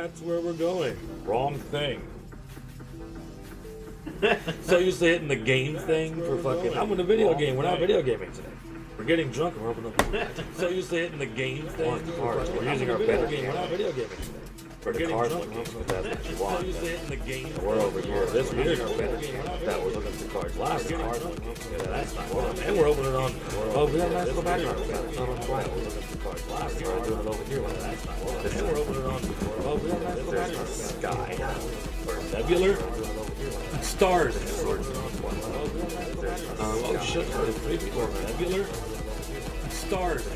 That's where we're going. Wrong thing. So used to hitting the game thing for fucking. I'm in a video game. We're not video gaming today. We're getting drunk and we're opening up. So used to hitting the game thing. We're using our better game. We're not video gaming today. for the cards looking for that much you want. We're over here. This week our better game that we're looking for cards. Last card looking. Yeah, that's not one. And we're opening on. Oh, we have a nice little background. It's not on quiet. We're looking for cards. Last card doing it over here. That's not one. And we're opening on. Oh, we have a nice little background. Sky. Nebular. Stars. Oh shit! Nebular. Stars.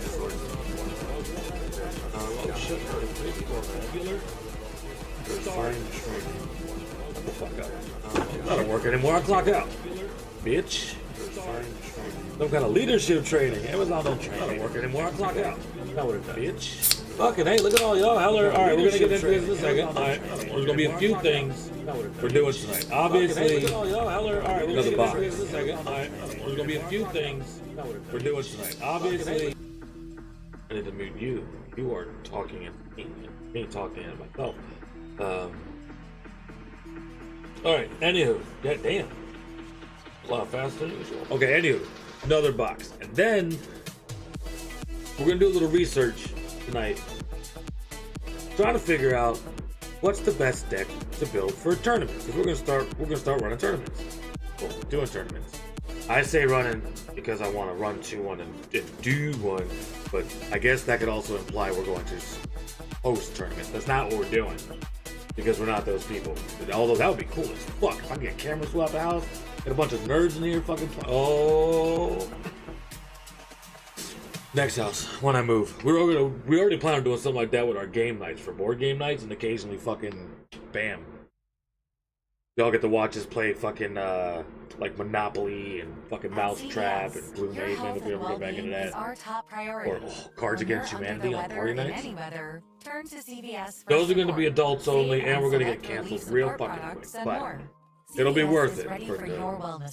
Oh shit! Nebular. Stars. The fuck up. That don't work anymore. I clock out. Bitch. Some kind of leadership training. Amazon don't train. That don't work anymore. I clock out. That would have bitch. Fucking hey, look at all y'all. Heller. All right, we're gonna get into this in a second. All right, there's gonna be a few things we're doing tonight. Obviously, another box. All right, there's gonna be a few things we're doing tonight. Obviously, I need to mute you. You are talking and me talking and myself. All right. Anywho, god damn, a lot faster than usual. Okay. Anywho, another box, and then we're gonna do a little research tonight, trying to figure out what's the best deck to build for tournaments. Because we're gonna start running tournaments. Well, doing tournaments. I say running because I want to run to one and do one, but I guess that could also imply we're going to host tournaments. That's not what we're doing because we're not those people. Although that would be cool as fuck if I can get cameras throughout the house, get a bunch of nerds in here, fucking. Oh. Next house, when I move. We already plan on doing something like that with our game nights for board game nights, and occasionally fucking bam. Y'all get to watch us play fucking like Monopoly and fucking Mousetrap and Blue Maven if we ever get back into that. Or Cards Against Humanity on party nights. Those are going to be adults only, and we're going to get canceled real fucking quick. But it'll be worth it for the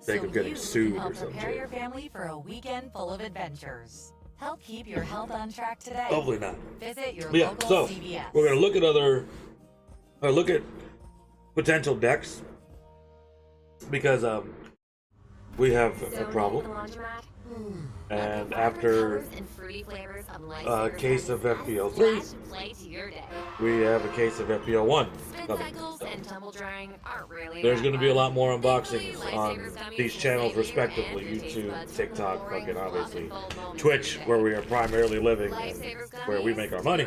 sake of getting sued or something. Prepare your family for a weekend full of adventures. Help keep your health on track today. Hopefully not. Visit your Yeah, local so CVS. we're gonna look at potential decks because we have a problem. And after a case of FPL3, we have a case of FPL1 coming. There's going to be a lot more unboxings on these channels respectively, YouTube, TikTok, fucking obviously, Twitch, where we are primarily living and where we make our money.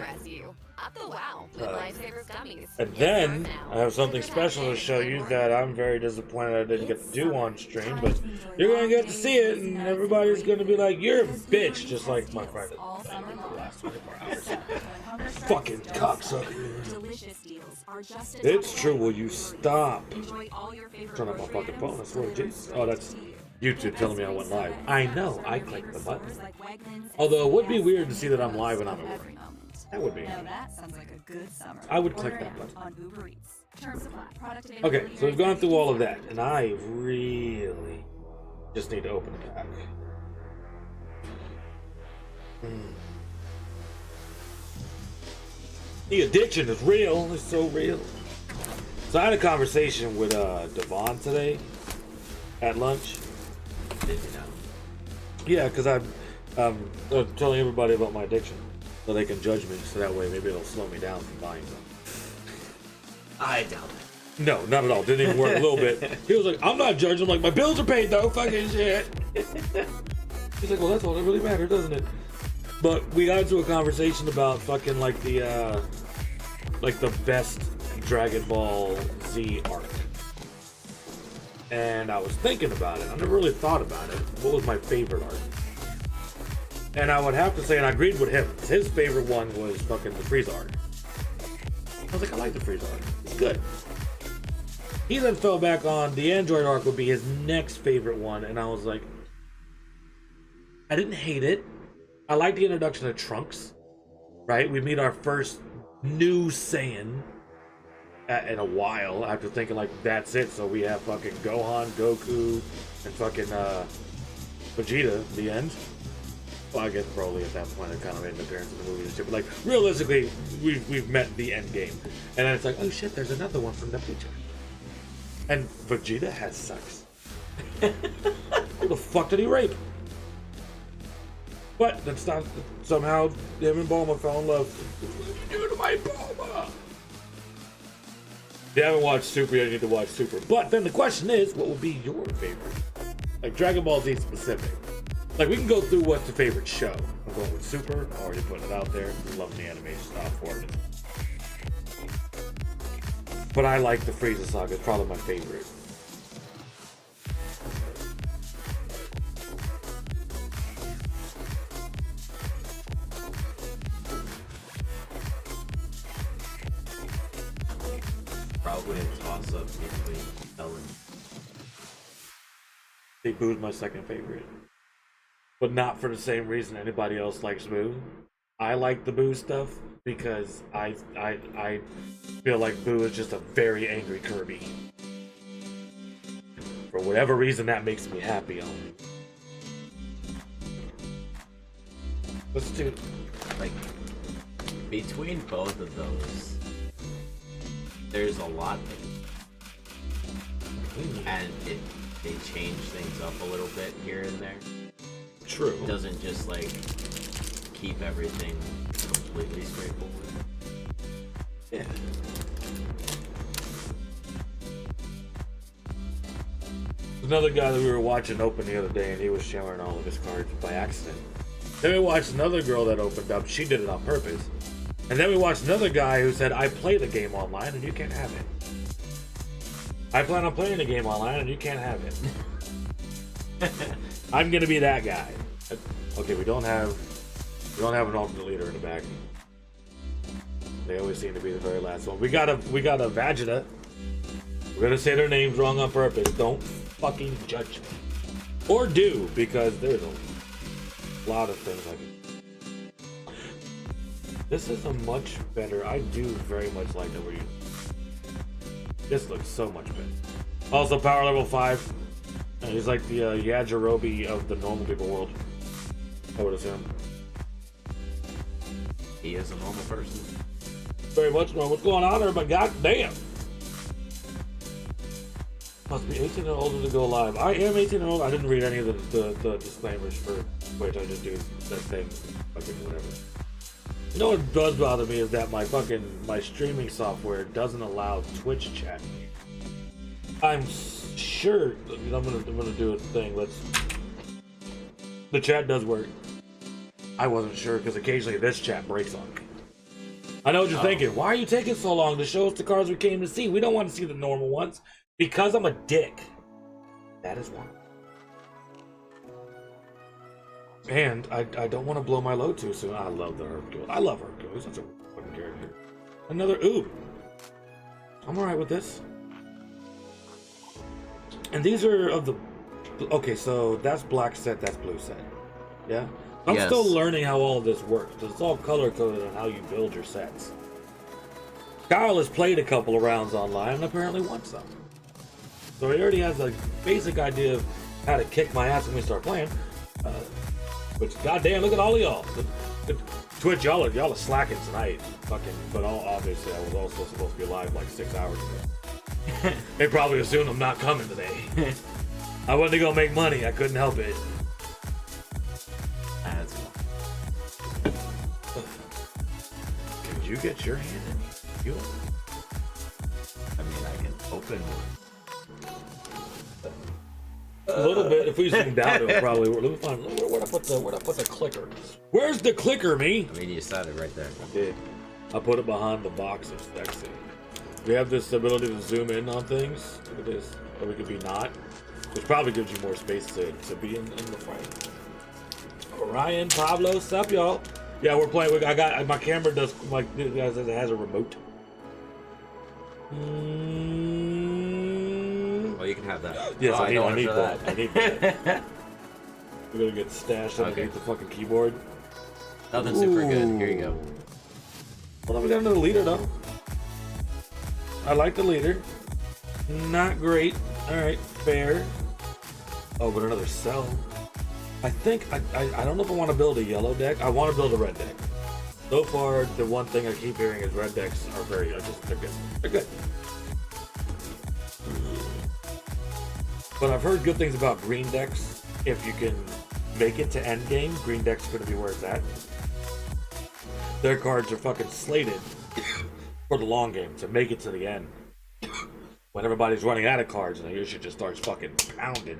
And then I have something special to show you that I'm very disappointed I didn't get to do on stream, but you're going to get to see it and everybody's going to be like, you're a bitch, just like my friend in the last 24 hours. Fucking cocksucker. It's true, will you stop? Turn off my fucking phone, I swear to Jesus. Oh, that's YouTube telling me I went live. I know, I clicked the button. Although it would be weird to see that I'm live and I'm at work. That would be. That sounds like a good summer. I would click that button. On Uber Eats. Terms apply. Product Okay, so we've gone through all of that, and I really just need to open the pack. The addiction is real. It's so real. So I had a conversation with Devon today at lunch. Yeah, because I'm telling everybody about my addiction. So they can judge me, so that way maybe it'll slow me down from buying them. I doubt it. No, not at all. Didn't even work a little bit. He was like, I'm not judging. I'm like, my bills are paid though. Fucking shit. He's like, well, that's all that really matters, doesn't it? But we got into a conversation about fucking like the best Dragon Ball Z arc. And I was thinking about it. I never really thought about it. What was my favorite arc? And I would have to say, and I agreed with him, his favorite one was fucking the Frieza arc. I was like, I like the Frieza arc. It's good. He then fell back on the Android arc would be his next favorite one, and I was like, I didn't hate it. I like the introduction of Trunks, right? We meet our first new Saiyan in a while after thinking like, that's it. So we have fucking Gohan, Goku, and fucking Vegeta at the end. Well, I guess probably at that point I kind of made an appearance in the movie and shit. But like realistically, we've met the end game, and then it's like, oh shit, there's another one from the future. And Vegeta has sex. Who the fuck did he rape? But that's not somehow him and Bulma fell in love. What did you do to my Bulma? If you haven't watched Super, you need to watch Super. But then the question is, what would be your favorite? Like Dragon Ball Z specific. Like we can go through what's the favorite show. I'm going with Super. Already putting it out there. Love the animation style for it. But I like the Frieza saga. It's probably my favorite. Probably a toss-up between Ellen. Boo's my second favorite. But not for the same reason anybody else likes Boo. I like the Boo stuff because I feel like Boo is just a very angry Kirby. For whatever reason, that makes me happy on. Let's do Like, between both of those, there's a lot and they change things up a little bit here and there. True. It doesn't just like keep everything completely straightforward. Yeah. Another guy that we were watching open the other day, and he was sharing all of his cards by accident. Then we watched another girl that opened up. She did it on purpose. And then we watched another guy who said, I play the game online and you can't have it. I plan on playing the game online and you can't have it. I'm gonna be that guy. Okay, we don't have an alternate leader in the back. They always seem to be the very last one. We got a Vegeta. We're gonna say their names wrong on purpose. Don't fucking judge me. Or do, because there's a lot of things I can. This is a much better. I do very much like that we're using. This looks so much better. Also, power level 5. And he's like the Yajirobe of the normal people world. I would assume. He is a normal person. Very much normal. What's going on there? But goddamn. Must be 18 and older to go live. I am 18 and older. I didn't read any of the disclaimers for which I just do that thing. Fucking whatever. You know what does bother me is that my streaming software doesn't allow Twitch chat. I'm sure I'm gonna do a thing. The chat does work. I wasn't sure because occasionally this chat breaks on me. I know what you're thinking. Why are you taking so long to show us the cards we came to see? We don't want to see the normal ones because I'm a dick. That is why. And I don't want to blow my load too soon. I love the Hercule. I love Hercule. He's such a fucking character. Another ooh. I'm alright with this. And these are of the. Okay, so that's black set, that's blue set. Yeah? I'm still learning how all of this works. It's all color coded on how you build your sets. Kyle has played a couple of rounds online and apparently won some. So he already has a basic idea of how to kick my ass when we start playing. Which, goddamn, look at all of y'all. Twitch, y'all are slacking tonight. Fucking, but obviously I was also supposed to be live like 6 hours ago. They probably assumed I'm not coming today. I wanted to go make money. I couldn't help it. That's cool. Could you get your hand in you? I mean, I can open one. A little bit. If we zoom down, it'll probably. Let me find. Where'd I put the clicker? Where's the clicker, me? I mean, you said it right there. I did. I put it behind the box of Stexy. We have this ability to zoom in on things. Look at this. Or we could be not. Which probably gives you more space to be in the frame. Ryan, Pablo, sup, y'all? Yeah, we're playing. I got my camera does like it has a remote. Well, you can have that. Yes, Oh, I need that. I need that. We're gonna get stashed underneath the fucking keyboard. Nothing super good. Here you go. Well, we got another leader though. I like the leader. Not great. All right, fair. Oh, but another cell. I think I don't know if I want to build a yellow deck. I want to build a red deck. So far, the one thing I keep hearing is red decks are they're good. They're good. But I've heard good things about green decks. If you can make it to end game, green deck's gonna be where it's at. Their cards are fucking slated for the long game to make it to the end. When everybody's running out of cards, and your shit just starts fucking pounding.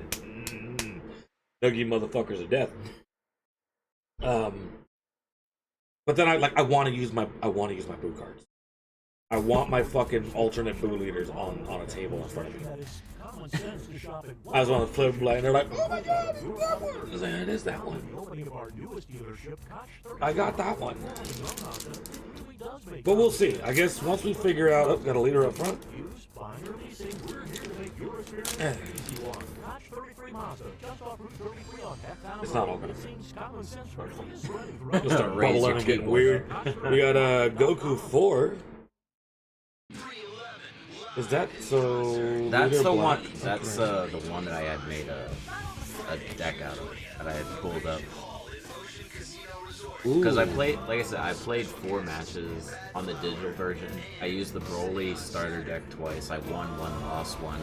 They'll give you motherfuckers to death. But then I want to use my boo cards. I want my fucking alternate boo leaders on a table in front of me. I was on the flip and they're like, oh my god, that one. I was like, it is that one. I got that one. But we'll see. I guess once we figure out, oh, got a leader up front. It's not all gonna start bubbling and getting weird. We got Goku 4. Is that so? That's the black? one. That's the one that I had made a deck out of that I had pulled up. Because I played, like I said, I played 4 matches on the digital version. I used the Broly starter deck twice. I won one, lost one,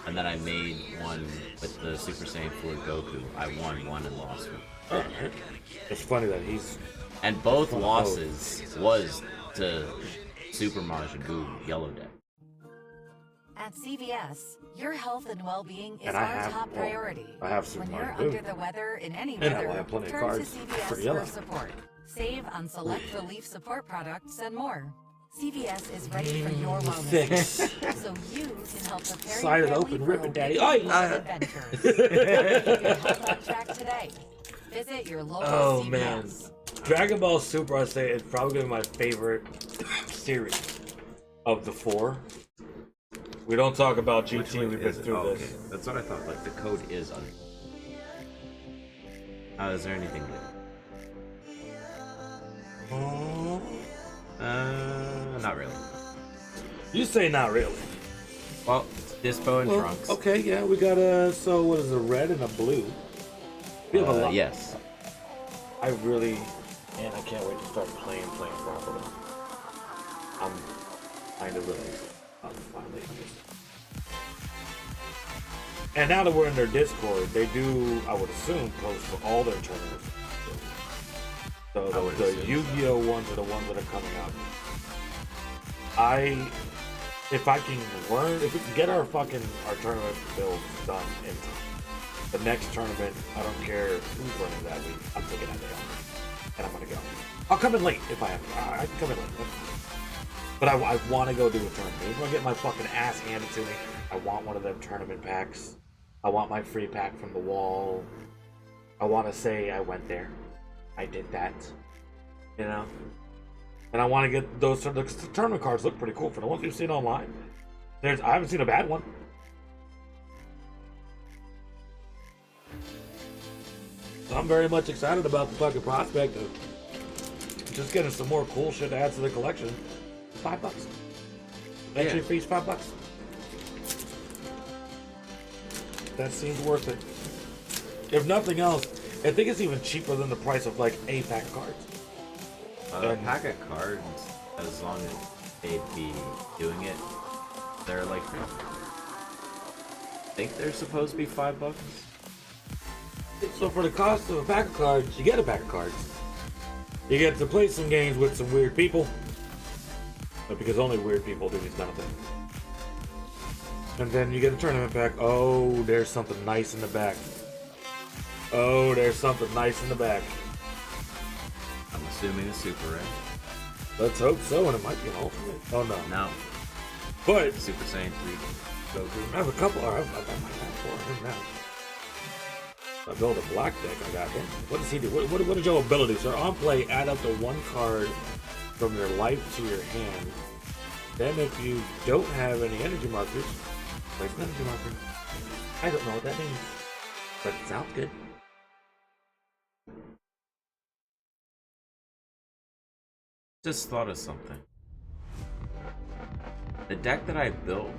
and then I made one with the Super Saiyan 4 Goku. I won one and lost one. Alright. It's funny that he's... And both losses was to Super Majin Buu yellow deck. At CVS, your health and well-being is And I our have- top well, priority. I have Super When you're Majin under Buu. the weather in any And I weather, will have plenty of turn cards to for CVS yellow. for support. Save on select relief support products and more. CVS is ready for your wellness, Fix. so you can help prepare Slide your it family open, for rip a it, daddy. weekend Oi! of adventures. Keep your health on track today. Visit your local Oh CVS. man. Dragon Ball Super, I say, is probably gonna be my favorite series of the 4. We don't talk about GT, we've been through Okay, this. that's what I thought. Like the code is under. Is there anything good? Not really. You say not really. Well, Dispo and Trunks. Okay, yeah, we got so what is a red and a blue? We have a lot. Yes. I really, man, I can't wait to start playing properly. I'm kind of really, finally. And now that we're in their Discord, they do, I would assume, post for all their tournaments. So I would the assume Yu-Gi-Oh ones are the ones that are coming up. If we can get our tournament builds done in time. The next tournament, I don't care who's running that week, I'm taking that day off. And I'm gonna go. I'll come in late if I have to. I can come in late. But I want to go do a tournament. I'm gonna get my fucking ass handed to me. I want one of them tournament packs. I want my free pack from the wall. I want to say I went there. I did that. You know? And I want to get those the tournament cards look pretty cool for the ones we've seen online. I haven't seen a bad one. So I'm very much excited about the fucking prospect of just getting some more cool shit to add to the collection. $5. Entry fees $5. That seems worth it. If nothing else, I think it's even cheaper than the price of like a pack of cards. A pack of cards, as long as they'd be doing it, they're like, I think they're supposed to be $5. So for the cost of a pack of cards, you get a pack of cards. You get to play some games with some weird people. But because only weird people do these kind of things. And then you get a tournament pack. Oh, there's something nice in the back. Oh, there's something nice in the back. I'm assuming a super rare. Let's hope so, and it might be an alternate. Oh no. No, But Super Saiyan 3 Goku. I have a couple. I might have 4 of him now. If I build a black deck, I got him. What does he do? What is your ability, sir? On play, add up to 1 card from your life to your hand. Then if you don't have any energy markers, place an energy marker. I don't know what that means, but it sounds good. Just thought of something. The deck that I built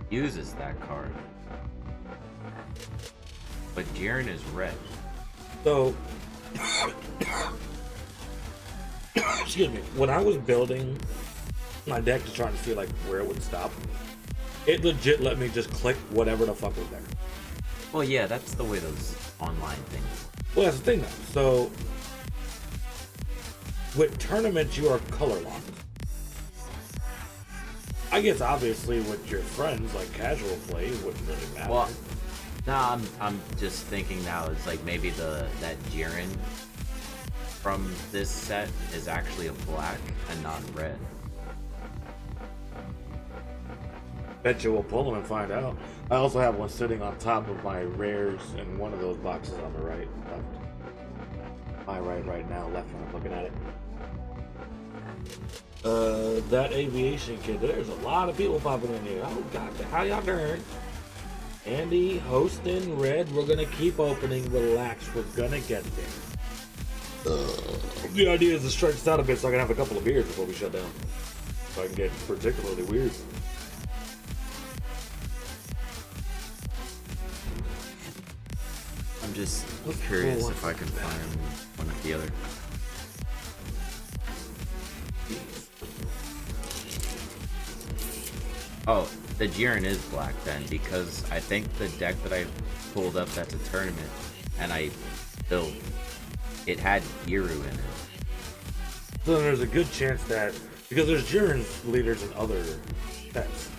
uses that card. But Jiren is red. So, excuse me. When I was building my deck to try to see like where it would stop, it legit let me just click whatever the fuck was there. Well, yeah, that's the way those online things. Well, that's the thing though. So, with tournaments, you are color locked. I guess obviously with your friends, like casual play, it wouldn't really matter. Well, no, I'm just thinking now. It's like maybe that Jiren from this set is actually a black and not red. Bet you we'll pull them and find out. I also have one sitting on top of my rares in one of those boxes on the right, left. My right now, left when I'm looking at it. That aviation kid, there's a lot of people popping in here. Oh god, how y'all doing? Andy, hosting, Red, we're gonna keep opening, relax, we're gonna get there. The idea is to stretch this out a bit so I can have a couple of beers before we shut down. So I can get particularly weird. I'm just curious if I can find one of the other. Oh, the Jiren is black then, because I think the deck that I pulled up that's a tournament and I built, it had Giru in it. So there's a good chance that, because there's Jiren leaders in other sets.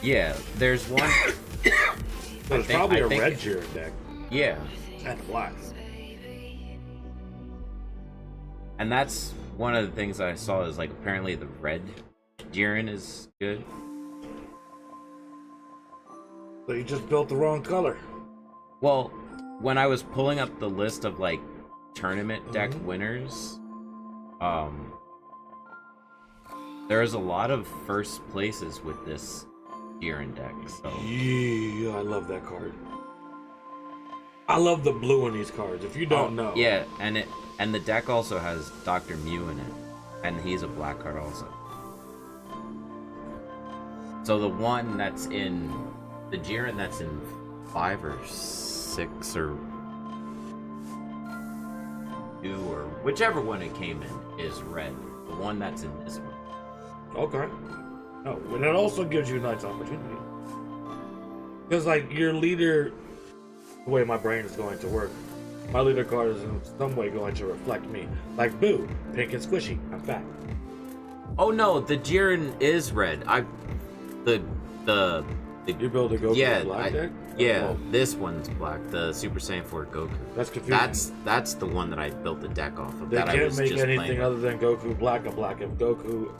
Yeah, there's one. There's probably a red Jiren deck. Yeah. And black. And that's one of the things I saw is like apparently the red Jiren is good. So you just built the wrong color. Well, when I was pulling up the list of like tournament deck winners, there's a lot of first places with this Jiren deck. So yeah, I love that card. I love the blue in these cards. If you don't know, yeah, and the deck also has Dr. Mew in it, and he's a black card also. So the one that's in the Jiren that's in 5 or 6 or 2 or whichever one it came in is red. The one that's in this one. Okay. Oh, and it also gives you a nice opportunity. Because like your leader, the way my brain is going to work, my leader card is in some way going to reflect me. Like, boo, pink and squishy, I'm fat. Oh no, the Jiren is red. You build a Goku black deck? Yeah, Oh, this one's black. The Super Saiyan 4 Goku. that's confusing. That's the one that I built the deck off of. They that I can't was make just anything playing. other than Goku black a black. If Goku,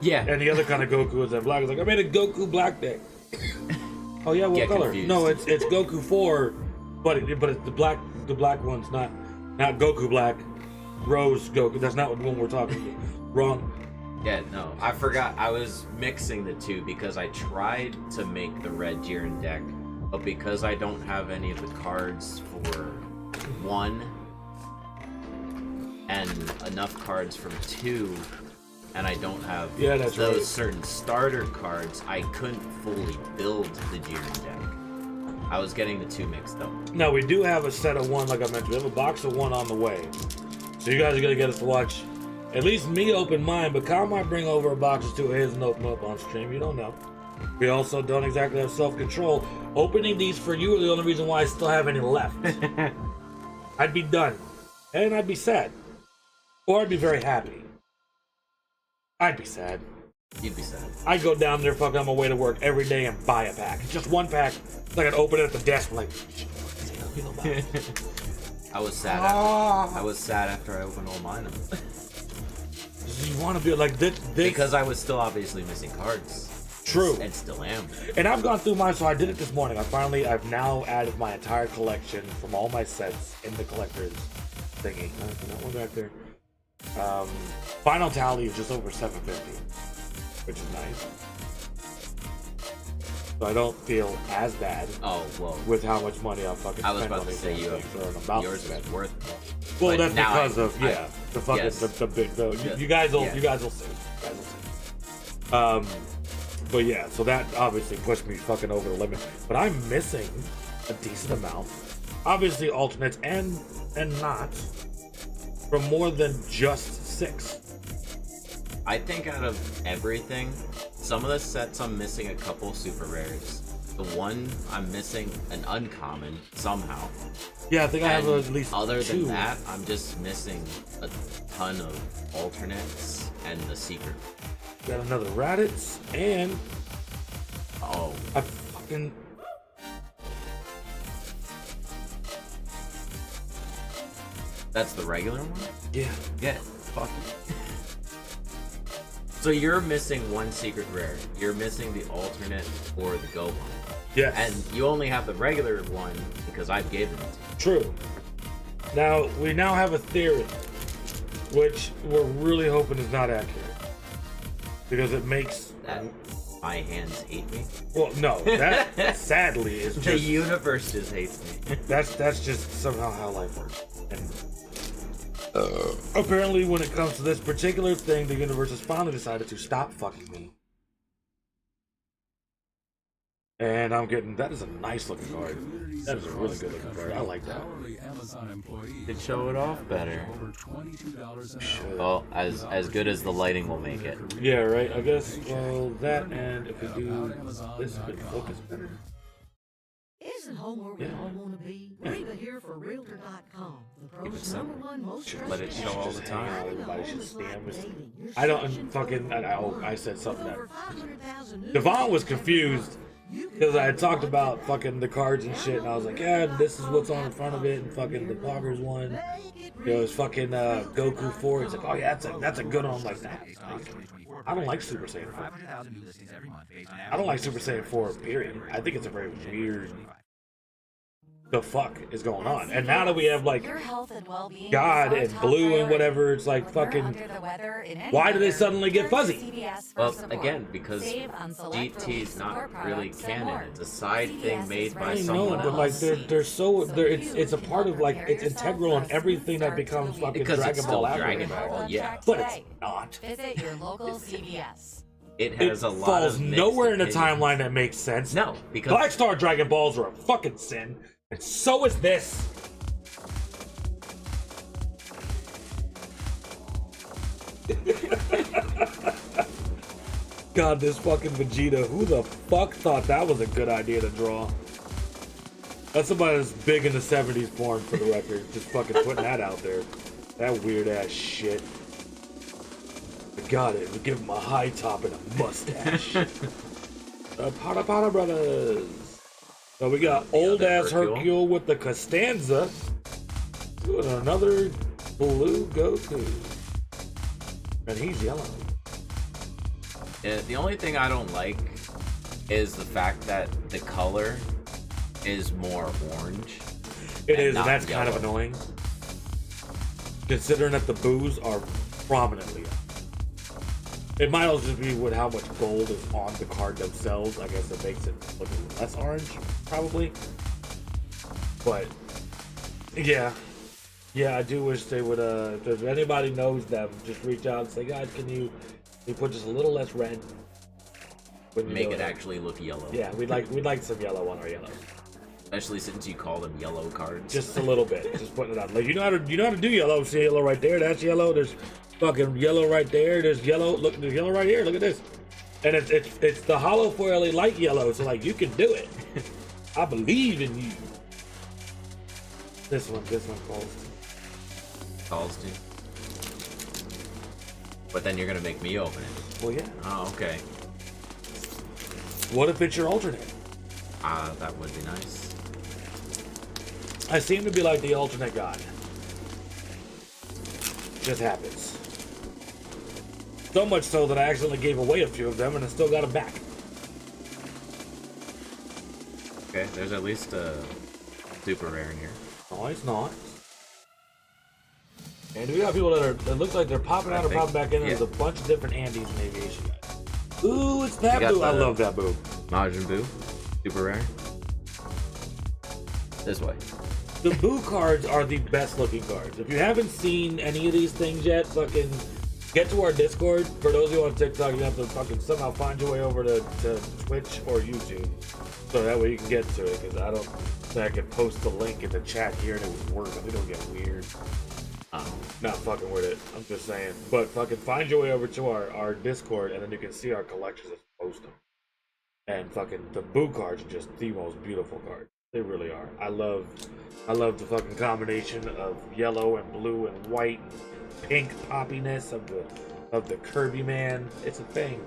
Yeah. any other kind of Goku is in black, it's like, I made a Goku black deck. Oh yeah, what Get color? confused. No, it's Goku 4, but it's the black one's not Goku black, Rose Goku. That's not what one we're talking about. Wrong. Yeah, no, I forgot. I was mixing the two because I tried to make the red Jiren deck, but because I don't have any of the cards for 1 and enough cards from 2, and I don't have that's those right. certain starter cards, I couldn't fully build the Jiren deck. I was getting the two mixed up. Now we do have a set of 1, like I mentioned. We have a box of 1 on the way, so you guys are gonna get us to watch. At least me open mine, but Kyle might bring over a box or 2 of his and open up on stream. You don't know. We also don't exactly have self-control. Opening these for you are the only reason why I still have any left. I'd be done. And I'd be sad. Or I'd be very happy. I'd be sad. You'd be sad. I'd go down there fucking on my way to work every day and buy a pack. Just 1 pack. So I could open it at the desk like, I was sad. I was sad after I opened all mine. you want to be like this Because I was still obviously missing cards. True. And still am. And I've gone through mine, so I did it this morning. I've now added my entire collection from all my sets in the collector's thingy. That one back there. Final tally is just over 750, which is nice. So I don't feel as bad Oh, well. with how much money I fucking I was spent about on to these say damn you things, or I'm about to yours spend. is worth it. Well, But that's now because of yes. the fucking the big you guys will see. You guys will see. But yeah, so that obviously pushed me fucking over the limit. But I'm missing a decent amount obviously alternates and not from more than just 6. I think out of everything, some of the sets I'm missing a couple super rares. The one I'm missing an uncommon somehow. Yeah, I think I have And at least other 2. than that, I'm just missing a ton of alternates and the secret. Got another Raditz, and Oh, I fucking... that's the regular one? Yeah. Yeah, fuck you. So you're missing one secret rare. You're missing the alternate or the go one. Yes. And you only have the regular one because I've given it to you. True. Now, we now have a theory, which we're really hoping is not accurate. Because it makes... That my hands hate me. Well, no, that sadly is The just... universe just hates me. That's just somehow how life works. And apparently when it comes to this particular thing, the universe has finally decided to stop fucking me. And I'm getting... That is a nice looking card. That is a really good looking card. I like that. Could show it off better. Well, as good as the lighting will make it. Yeah, right. I guess, well, that and if we do this, could focus better. Isn't home where we all want to be? Reba here for Realtor.com, the pros' #1 most Should let it show all the time. Everybody should stand with... I don't fucking... I said something that... Devon was confused because I had talked about fucking the cards and shit, and I was like, yeah, this is what's on in front of it, and fucking the Poggers one. It was fucking Goku 4. He's like, oh yeah, that's a good one. I'm like, I don't like Super Saiyan 4. I don't like Super Saiyan 4, period. I think it's a very weird... The fuck is going on? And now that we have like Your health and well-being God is our and top blue and priority. whatever, it's like When we're fucking... under the weather in any Why do they weather, suddenly get turn to fuzzy? CVS for Well, support. again, because Save on select GT relief is not support really products and canon. more. It's a side CVS thing is made by ready I to someone know, but like else. they're so So it's a you part of can like prepare it's yourself integral for in a everything that smooth becomes start to the fucking Because it's Dragon still Ball Dragon algorithm. Ball, yeah. But it's not. Visit your local CVS. It It has a lot falls of mixed nowhere in a opinions. timeline that makes sense. No, because Black Star Dragon Balls are a fucking sin, and so is this. God, this fucking Vegeta. Who the fuck thought that was a good idea to draw? That's somebody that's big in the 70s porn, for the record. Just fucking putting that out there. That weird ass shit. I got it. We give him a high top and a mustache. The Pada Brothers. So we got old ass Hercule. Hercule with the Costanza. Ooh, and another blue Goku. And he's yellow. the only thing I don't like is the fact that the color is more orange. It and is, and not that's kind of yellow. annoying. Considering that the boos are prominently up. It might also just be with how much gold is on the card themselves. I guess it makes it look less orange, probably. But, yeah. Yeah, I do wish they would, if anybody knows them, just reach out and say, guys, can you put just a little less red? When you Make do it actually look yellow. Yeah, we'd like some yellow on our yellows. Especially since you call them yellow cards. Just a little bit, just putting it out. Like you know how to do yellow. See yellow right there. That's yellow. There's fucking yellow right there. There's yellow. Look, there's yellow right here. Look at this. And it's the hollow foil light yellow. So like you can do it. I believe in you. This one calls to. But then you're gonna make me open it. Well, yeah. Oh, okay. What if it's your alternate? That would be nice. I seem to be like the alternate god. Just happens. So much so that I accidentally gave away a few of them and I still got them back. Okay, there's at least a super rare in here. No, it's not. And we got people that are, it looks like they're popping out or popping back in. There's a bunch of different Andes and aviation guys. Ooh, it's that You got boo. I the- love that boo. Majin Buu, super rare. This way. The boo cards are the best looking cards. If you haven't seen any of these things yet, fucking Get to our Discord. For those of you on TikTok, you have to fucking somehow find your way over to Twitch or YouTube. So that way you can get to it, because I don't think I can post the link in the chat here and it would work. I think it'll get weird. Not fucking with it. I'm just saying. But fucking find your way over to our Discord, and then you can see our collections as we post them. And fucking the Boo cards are just the most beautiful cards. They really are. I love the fucking combination of yellow and blue and white and pink poppiness of the Kirby man. It's a thing.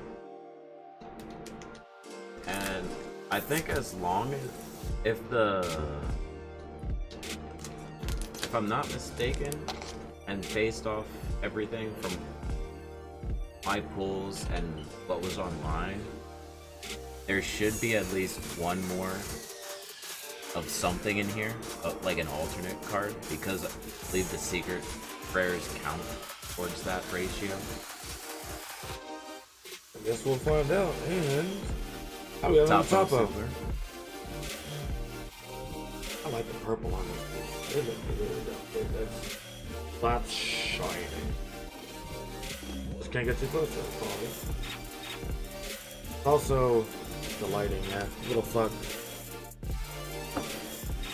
And I think as long as if I'm not mistaken, and based off everything from my pulls and what was online, there should be at least one more of something in here, like an alternate card, because I believe the secret prayers count towards that ratio. I guess we'll find out. And how we have on top of her. I like the purple on this. They look really dope. That's shiny. Just can't get too close to it. Also, the lighting, yeah, a little fucked.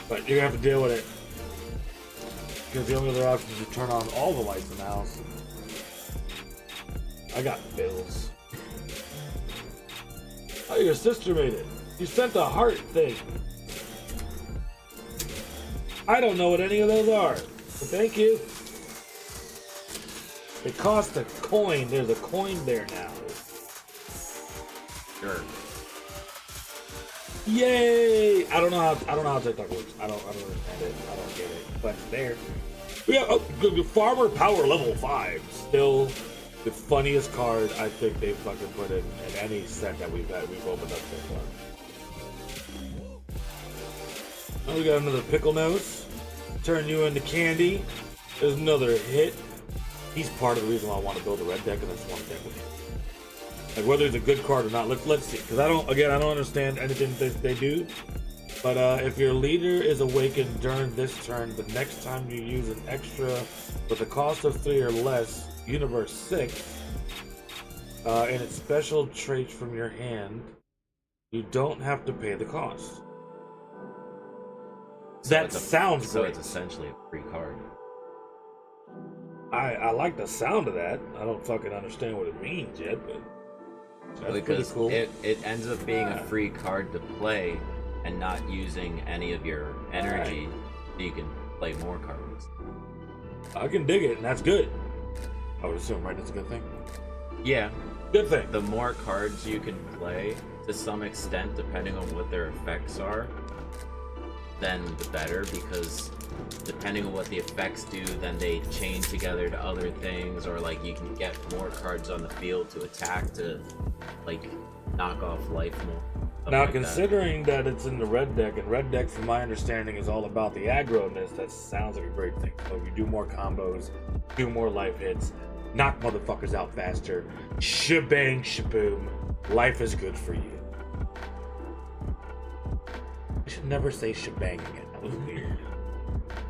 But you're gonna have to deal with it. Because the only other option is to turn on all the lights in the house. I got bills. Oh, your sister made it. You sent a heart thing. I don't know what any of those are. But thank you. It cost a coin. There's a coin there now. Sure. Yay! I don't know how TikTok works. I don't understand it. I don't get it. But it's there. We have the Farmer Power level 5. Still the funniest card I think they've fucking put in any set that we've opened up so far. Oh, we got another Pickle Nose. Turn you into candy. There's another hit. He's part of the reason why I want to build a red deck, and I just want to deck with him. Like whether it's a good card or not, let's see. Because I don't understand anything they do. But if your leader is awakened during this turn, the next time you use an extra with a cost of 3 or less, Universe 6, and its special traits from your hand, you don't have to pay the cost. That sounds so great. It's essentially a free card. I like the sound of that. I don't fucking understand what it means yet, but that's because pretty cool. it ends up being a free card to play and not using any of your energy, so you can play more cards. I can dig it, and that's good. I would assume, right? That's a good thing. Yeah. Good thing. The more cards you can play, to some extent, depending on what their effects are, then the better, because depending on what the effects do, then they chain together to other things, or like you can get more cards on the field to attack to like knock off life more. Now, considering that it's in the red deck, and red deck, from my understanding, is all about the aggro-ness, that sounds like a great thing. So if you do more combos, do more life hits, knock motherfuckers out faster, shebang, shaboom, life is good for you. I should never say shebang again. That was weird.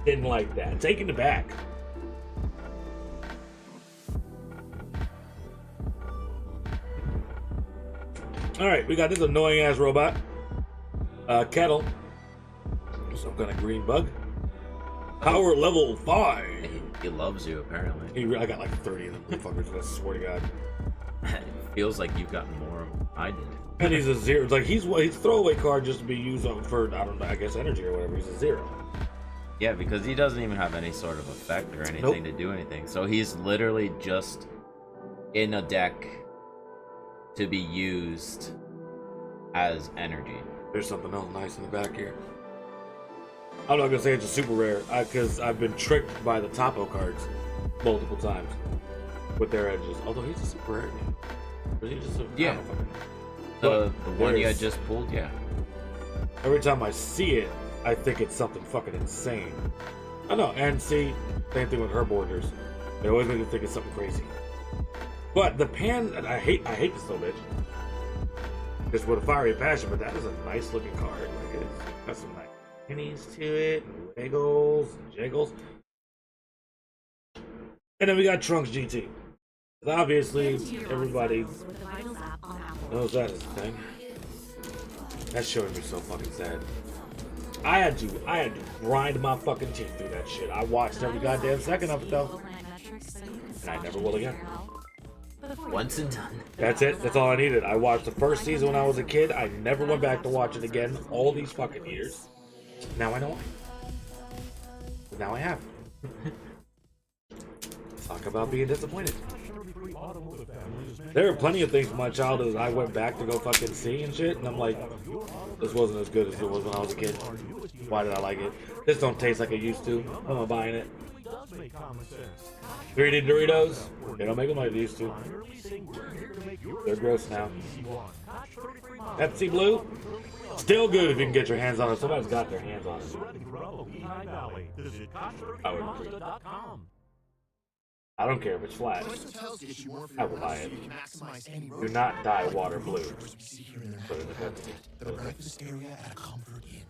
Didn't like that. Taking it back. Alright, we got this annoying ass robot. Kettle. Some kind of green bug. Power level 5. He loves you, apparently. I got like 30 of them motherfuckers, I swear to God. It feels like you've gotten more of them. I did. And he's a 0. Like he's throwaway card just to be used for, I don't know, I guess energy or whatever. He's a 0. Yeah, because he doesn't even have any sort of effect or anything to do anything. So he's literally just in a deck to be used as energy. There's something else nice in the back here. I'm not gonna say it's a super rare, because I've been tricked by the Topo cards multiple times with their edges. Although he's a super rare man. Or is he just a, yeah. The one you had just pulled, yeah. Every time I see it, I think it's something fucking insane. I know, and see, same thing with her borders. They always make me think it's something crazy. But the pan, I hate this little bitch. Just with a fiery passion, but that is a nice looking card. Like it's got some nice pennies to it, and wiggles, and jiggles. And then we got Trunks GT. Obviously, everybody With the Vitals app on Apple. knows that is a thing. That's showing me so fucking sad. I had to grind my fucking teeth through that shit. I watched every goddamn second of it though. And I never will again. Once and done. That's it. That's all I needed. I watched the first season when I was a kid. I never went back to watch it again all these fucking years. Now I know why. Now I have. Talk about being disappointed. There are plenty of things from my childhood I went back to go fucking see and shit, and I'm like, this wasn't as good as it was when I was a kid. Why did I like it? This don't taste like it used to. I'm not buying it. 3D Doritos? They don't make them like they used to. They're gross now. Pepsi Blue? Still good if you can get your hands on it. Somebody's got their hands on it. I would agree. I don't care if it's flat. I will buy it. Do not dye water blue. Put it in the Pepsi. The breakfast area at a Comfort Inn.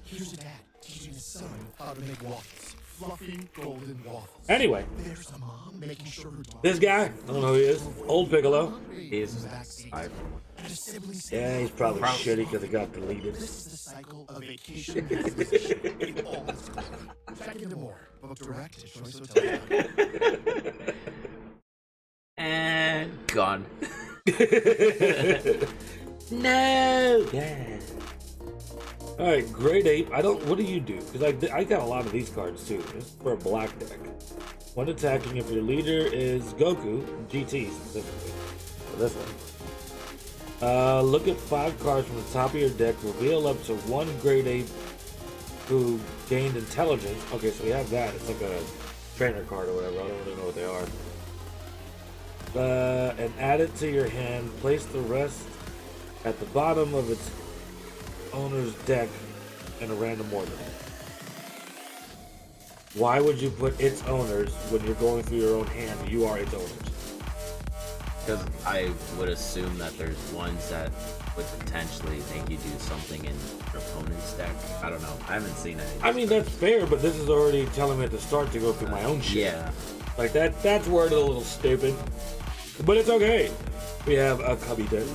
Here's a dad teaching his son how to make waffles. Fluffy golden waffles. Anyway, There's a mom making sure her daughter this guy, I don't know who he is. Old Piccolo. He's Yeah, he's probably shitty because it got deleted. This is the cycle of vacation. It always goes. Check into more. Book direct at Choice Hotel. And gone. No. Yeah. All right, Great Ape. What do you do? Because I got a lot of these cards too. This is for a black deck. When attacking, if your leader is Goku, GT specifically. So this one. Look at 5 cards from the top of your deck. Reveal up to 1 Great Ape who gained intelligence. Okay, so we have that. It's like a trainer card or whatever. I don't really know what they are. And add it to your hand. Place the rest at the bottom of its owner's deck in a random order. Why would you put its owners when you're going through your own hand? You are its owners. Because I would assume that there's ones that would potentially make you do something in your opponent's deck. I don't know. I haven't seen any. I mean, that's fair, but this is already telling me at the start to go through my own shit. Yeah. Like that's worded a little stupid. But it's okay. We have a Cubby Dead.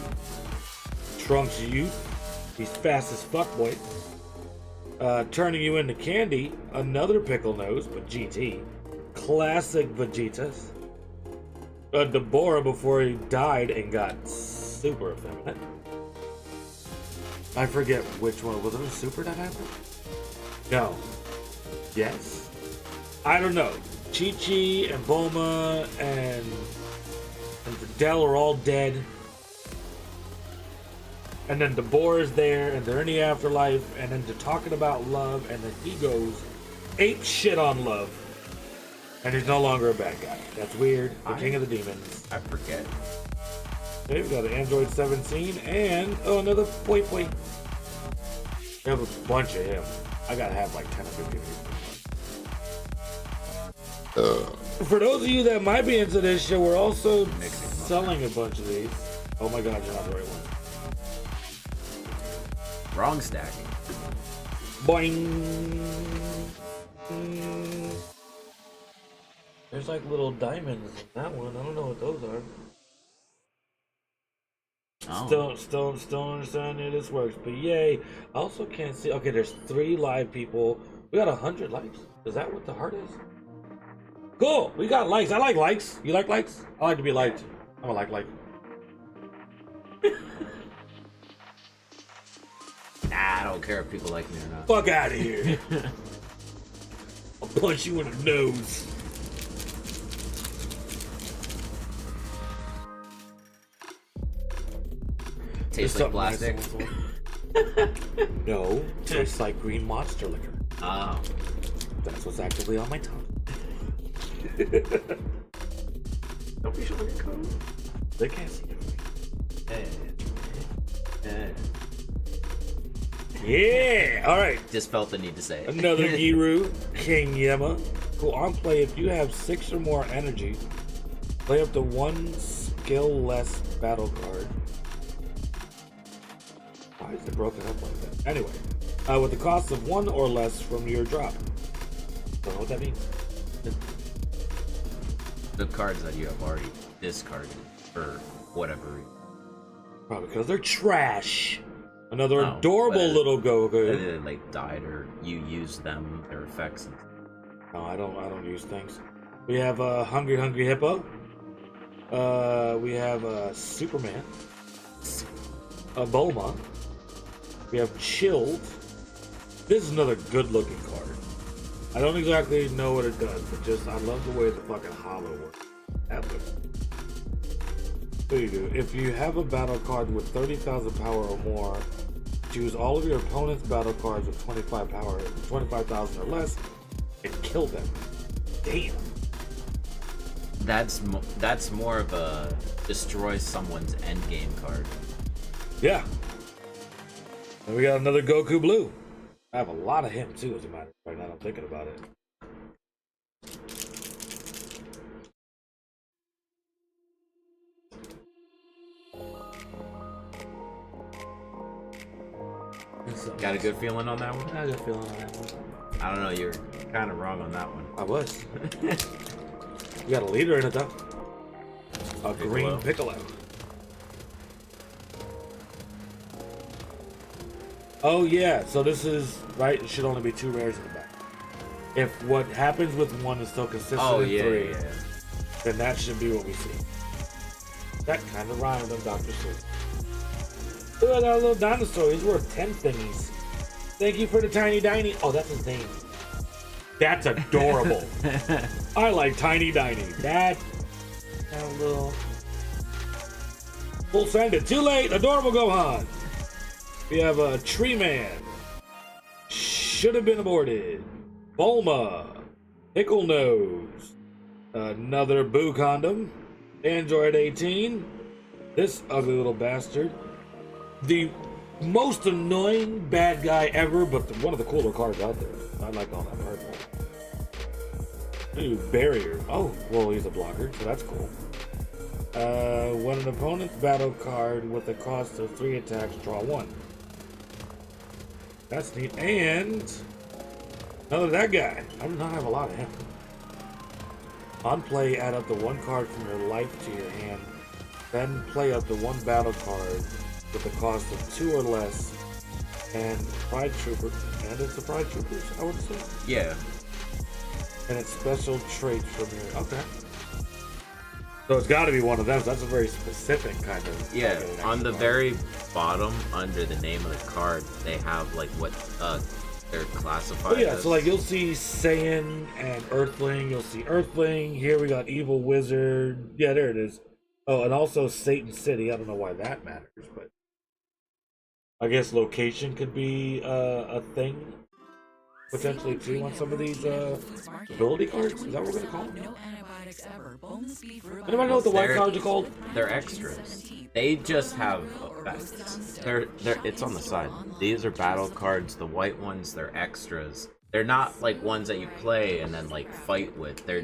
Trunks Youth. He's fast as fuck, boy. Turning you into candy. Another Pickle Nose, but GT. Classic Vegetas. Deborah before he died and got super effeminate. I forget which one. Was it a super that happened? No. Yes? I don't know. Chi-Chi and Bulma and Videl are all dead. And then Deborah's there, and they're in the afterlife, and then they're talking about love, and then he goes ape shit on love. And he's no longer a bad guy. That's weird. The king of the demons. I forget. Okay, we got an Android 17 and another Poi Poi. We have a bunch of him. I gotta have like 10 or 15 of these. For those of you that might be into this shit, we're also selling a bunch of these. Oh my god, you're not the right one. Wrong stack. Boing. There's like little diamonds in that one. I don't know what those are. Oh. Still don't understand how this works, but yay. I also can't see. Okay, there's 3 live people. We got 100 likes. Is that what the heart is? Cool. We got likes. I like likes. You like likes? I like to be liked. I'm a like. Nah, I don't care if people like me or not. Fuck out of here. I'll punch you in the nose. Tastes like plastic. No, tastes like green monster liquor. Oh. That's what's actively on my tongue. Don't be showing your code. They can't see it. Yeah! Alright. Just felt the need to say it. Another Giru, King Yema. Cool. On play, if you have 6 or more energy, play up to 1 skill-less battle card. Why is it broken up like that? Anyway, with the cost of 1 or less from your drop. Don't know what that means. The cards that you have already discarded for whatever reason. Probably because they're trash. Another Oh, adorable but little They Goku. like died or you used them, their effects. No, I don't use things. We have Hungry Hippo. We have Superman. Bulma. We have Chilled. This is another good looking card. I don't exactly know what it does, but just I love the way the fucking hollow works. That looks. What do you do? If you have a battle card with 30,000 power or more, choose all of your opponent's battle cards with 25,000 or less, and kill them. Damn. That's more of a destroy someone's endgame card. Yeah. And we got another Goku Blue. I have a lot of him too, as a matter of fact, now that I'm thinking about it. Got a good feeling on that one? I got a good feeling on that one. I don't know, you're kind of wrong on that one. I was. You got a leader in it though. A green Piccolo. Oh yeah, so this is right. It should only be 2 rares in the back. If what happens with 1 is still consistent in 3, then that should be what we see. That kind of rhymed on Dr. Seuss. Ooh, I got a little dinosaur. He's worth 10 thingies. Thank you for the tiny diny. Oh, that's his name. That's adorable. I like Tiny Diny. That a little. We'll send it. Too late. Adorable Gohan. We have a Tree Man. Should have been aborted. Bulma. Pickle Nose. Another Boo Condom. Android 18. This ugly little bastard. The most annoying bad guy ever, but one of the cooler cards out there. I like all that purple. Ooh, barrier. Oh, well, he's a blocker, so that's cool. When an opponent's battle card with a cost of 3 attacks, draw 1. That's neat. And another that guy. I do not have a lot of him. On play, add up to 1 card from your life to your hand. Then play up to 1 battle card with a cost of 2 or less. And Pride Trooper. And it's the Pride Troopers, I would say. Yeah. And it's special traits from your. Okay. So it's got to be one of them. So that's a very specific kind of. Yeah, on the very bottom, under the name of the card, they have like what they're classified Oh yeah, as. so like you'll see Saiyan and Earthling. You'll see Earthling. Here we got Evil Wizard. Yeah, there it is. Oh, and also Satan City. I don't know why that matters, but I guess location could be a thing potentially too on some of these ability cards. Is that what we're gonna call them? No antibiotics ever. Boneless beef ribeye. Anybody know what the white They're- cards are called? They're extras. They just have effects. They're it's on the side. These are battle cards. The white ones, they're extras. They're not like ones that you play and then like fight with. They're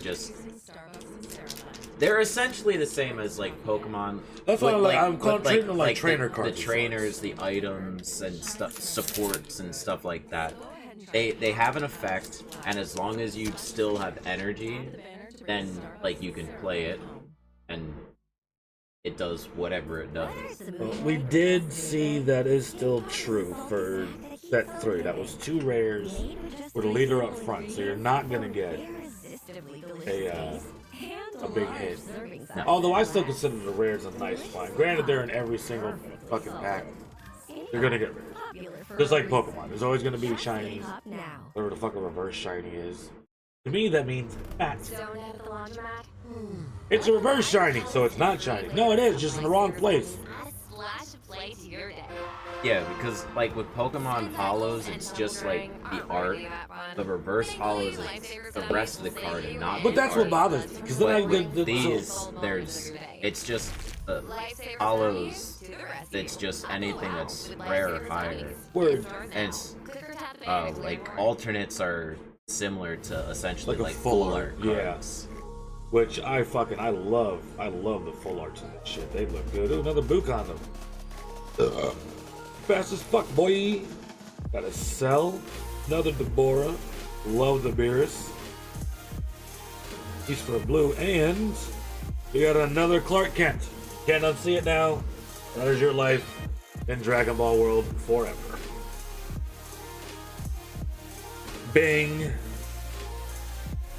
essentially the same as like Pokemon. That's what I'm treating them like trainer the, cards. The trainers, the items and stuff, supports and stuff like that. They have an effect, and as long as you still have energy, then like you can play it, and it does whatever it does. Well, we did see that is still true for set 3. That was 2 rares with a leader up front, so you're not gonna get a big hit. No. Although I still consider the rares a nice find. Granted, they're in every single fucking pack. You're gonna get rares. Just like Pokemon, there's always gonna be shiny. Whatever the fuck a reverse shiny is. To me, that means bats. It's a reverse shiny, so it's not shiny. No, it is, just in the wrong place. Yeah, because like with Pokemon Hollows, it's just like the art. The reverse Hollows is the rest of the card and not. But the that's what art. bothers me. Because But then these, it's just Hollows. It's just anything that's rare or higher. word. And it's like alternates are similar to essentially Like a like full full art, art cards. Which I love the full arts and that shit. They look good. Ooh, another Boo Condom. Fast as fuck, boy. Got a Cell. Another Deborah. Love the Beerus. He's for blue. And We got another Clark Kent. Can't unsee it now. That is your life in Dragon Ball World forever. Bing.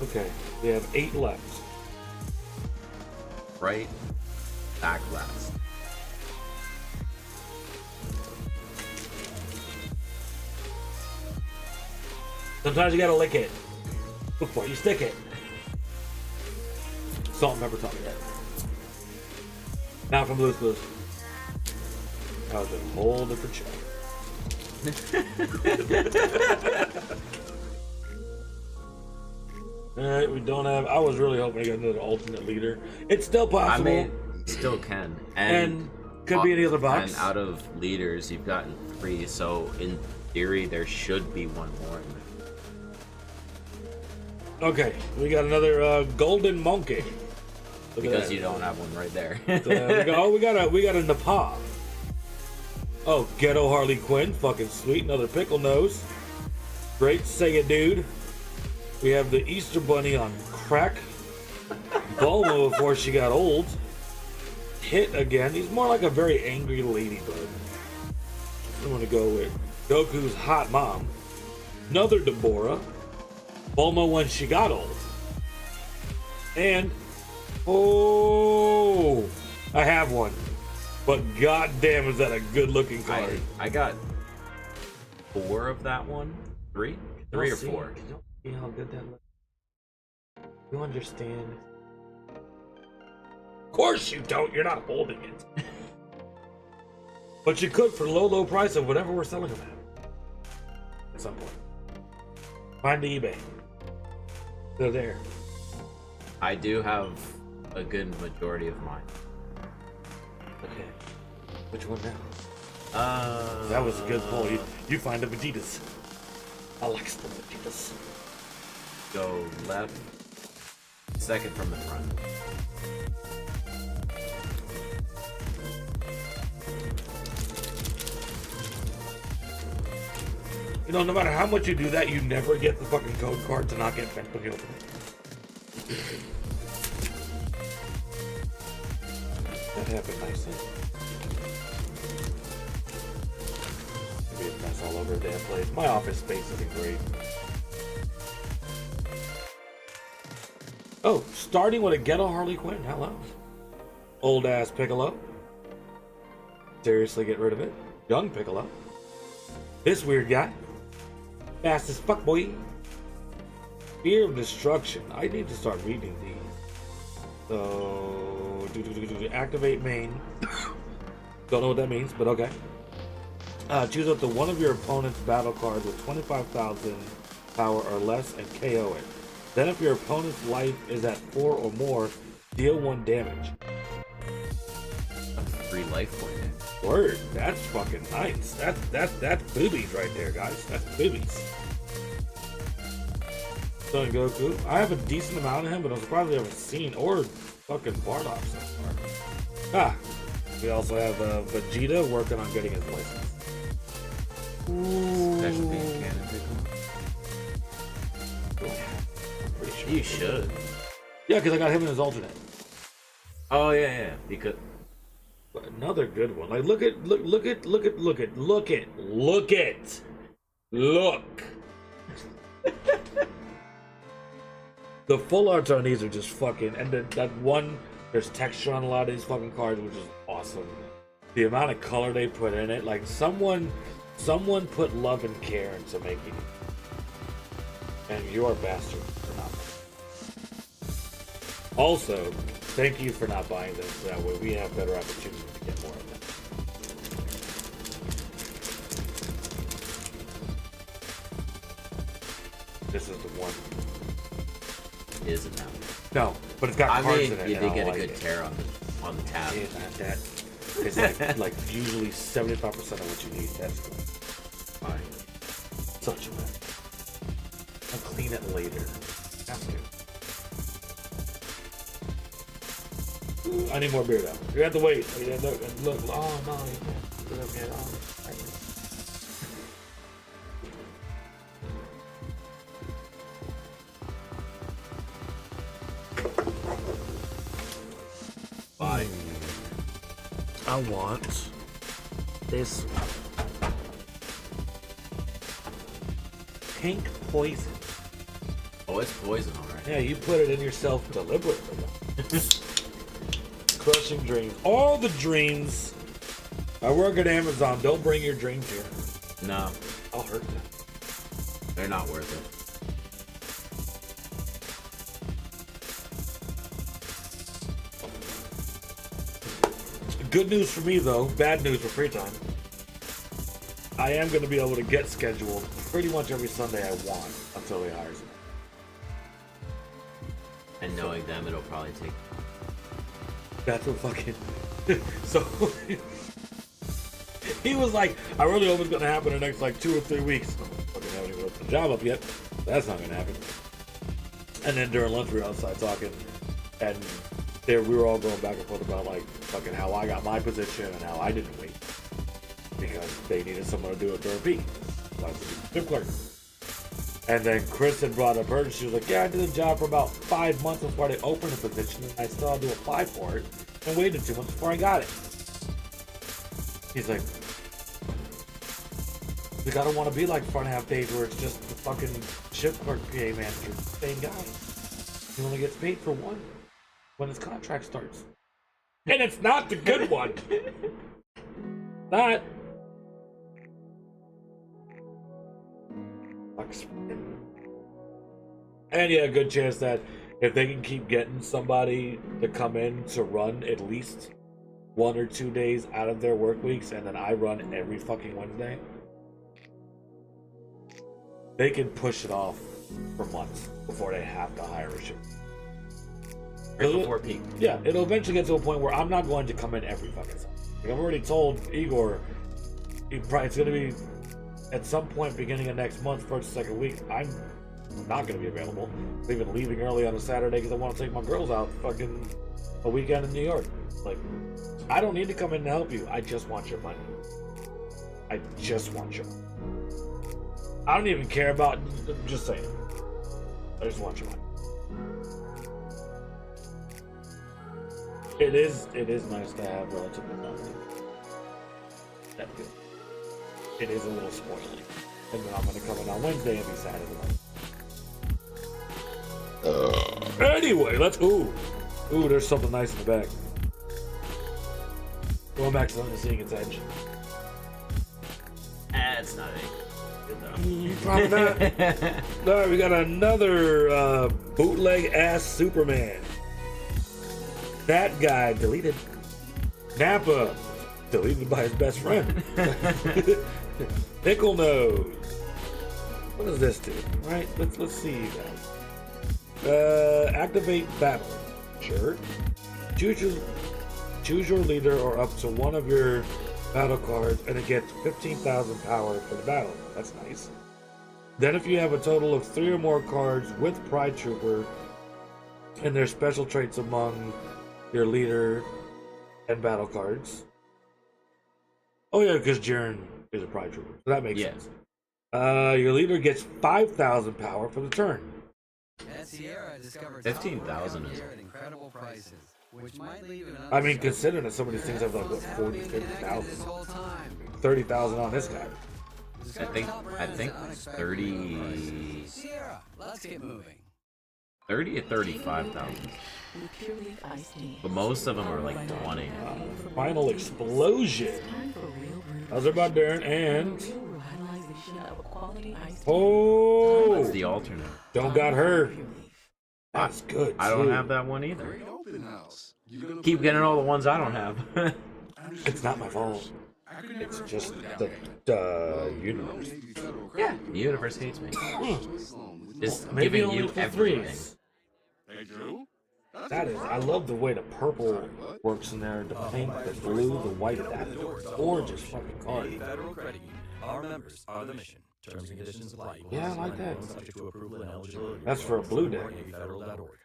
Okay, we have 8 left. Right. Back last. Sometimes you gotta lick it before you stick it. Salt and pepper taught me that. Now from Blue's Clues. That was a whole different show. Alright, we don't have. I was really hoping to get another alternate leader. It's still possible. I mean, still can. And could be any other box. And out of leaders, you've gotten 3, so in theory, there should be one more in there. Okay, we got another golden monkey. Look at Because that. you don't have one right there. we got a Nepal. Oh, Ghetto Harley Quinn, fucking sweet. Another pickle nose. Great Sega dude. We have the Easter Bunny on crack. Bulma before she got old. Hit again. He's more like a very angry ladybug. I'm gonna go with Goku's hot mom. Another Deborah. Bulma when she got old. And oh, I have one. But goddamn, is that a good-looking card? I got 4 of that one. 3? 3 or 4. You don't see how good that looks. You understand? Of course you don't. You're not holding it. But you could for the low price of whatever we're selling them at. At some point. Find the eBay. They're there. I do have a good majority of mine. Okay. Which one now? Uh, That was a good pull. You find the Vegetas. I like the Vegetas. Go left. Second from the front. You know, no matter how much you do that, you never get the fucking code card to not get bent when you open it. That happened nicely. Maybe it's mess all over a damn place. My office space isn't great. Oh, starting with a Ghetto Harley Quinn. Hello. Old ass Piccolo. Seriously, get rid of it. Young Piccolo. This weird guy. Fast as fuck, boy. Fear of Destruction. I need to start reading these. So, activate main. Don't know what that means, but okay. Choose up to one of your opponent's battle cards with 25,000 power or less and KO it. Then if your opponent's life is at 4 or more, deal 1 damage. 3 life point. Word, that's fucking nice. That's boobies right there, guys. That's boobies. Son Goku. I have a decent amount of him, but I'm surprised I haven't seen or fucking Bardock so far. Ah, we also have Vegeta working on getting his license. Special beam cannon pickle. I'm pretty sure. You should. Yeah, because I got him in his alternate. Oh yeah. Because But another good one. Like look. The full arts on these are just fucking, and that one, there's texture on a lot of these fucking cards, which is awesome. The amount of color they put in it, like someone put love and care into making it. And you're a bastard for not. Also, thank you for not buying this, so that way we have better opportunity to get more of them. This is the one. is it now? No, but it's got I cards mean, in it. you and I did get a like good it. tear on the tab. Yeah, that is like usually 75% of what you need. That's fine. Such a mess. I'll clean it later. Have to. I need more beer though. You have to wait. Look. Oh no, you can't. Look at it. I want this pink poison. Oh, it's poison, alright. Yeah, you put it in yourself deliberately. Crushing dreams. All the dreams. I work at Amazon. Don't bring your dreams here. No, I'll hurt them. they're not worth it. Good news for me, though. Bad news for free time. I am going to be able to get scheduled pretty much every Sunday I want until they hire me. And knowing them, it'll probably take. That's what fucking. So he was like, I really hope it's gonna happen in the next like 2 or 3 weeks. I don't fucking have any work the job up yet. That's not gonna happen. And then during lunch we were outside talking, and we were all going back and forth about like fucking how I got my position and how I didn't wait because they needed someone to do it during peak. So I was a gym clerk. And then Chris had brought up her, and she was like, yeah, I did the job for about 5 months before they opened the position, and I still had to apply for it, and waited 2 months before I got it. He's like, I don't want to be like front half days where it's just the fucking shift clerk PA manager, same guy. He only gets paid for one when his contract starts. And it's not the good one. Not. And yeah, a good chance that if they can keep getting somebody to come in to run at least 1 or 2 days out of their work weeks, and then I run every fucking Wednesday, they can push it off for months before they have to hire a shift. Right before peak. Yeah, it'll eventually get to a point where I'm not going to come in every fucking Sunday. Like I've already told Igor, it's going to be at some point beginning of next month, first or second week, I'm not going to be available. I'm even leaving early on a Saturday because I want to take my girls out fucking a weekend in New York. Like, I don't need to come in to help you. I just want your money. I just want your money. I don't even care about, just saying. I just want your money. It is nice to have relatively nothing. That's good. It is a little spoiling. And then I'm going to come in on Wednesday and be sad at the moment. Anyway, let's. Ooh, there's something nice in the back. Going back to something seeing its edge. It's not it. Probably not. No, we got another bootleg ass Superman. That guy deleted. Nappa deleted by his best friend. Nickel Nose. What does this do? Right? Let's see, you guys. Activate battle. Sure. Choose your leader or up to one of your battle cards, and it gets 15,000 power for the battle. That's nice. Then if you have a total of 3 or more cards with Pride Trooper and their special traits among your leader and battle cards. Oh yeah, because Jaren is a Pride Trooper. So that makes sense. Your leader gets 5,000 power for the turn. At Sierra, I discovered 15,000 is incredible prices, which might leave an I mean, considering that some of these things have like what, 40, 50,000, 30,000 on this guy. I think 30. Sierra, let's get moving. 30 to 35,000. But most of them are like 20. Final explosion. How's it about Darren? And oh, That's the alternate. don't got her. That's good. I don't too. have that one either. Open house. Keep getting all the ones I don't have. It's not my fault. It's just the universe. Yeah, the universe hates me. It's Maybe giving only you for everything. threes. That is, I love the way the purple works in there, the pink, the blue, the white. That is a gorgeous fucking card. Federal Credit Union. Our members are the mission. Terms and conditions apply. Yeah, I like that. Subject to approval and eligibility. That's for a blue deck. NavyFederal.org.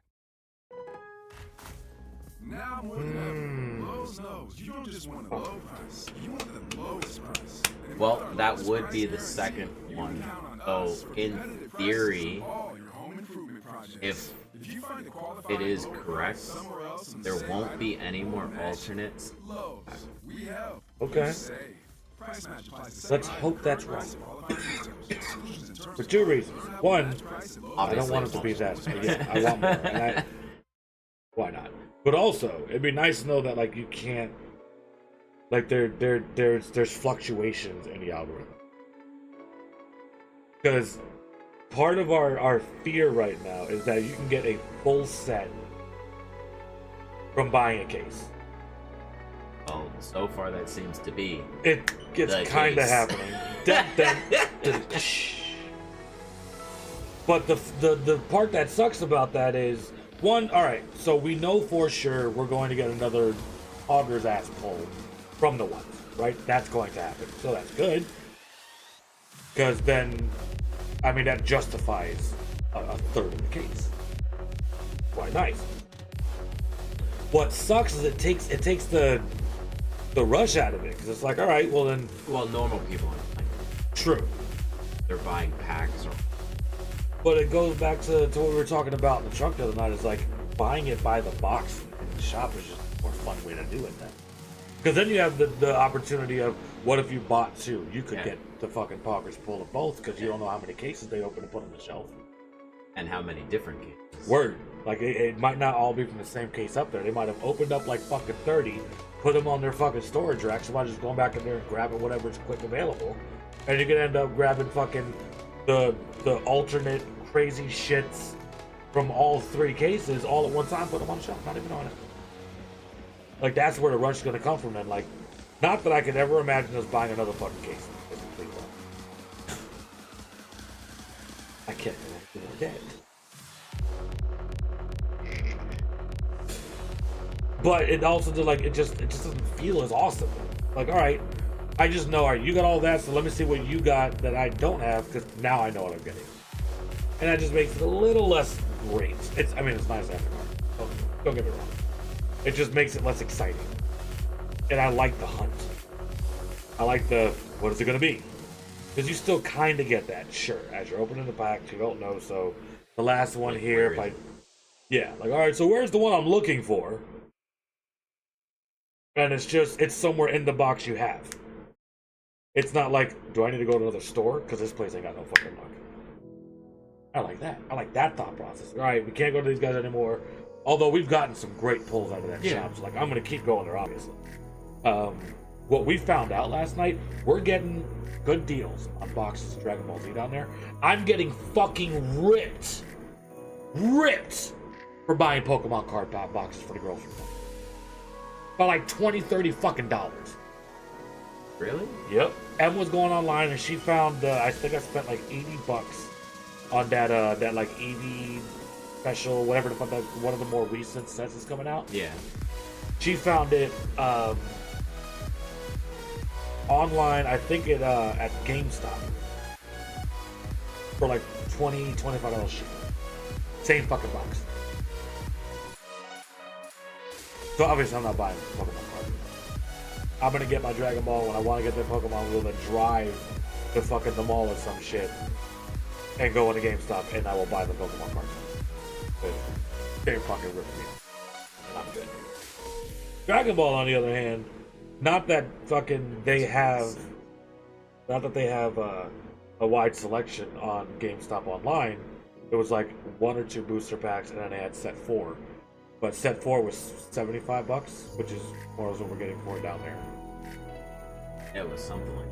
Now more than ever, Lowe's knows you don't just want a low price, you want the lowest price. And Well, with our that lowest would be the prices, second you can one. count on So, us for in competitive theory, prices for all your home improvement projects. if you find a qualified it is lower price correct, somewhere else in the there same won't be item, any more match alternates. Lowe's. We help. Okay. You save. Price match applies to Let's same hope that's price right. of all of our systems. Exclusions and terms For two reasons. One, price and low I don't want it to be that. Yeah, I want more. And why not? But also, it'd be nice to know that like you can't, like there's fluctuations in the algorithm. Because part of our fear right now is that you can get a full set from buying a case. Oh, so far that seems to be. It gets The kind of case. happening. But the part that sucks about that is, one, all right, so we know for sure we're going to get another Augur's ass pull from the ones, right? That's going to happen. So that's good. Because then, I mean, that justifies a third of the case. Quite nice. What sucks is it takes the rush out of it, because it's like, all right, well then, Well, normal people aren't like that. true. They're buying packs or. But it goes back to what we were talking about in the truck the other night. Is like buying it by the box in the shop is just a more fun way to do it then. Because then you have the opportunity of, what if you bought two? You could get the fucking pockers pull of both, because you don't know how many cases they open and put on the shelf. And how many different cases. Word. Like, it might not all be from the same case up there. They might have opened up like fucking 30, put them on their fucking storage racks. Somebody just going back in there and grabbing whatever's quick available. And you can end up grabbing fucking the alternate crazy shits from all three cases all at one time, put them on the shelf, not even on it. Like, that's where the rush is going to come from then. Like, not that I could ever imagine us buying another fucking case. It's complete wrong. I can't do that. But it also did, like, it just doesn't feel as awesome. Like, all right, I just know, all right, you got all that, so let me see what you got that I don't have, because now I know what I'm getting. And that just makes it a little less great. I mean, it's nice to have the card. Don't get me wrong. It just makes it less exciting. And I like the hunt. I like the, what is it going to be? Because you still kind of get that, sure. As you're opening the pack, you don't know, so the last one Like, here, where if I, is it? yeah, like, all right, so where's the one I'm looking for? And it's somewhere in the box you have. It's not like, do I need to go to another store? Because this place ain't got no fucking luck. I like that. I like that thought process. All right, we can't go to these guys anymore. Although we've gotten some great pulls out of that shop. So, like, I'm going to keep going there, obviously. What we found out last night, we're getting good deals on boxes of Dragon Ball Z down there. I'm getting fucking ripped for buying Pokemon card boxes for the girlfriend. By like $20-30 fucking dollars. Really? Yep. Em was going online and she found, I think I spent like $80 on that like EV special, whatever the fuck, that one of the more recent sets is coming out. Yeah. She found it online, I think it at GameStop for like $20-25 cheap. Same fucking box. So obviously I'm not buying Pokemon cards. I'm gonna get my Dragon Ball when I want to get that Pokemon. We'll then drive to fucking the mall or some shit and go into GameStop and I will buy the Pokemon cards. But they're fucking ripping me off. And I'm good. Dragon Ball, on the other hand, not that they have a wide selection on GameStop online. It was like 1 or 2 booster packs, and then they had set 4. But set 4 was $75, which is more than what we're getting for it down there. It was something like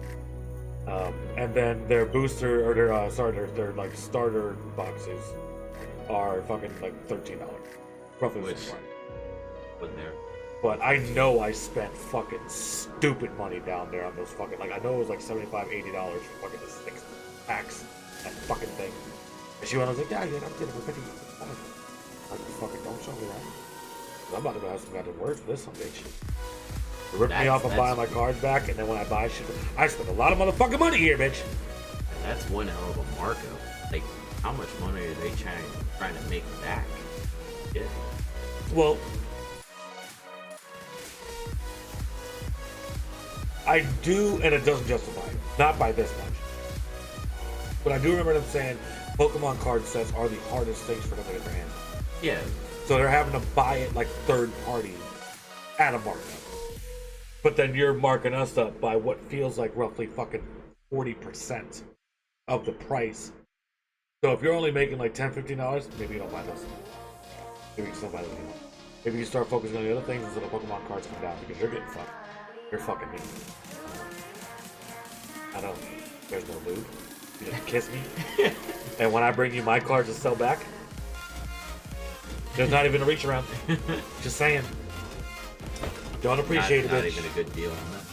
that. And then their booster, or their like starter boxes are fucking like $13. Roughly the Which same price. wasn't there. But I know I spent fucking stupid money down there on those fucking, like, I know it was like $75, $80 for fucking the 6 packs, that fucking thing. And she went, I was like, yeah, I'm getting it for $50. Like, fucking don't show me that. 'Cause I'm about to have some goddamn words for this some bitch. They ripped me off of buying my cards back, and then when I buy shit, I spent a lot of motherfucking money here, bitch. And that's one hell of a markup. Like, how much money are they trying to make back? Yeah. Well, I do, and it doesn't justify it. Not by this much. But I do remember them saying Pokemon card sets are the hardest things for them to get their hands on. Yeah. So they're having to buy it like third party at a markup. But then you're marking us up by what feels like roughly fucking 40% of the price. So if you're only making like $10, $15, maybe you don't buy those. Maybe you still buy those anymore. Maybe you start focusing on the other things until the Pokemon cards come down because you're getting fucked. You're fucking me. I don't. There's no lube. You just kiss me. And when I bring you my cards to sell back, there's not even a reach around. Just saying. Don't appreciate it, Not bitch. even a good deal on that.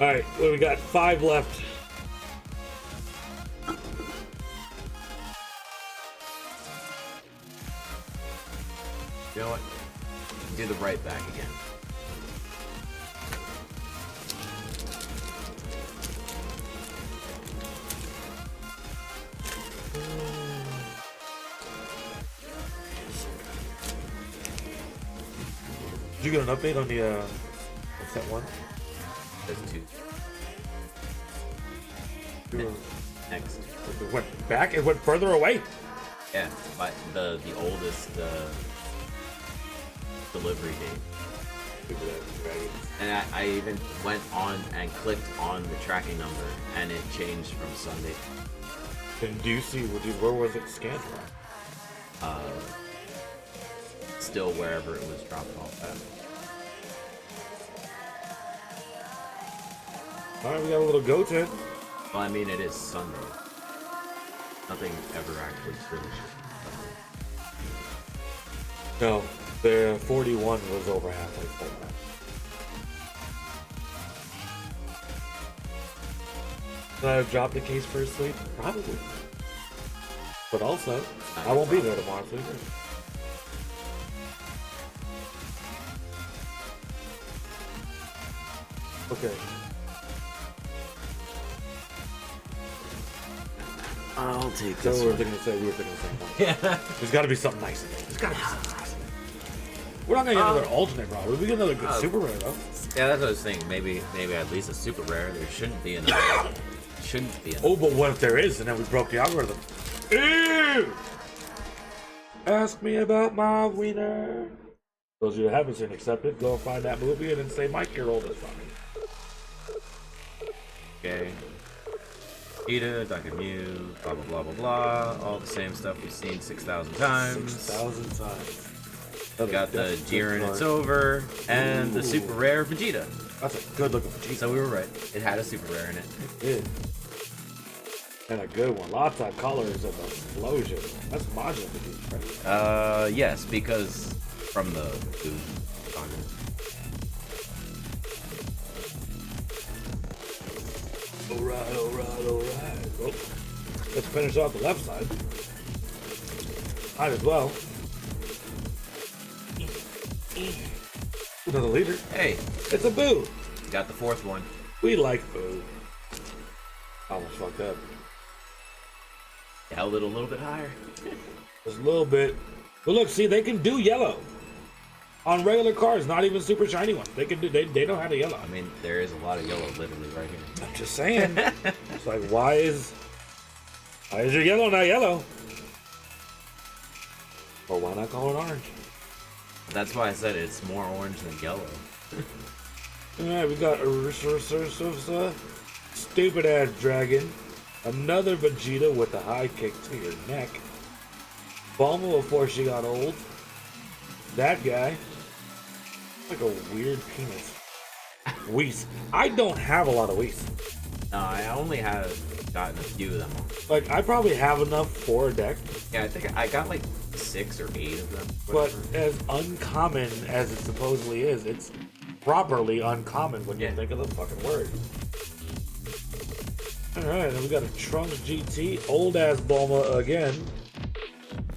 Alright, well, we got 5 left. You know what? Do the right back again. Did you get an update on the set 1? There's 2. Next. It went back? It went further away? Yeah, but the oldest delivery date. And I even went on and clicked on the tracking number, and it changed from Sunday. And do you see, where was it scanned from? Still wherever it was dropped off at. Alright, we got a little goat in. Well, I mean, it is Sunday. Nothing ever actually finishes. No, the 41 was over halfway full. Did I drop the case for sleep? Probably. But also, I won't be there tomorrow, so okay. I'll take So this we were one. thinking the same thing. Yeah. There's got to be something nice in there. There's got to be something nice in there. We're not gonna get another alternate, bro. We get another good super rare, though. Yeah, that's what I was thinking. Maybe at least a super rare. There shouldn't be another. Shouldn't be another. Oh, but what if there is, and then we broke the algorithm? Ew! Ask me about my wiener. Those of you that haven't seen Accepted, go find that movie and then say, Mike, you're old as fuck. Okay. Ida, Dr. Mew, blah blah blah blah blah. All the same stuff we've seen 6,000 times. 6,000 times. Got the Jiren, it's over, and the super rare Vegeta. That's a good looking Vegeta. So we were right. It had a super rare in it. It did. And a good one. Lots of colors and explosion. That's Majin Vegeta, right? Yes, because from the food. Alright. Well, let's finish off the left side. Might as well. Another leader. Hey, It's a Boo. got the 4th one. We like Boo. Almost fucked up. Held it a little bit higher. Just a little bit. But look, see, they can do yellow. On regular cars, not even super shiny ones. They can do. They know how to yellow. I mean, there is a lot of yellow literally right here. I'm just saying. It's like, why is your yellow not yellow? Or why not call it orange? That's why I said it's more orange than yellow. Alright, we got a stupid ass dragon. Another Vegeta with a high kick to your neck. Bulma before she got old. That guy. Like a weird penis. Whis. I don't have a lot of Whis. No, I only have gotten a few of them. Like, I probably have enough for a deck. Yeah, I think I got like 6 or 8 of them. But as uncommon as it supposedly is, it's properly uncommon when you think of the fucking word. Alright, then we got a Trunks GT, old ass Bulma again.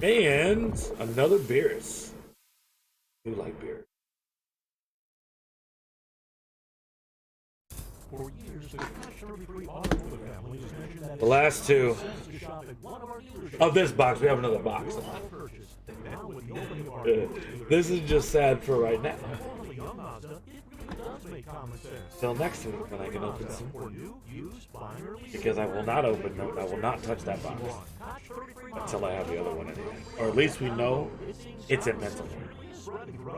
And another Beerus. You like Beerus. The last two of this box, we have another box. This is just sad for right now. Till next week when I can open some more. Because I will not open them, I will not touch that box until I have the other one in hand. Or at least we know it's in mental.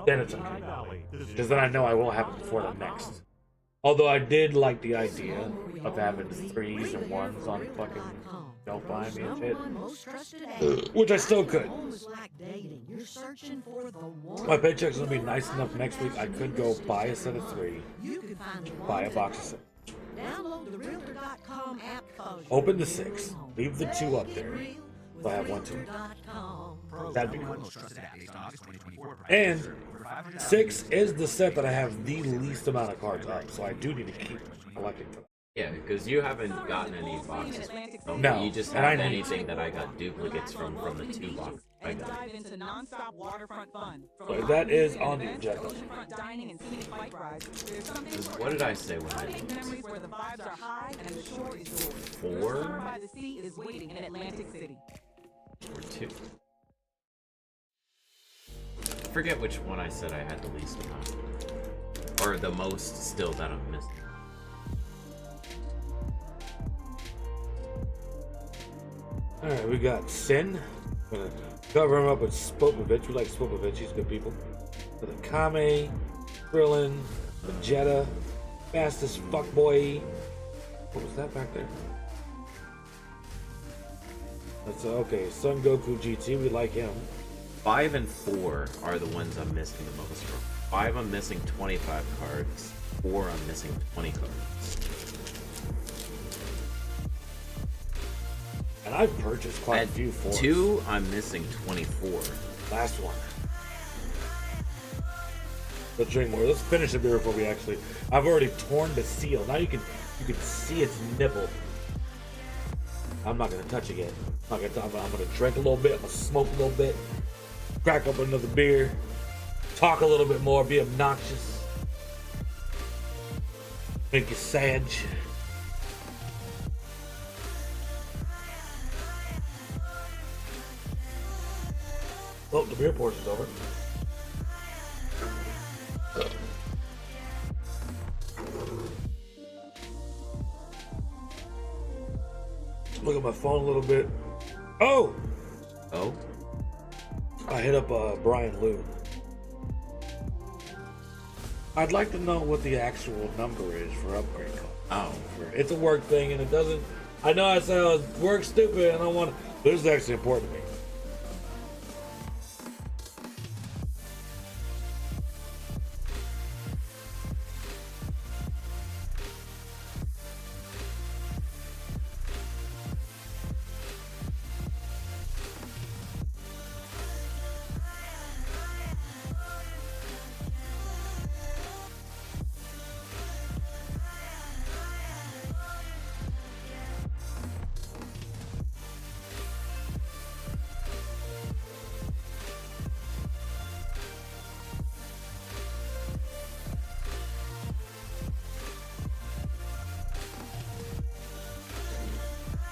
Then it's okay. Because then I know I won't have it before the next. Although I did like the idea of having 3s and 1s on fucking Don't Buy Me and shit. Which I still could. My paycheck's gonna be nice enough next week. I could go buy a set of 3, buy a box of 6. Open the 6, leave the 2 up there. So I have 1, 2. That'd be cool. And 6 is the set that I have the least amount of cards up, so I do need to keep collecting for that. Yeah, because you haven't gotten any boxes. No, You just and I have need anything that I got duplicates from the 2 boxes I got. So that is on the agenda. What did I say when I did this? 4? Or 2? I forget which one I said I had the least amount. Or the most still that I'm missing. Alright, we got Sin. Gonna cover him up with Spopovich. We like Spopovich, he's good people. For the Kame, Krillin, Vegeta, fastest fuckboy. What was that back there? That's okay. Son Goku GT, we like him. 5 and 4 are the ones I'm missing the most from. 5 I'm missing 25 cards. 4 I'm missing 20 cards. And I've purchased quite a few 4s. 2 I'm missing 24. Last one. Let's drink more. Let's finish it before we actually. I've already torn the seal. Now you can see its nipple. I'm not gonna touch it yet. I'm gonna drink a little bit. I'm gonna smoke a little bit. Crack up another beer. Talk a little bit more. Be obnoxious. Make you sad. Oh, the beer portion's over. Look at my phone a little bit. Oh! Oh? I hit up Brian Liu. I'd like to know what the actual number is for upgrade cost. Oh. It's a work thing and it doesn't. I know I sound work stupid and I don't want to. This is actually important to me.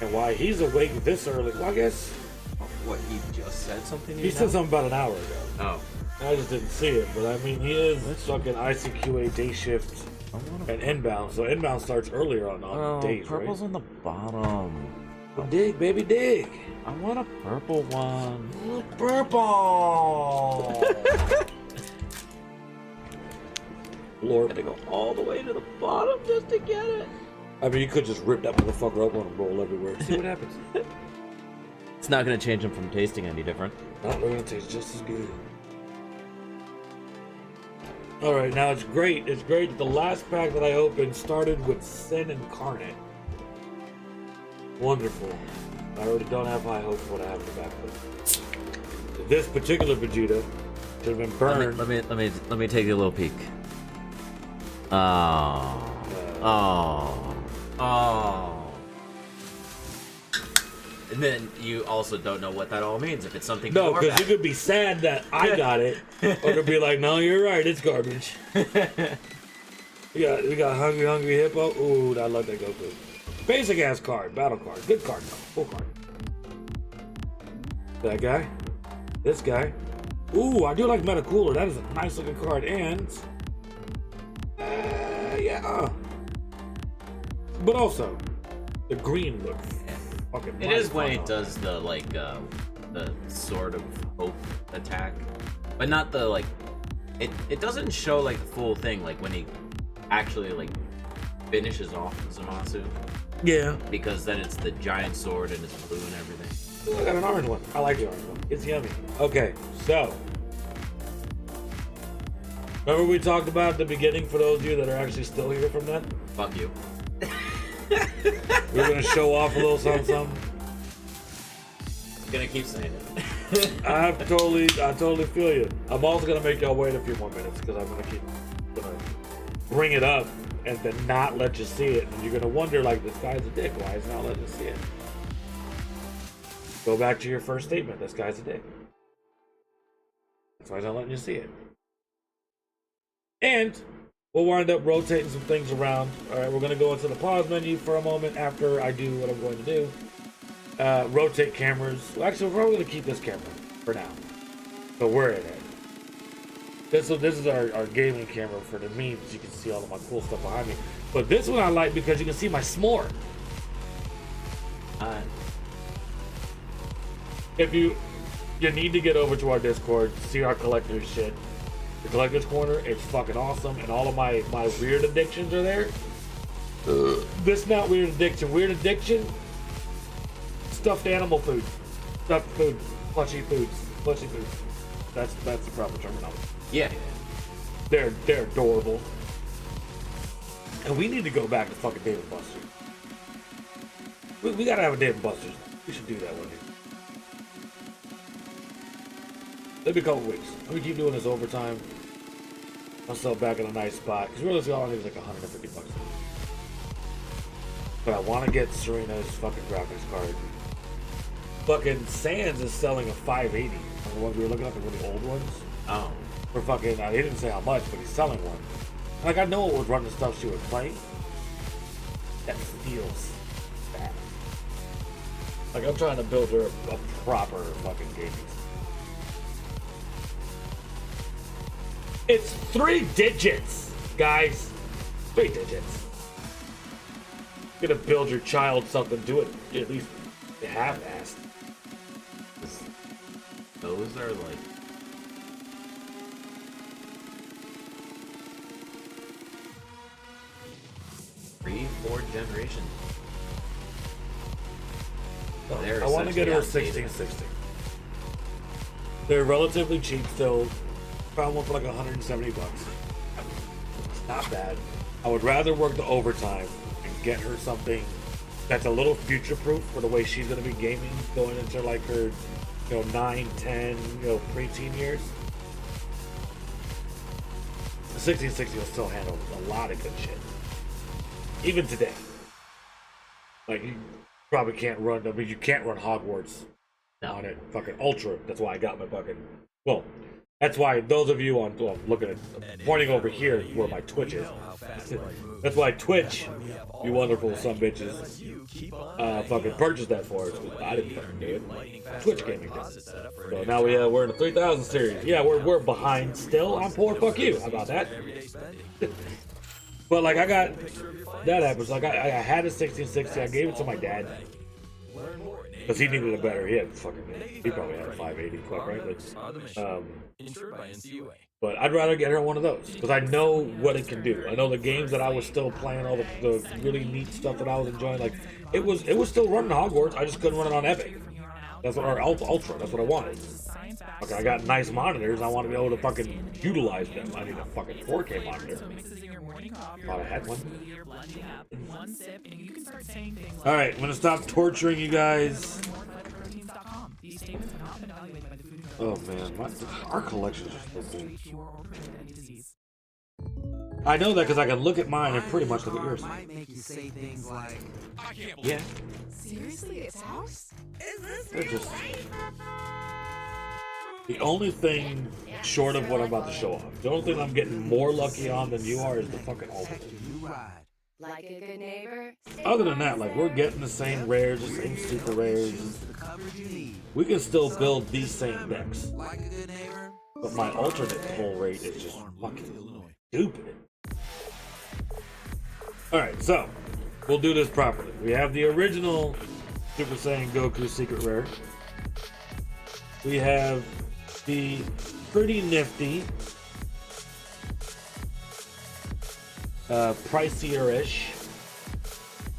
And why he's awake this early? Well, I guess What, he just said something to he you said now? something about an hour ago. Oh. I just didn't see it, but I mean, he is fucking ICQA day shift and inbound, so inbound starts earlier on days, purple's right? on the bottom. Well, dig, baby, dig. I want a purple one. Purple. Lord, Gotta go all the way to the bottom just to get it. I mean, you could just rip that motherfucker open and roll everywhere. See what happens. It's not gonna change them from tasting any different. Not they're gonna taste just as good. All right, now it's great. It's great that the last pack that I opened started with Sin Incarnate. Wonderful. I already don't have high hopes for what I have in the back. But this particular Vegeta should have been burned. Let me take a little peek. Oh. And then you also don't know what that all means if it's something. No, because you could be sad that I got it, or could be like, no, you're right, it's garbage. we got Hungry Hippo. Ooh, I love that Goku. Basic ass card, battle card, good card, full card. That guy, this guy. Ooh, I do like Meta Cooler. That is a nice looking card, and yeah. But also, the green looks fucking. It is when it does the the sort of hope attack, but not the like. It doesn't show like the full thing. Like when he actually like finishes off Zamasu Yeah. because then it's the giant sword and it's blue and everything. Ooh, I got an orange one. I like the orange one. It's yummy. Okay, so. Remember we talked about at the beginning, for those of you that are actually still here from that? Fuck you. We're gonna show off a little something. I'm gonna keep saying it. I totally feel you. I'm also gonna make y'all wait a few more minutes because I'm gonna bring it up and then not let you see it, and you're gonna wonder like, this guy's a dick. Why is he not letting you see it? Go back to your first statement. This guy's a dick. That's why he's not letting you see it. And we'll wind up rotating some things around. All right, we're gonna go into the pause menu for a moment after I do what I'm going to do. Rotate cameras. Well, actually, we're probably gonna keep this camera for now. So we're in it. This is our gaming camera for the memes. You can see all of my cool stuff behind me. But this one I like because you can see my s'more. If you need to get over to our Discord, see our collector's shit. The collector's corner, it's fucking awesome, and all of my weird addictions are there. This not weird addiction. Weird addiction. Stuffed animal food, stuffed food, plushy foods. That's the proper terminology. Yeah. They're adorable. And we need to go back to fucking Dave and Buster's. We gotta have a Dave and Buster's. We should do that one day. Maybe a couple weeks. Let me keep doing this overtime. I'll sell back in a nice spot. Because really, all I need is like $150. But I want to get Serena's fucking graphics card. Fucking Sans is selling a 580. The ones we were looking at, the really old ones. Oh. For fucking, he didn't say how much, but he's selling one. Like, I know it would run the stuff she would play. That feels bad. Like, I'm trying to build her a proper fucking gaming system. It's 3 digits, guys. 3 digits. You're gonna build your child something, do it at least half-assed. Those are like... Three, 4 generations. I want to get her a 1660. They're relatively cheap still. Found one for like $170. It's not bad. I would rather work the overtime and get her something that's a little future-proof for the way she's going to be gaming going into like her, 9, 10, preteen years. The 1660 will still handle a lot of good shit. Even today. Like, you probably can't run, you can't run Hogwarts on it. Fucking Ultra. That's why I got my fucking, that's why those of you looking at, pointing over here where my Twitch is. That's why Twitch, you wonderful son bitches, fucking purchased that for us. I didn't fucking do it. Twitch gaming did. So now we're in the 3000 series. Yeah, we're behind still. I'm poor. Fuck you. How about that? But like I got that happens. Like I had a 1660. I gave it to my dad. Because he needed a better hit. He probably had a 580, quite frankly. But I'd rather get her one of those. Because I know what it can do. I know the games that I was still playing, all the really neat stuff that I was enjoying. Like, it was still running Hogwarts. I just couldn't run it on Epic. That's what, or Ultra. That's what I wanted. Okay, I got nice monitors. I want to be able to fucking utilize them. I need a fucking 4K monitor. Thought I had one. Alright, I'm gonna stop torturing you guys. Oh man, our collection is so cool. I know that because I can look at mine and pretty much look at yours. Yeah. Seriously, it's house? They're just... The only thing short of what I'm about to show off, the only thing I'm getting more lucky on than you are is the fucking Ultimate. Like a good neighbor. Other than that, like, we're getting the same rares, the same super rares. We can still build these same decks. But my alternate pull rate is just fucking stupid. Alright, so, we'll do this properly. We have the original Super Saiyan Goku secret rare. We have the pretty nifty, pricier-ish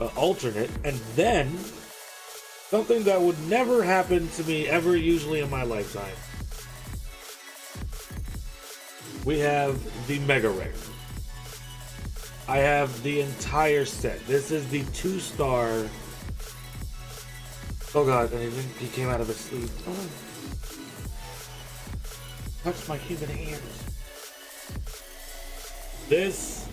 alternate, and then something that would never happen to me ever usually in my lifetime. We have the Mega Rare. I have the entire set. This is the 2-star. Oh god, and he came out of his sleeve. Oh. Touch my human hands. This,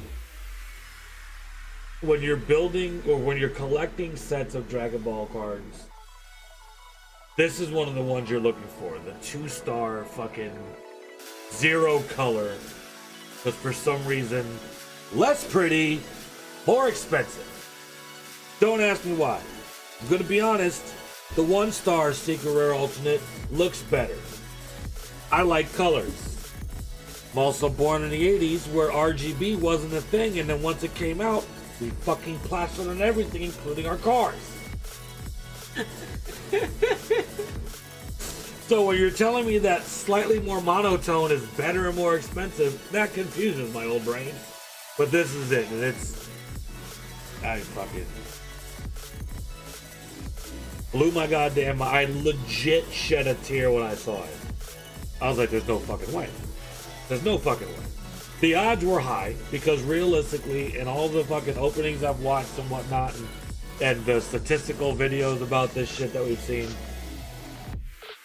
when you're building or when you're collecting sets of Dragon Ball cards, this is one of the ones you're looking for. The 2-star fucking 0 color. But for some reason, less pretty, more expensive. Don't ask me why. I'm gonna be honest, the 1-star Secret Rare Alternate looks better. I like colors. I'm also born in the 80s where RGB wasn't a thing, and then once it came out, we fucking plastered on everything, including our cars. So when you're telling me that slightly more monotone is better and more expensive, that confuses my old brain. But this is it, and it's... I fucking... blew my goddamn mind. I legit shed a tear when I saw it. I was like, there's no fucking way. There's no fucking way. The odds were high, because realistically, in all the fucking openings I've watched and whatnot, and the statistical videos about this shit that we've seen,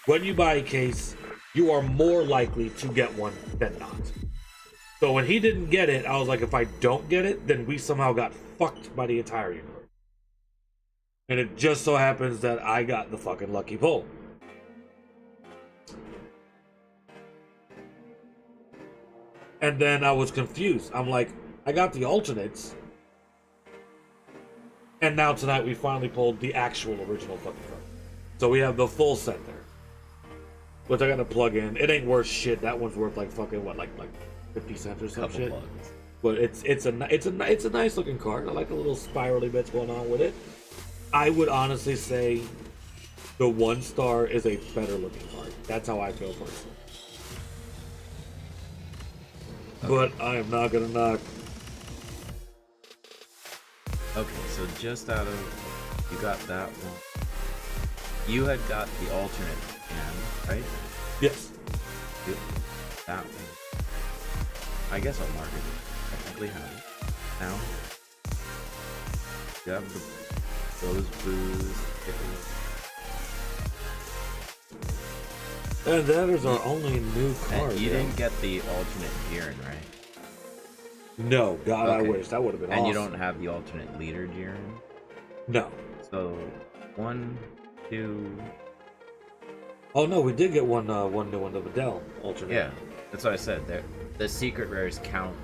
when you buy a case, you are more likely to get one than not. So when he didn't get it, I was like, if I don't get it, then we somehow got fucked by the entire universe. And it just so happens that I got the fucking lucky pull. And then I was confused. I'm like, I got the alternates. And now tonight we finally pulled the actual original fucking card. So we have the full set there. Which I gotta plug in. It ain't worth shit. That one's worth like fucking what, like 50 cents or some shit. Plugs. But it's a nice looking card. I like the little spirally bits going on with it. I would honestly say the 1-star is a better looking card. That's how I feel personally. But I am not gonna knock. Okay, so just out of... you got that one. You had got the alternate hand, right? Yes. Yep. That one. I guess I'll mark it. Technically have it. Now. You have those blues. And that is our only new card. And you didn't get the alternate Jiren, right? No, God, Okay. I wish that would have been and awesome. You don't have the alternate leader Jiren? No. So, 1, 2... Oh no, we did get one new one, the Videl alternate. Yeah, that's what I said. The secret rares count,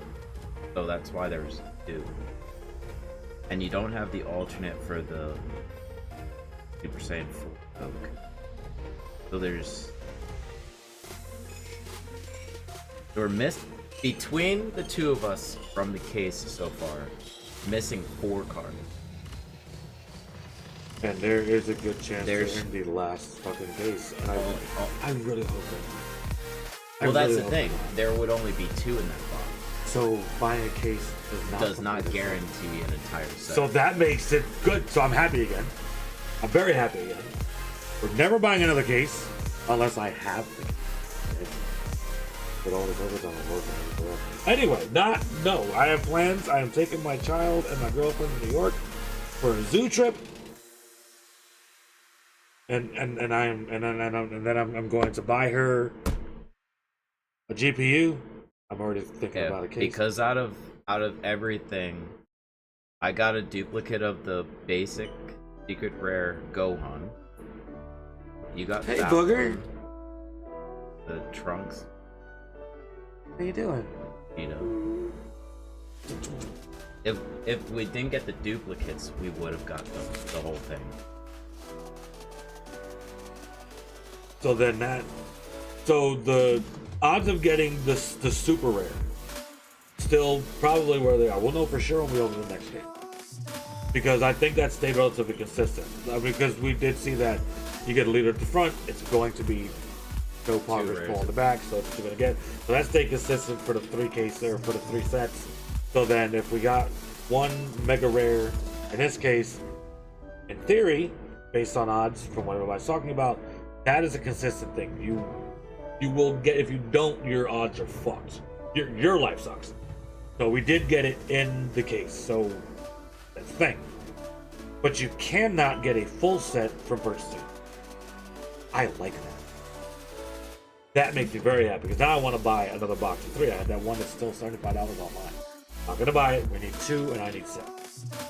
so that's why there's 2. And you don't have the alternate for the Super Saiyan 4 Oak. So we're missed between the two of us from the case so far, missing 4 cards. And there is a good chance There's- they're in the last fucking case. And I really hope that. Well, that's the thing. There would only be 2 in that box. So buying a case Does not guarantee an entire set. So that makes it good. So I'm happy again. I'm very happy again. We're never buying another case unless I have the case. But all this overtime is working. Anyway, no. I have plans. I am taking my child and my girlfriend to New York for a zoo trip. And then I'm going to buy her a GPU. I'm already thinking about a case. Because out of everything, I got a duplicate of the basic secret rare Gohan. You got Hey, that booger. one. The Trunks. How you doing? You know. If we didn't get the duplicates, we would have got the whole thing. So then so the odds of getting the super rare still probably where they are. We'll know for sure when we open the next game, because I think that stayed relatively consistent. Because we did see that you get a leader at the front, it's going to be no progress pull in the back, so that's what you're gonna get. So that stayed consistent for the 3 cases or for the 3 sets. So then if we got one mega rare In this case, in theory, based on odds from what everybody's talking about, that is a consistent thing. You will get, if you don't, your odds are fucked. Your life sucks. So we did get it in the case, so that's the thing. But you cannot get a full set from purchasing. I like that. That makes me very happy because now I want to buy another box of 3. I had that one that's still $75 online. I'm gonna buy it. We need 2 and I need 7.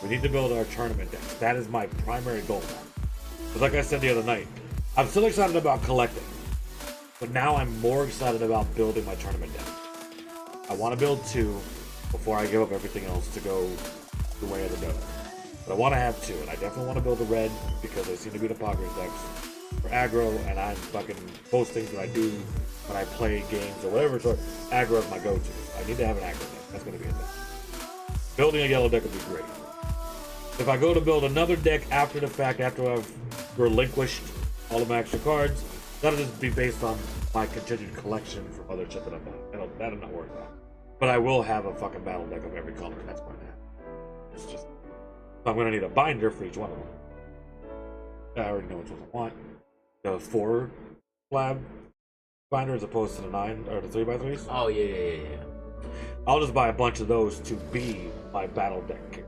We need to build our tournament deck. That is my primary goal now. Because like I said the other night, I'm still excited about collecting. But now I'm more excited about building my tournament deck. I want to build 2 before I give up everything else to go the way of the dodo. But I want to have 2, and I definitely want to build a red because they seem to be the poggers decks for aggro, and I'm fucking most things that I do when I play games or whatever sort. Aggro is my go-to. I need to have an aggro deck. That's going to be a thing. Building a yellow deck would be great. If I go to build another deck after the fact, after I've relinquished all of my extra cards, that'll just be based on my continued collection from other shit that I'm not. That'll not work out. But I will have a fucking battle deck of every color. That's going to happen. It's just. I'm going to need a binder for each one of them. I already know which ones I want. The 4 slab binder as opposed to the 9 or the 3x3s. Oh yeah. I'll just buy a bunch of those to be my battle deck character.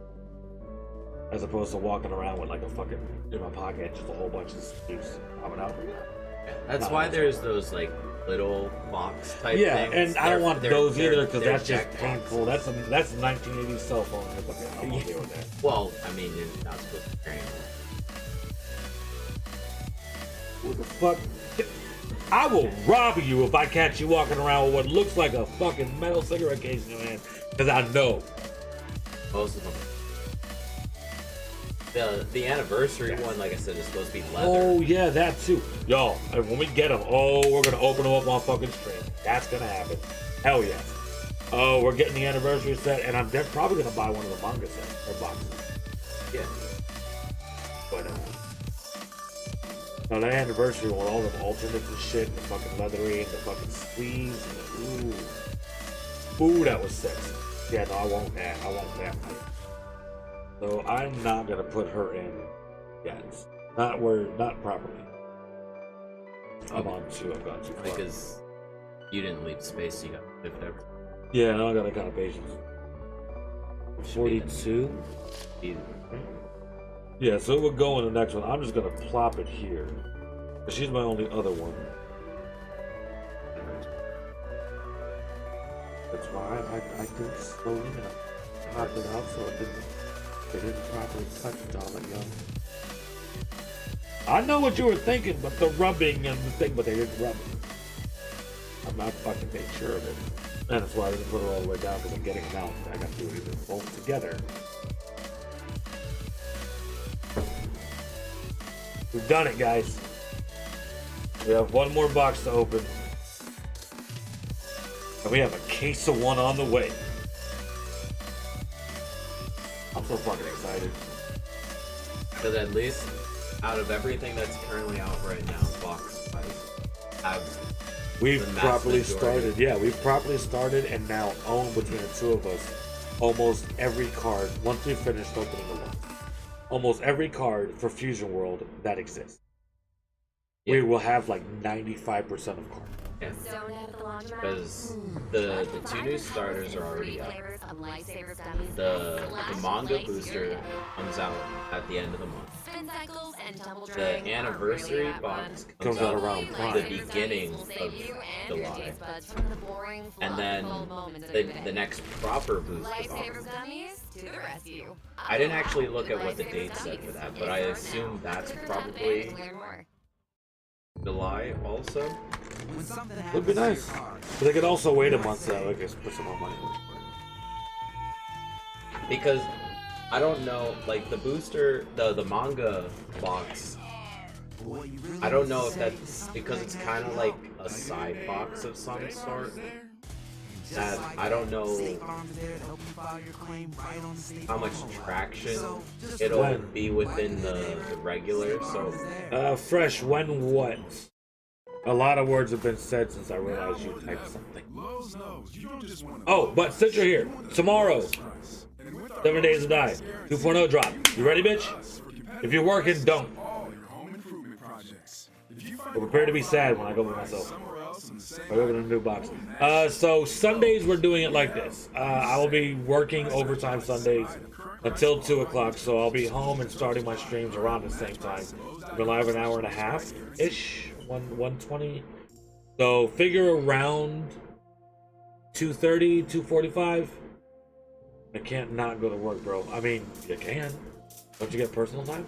As opposed to walking around with like a fucking in my pocket, just a whole bunch of sleeves coming out. That's why there's those like little box type things. And I don't want those either because that's just check painful. boxes. That's a 1980s cell phone. I won't deal with that. Well, I mean, you're not supposed to carry them. What the fuck? I will rob you if I catch you walking around with what looks like a fucking metal cigarette case in your hand. Because I know. Most of them. The anniversary one, like I said, is supposed to be leather. Oh yeah, that too. Yo, and when we get them, we're gonna open them up on fucking stream. That's gonna happen. Hell yeah. Oh, we're getting the anniversary set, and I'm probably gonna buy one of the manga sets or boxes. Yeah. But no, that anniversary one, all the alternates and shit, and the fucking leathery, and the fucking sleeves, and ooh, that was sexy. Yeah, no, I want that. I want that. So I'm not gonna put her in yet. Not properly. I'm on 2. I've got 2. Because you didn't leave space, you got 50 everything. Yeah, no, I got a kind of patience. 42. Yeah, so it would go in the next one. I'm just gonna plop it here. She's my only other one. That's why I did it slowly and I popped it out so it didn't properly touch it all that young. I know what you were thinking, but the rubbing and the thing, but they didn't rub it. I'm not fucking made sure of it. And that's why I didn't put it all the way down because I'm getting it out. I got to do it either both together. We've done it, guys. We have one more box to open. And we have a case of 1 on the way. I'm so fucking excited. Because at least out of everything that's currently out right now, box-wise, we've properly started. Yeah, we've properly started and now own between the 2 of us almost every card. Once we finished opening the one, almost every card for Fusion World that exists. Yeah. We will have like 95% of cards. Yeah. Because the 2 new starters are already out. The manga booster comes out at the end of the month. The anniversary box comes out around the beginning of July. And then the next proper booster box. I didn't actually look at what the date said for that, but I assume that's probably July also. Would be nice. But they could also wait a month so that we can put some more money. Because I don't know, like the booster, the manga box. I don't know if that's because it's kind of like a side box of some sort. That I don't know how much traction it'll be within the regular. So, fresh. When what? A lot of words have been said since I realized you typed something. Oh, but since you're here, tomorrow 7 days to die. 2.0 drop. You ready, bitch? If you're working, don't. But prepare to be sad when I go with myself. I open a new box. So Sundays we're doing it like this. I will be working overtime Sundays until 2 o'clock, so I'll be home and starting my streams around the same time. We've been live an hour and a half ish, 1:20. So figure around 2:30, 2:45. I can't not go to work, bro. I mean, you can. Don't you get personal time?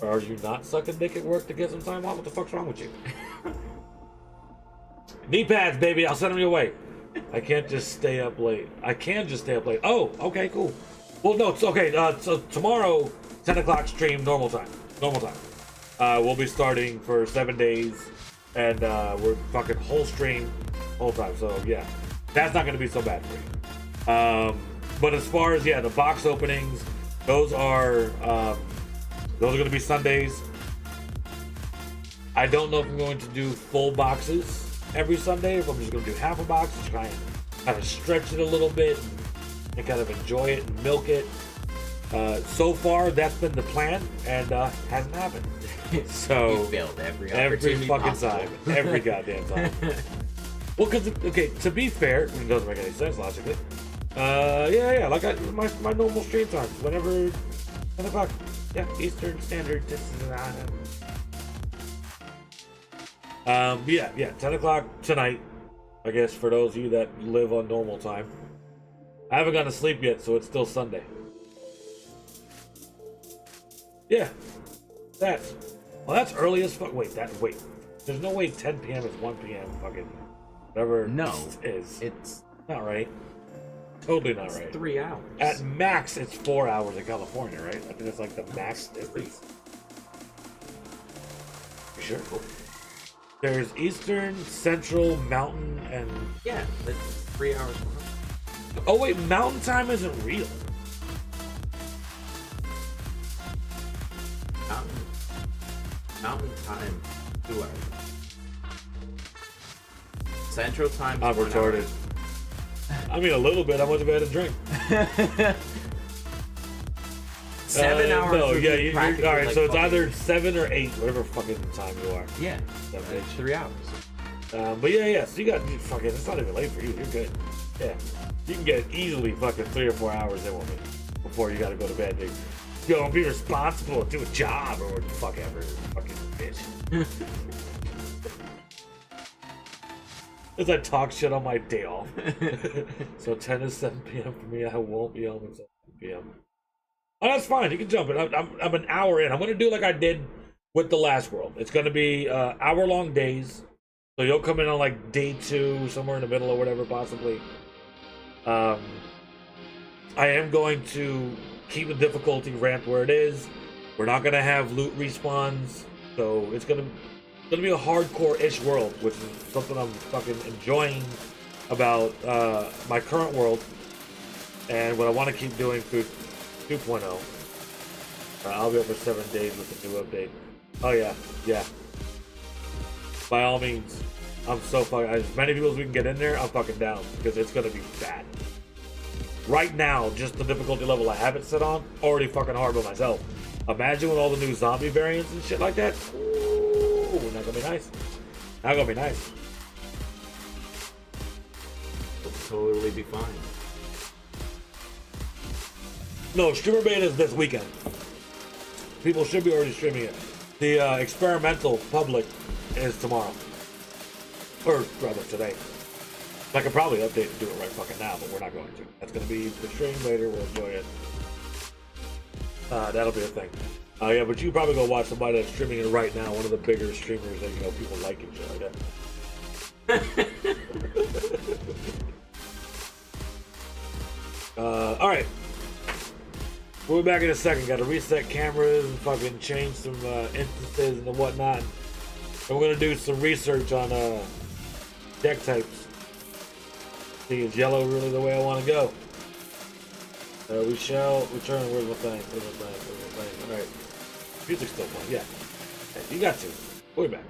Or are you not sucking dick at work to get some time off? What the fuck's wrong with you? Knee pads, baby. I'll send them your way. I can't just stay up late. I can just stay up late. Oh, okay, cool. Well, no, it's okay. So tomorrow, 10 o'clock stream, normal time. Normal time. We'll be starting for 7 days, and we're fucking whole stream, whole time. So yeah, that's not gonna be so bad for you. But as far as the box openings, those are gonna be Sundays. I don't know if I'm going to do full boxes every Sunday, if I'm just gonna do half a box to try and kind of stretch it a little bit and kind of enjoy it and milk it. So far, that's been the plan, and hasn't happened. So You failed every fucking possible. time, every goddamn time. Well, because okay, to be fair, it doesn't make any sense logically. Like my normal stream times, whenever 10 o'clock, Eastern Standard. 10 o'clock tonight. I guess for those of you that live on normal time. I haven't gone to sleep yet, so it's still Sunday. Yeah, that's early as fuck. Wait, there's no way 10 p.m. is 1 p.m. Fucking whatever. No, is it's not right. Totally not right. 3 hours. At max, it's 4 hours in California, right? I think it's like the max difference. You sure? There's Eastern, Central, Mountain, and Yeah, that's 3 hours. oh wait, Mountain Time isn't real. Mountain time, 2 hours. Central time. I'm 1 hour. retarded. I mean, a little bit. How much have I had to drink? 7 hours. No, would yeah, be you're all practically right. like So it's fucking- either 7 or 8, whatever fucking time you are. Yeah, 7, it's 3 hours. But yeah. So you got fucking. It's not even late for you. You're good. Yeah, you can get easily fucking 3 or 4 hours in with me before you got to go to bed, dude. Yo, be responsible, do a job, or what the fuck ever, fucking bitch. As I talk shit on my day off. So 10 to 7 p.m. for me. I won't be home until 7 p.m. Oh, that's fine. You can jump in. I'm an hour in. I'm gonna do like I did with the last world. It's gonna be hour-long days. So you'll come in on like day 2, somewhere in the middle or whatever, possibly. I am going to keep the difficulty ramped where it is. We're not gonna have loot respawns, so it's gonna be a hardcore-ish world, which is something I'm fucking enjoying about my current world, and what I want to keep doing through 2.0. I'll be up for 7 days with the new update. Oh yeah. By all means, I'm so fucking. As many people as we can get in there, I'm fucking down because it's gonna be bad. Right now, just the difficulty level I have it set on, already fucking hard by myself. Imagine with all the new zombie variants and shit like that. Ooh, not gonna be nice. Not gonna be nice. It'll totally be fine. No, streamer beta is this weekend. People should be already streaming it. The experimental public is tomorrow. Or rather today. I could probably update and do it right fucking now, but we're not going to. That's going to be the stream later. We'll enjoy it. That'll be a thing. Yeah, but you probably go watch somebody that's streaming it right now. One of the bigger streamers that people like and shit like that. All right. We'll be back in a second. Got to reset cameras and fucking change some instances and whatnot. And we're gonna do some research on deck types. See, is yellow really the way I want to go? We shall return. Where's my thing? All right. Music's still playing. Yeah. Hey, you got to. We'll be back.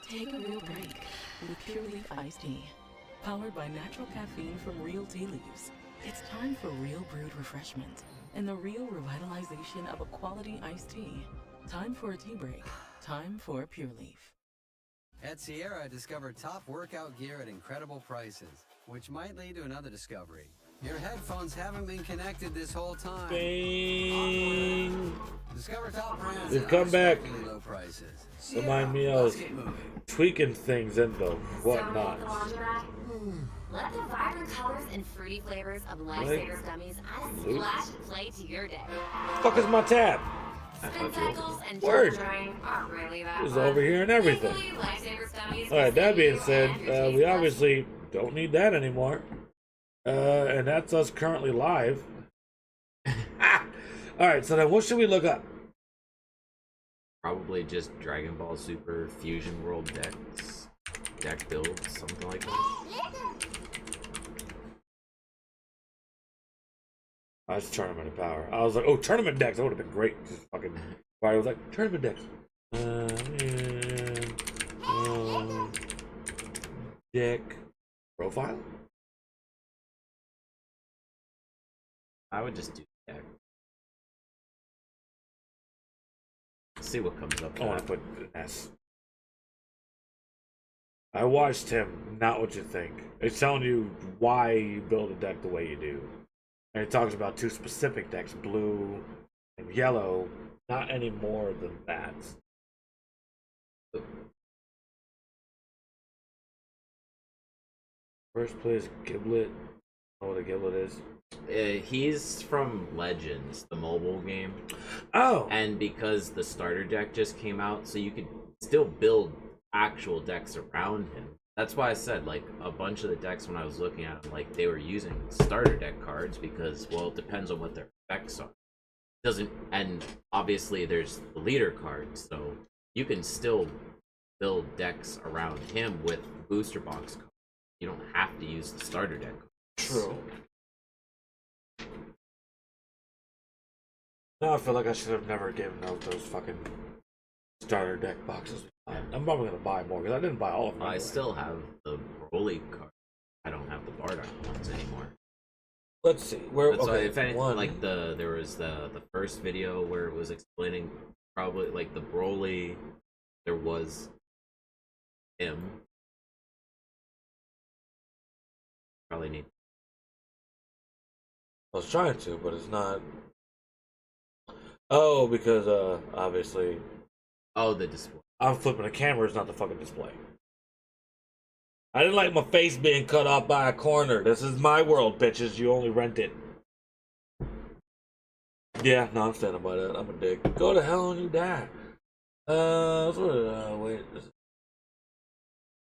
Take a real break with Pure Leaf Iced Tea. Powered by natural caffeine from real tea leaves. It's time for real brewed refreshment and the real revitalization of a quality iced tea. Time for a tea break. Time for Pure Leaf. At Sierra, I discovered top workout gear at incredible prices, which might lead to another discovery. Your headphones haven't been connected this whole time. Bang. Discover top brands They've at come back. unexpectedly low prices. Remind me Let's of get moving. tweaking things into whatnot. Let the vibrant colors and fruity flavors of Lifesavers gummies add a splash of play to your day. Fuck is my tab? Spin cycles and Word. drying aren't really that It's fun. over here and everything. Thankfully, Lifesavers gummies Alright, that being will said, save you and your we taste obviously don't need that anymore. And that's us currently live. Alright, so then what should we look up? Probably just Dragon Ball Super Fusion World decks. Deck builds, something like that. That's Tournament of Power. I was like, oh, Tournament decks. That would have been great. Just fucking. I was like, Tournament decks. Deck profile? I would just do deck. See what comes up. I want to put an S. I watched him, not what you think. It's telling you why you build a deck the way you do. And it talks about two specific decks, blue and yellow, not any more than that. First place, Giblet. I don't know what a Giblet is. He's from Legends, the mobile game. Oh! And because the starter deck just came out, so you could still build actual decks around him. That's why I said, like, a bunch of the decks when I was looking at them, like, they were using starter deck cards because, well, it depends on what their effects are. Doesn't, and obviously there's the leader cards, so you can still build decks around him with booster box cards. You don't have to use the starter deck cards. True. Now I feel like I should have never given out those fucking starter deck boxes. I'm probably gonna buy more because I didn't buy all of them. I still have the Broly card. I don't have the Bardock ones anymore. Let's see. Where? That's why, Okay, if anything, one. like there was the first video where it was explaining probably like the Broly. There was him. Probably need. I was trying to, but it's not. Oh, because obviously. Oh, the display. I'm flipping the camera. It's not the fucking display. I didn't like my face being cut off by a corner. This is my world, bitches. You only rent it. Yeah, no, I'm standing by that. I'm a dick. Go to hell and you die. Wait.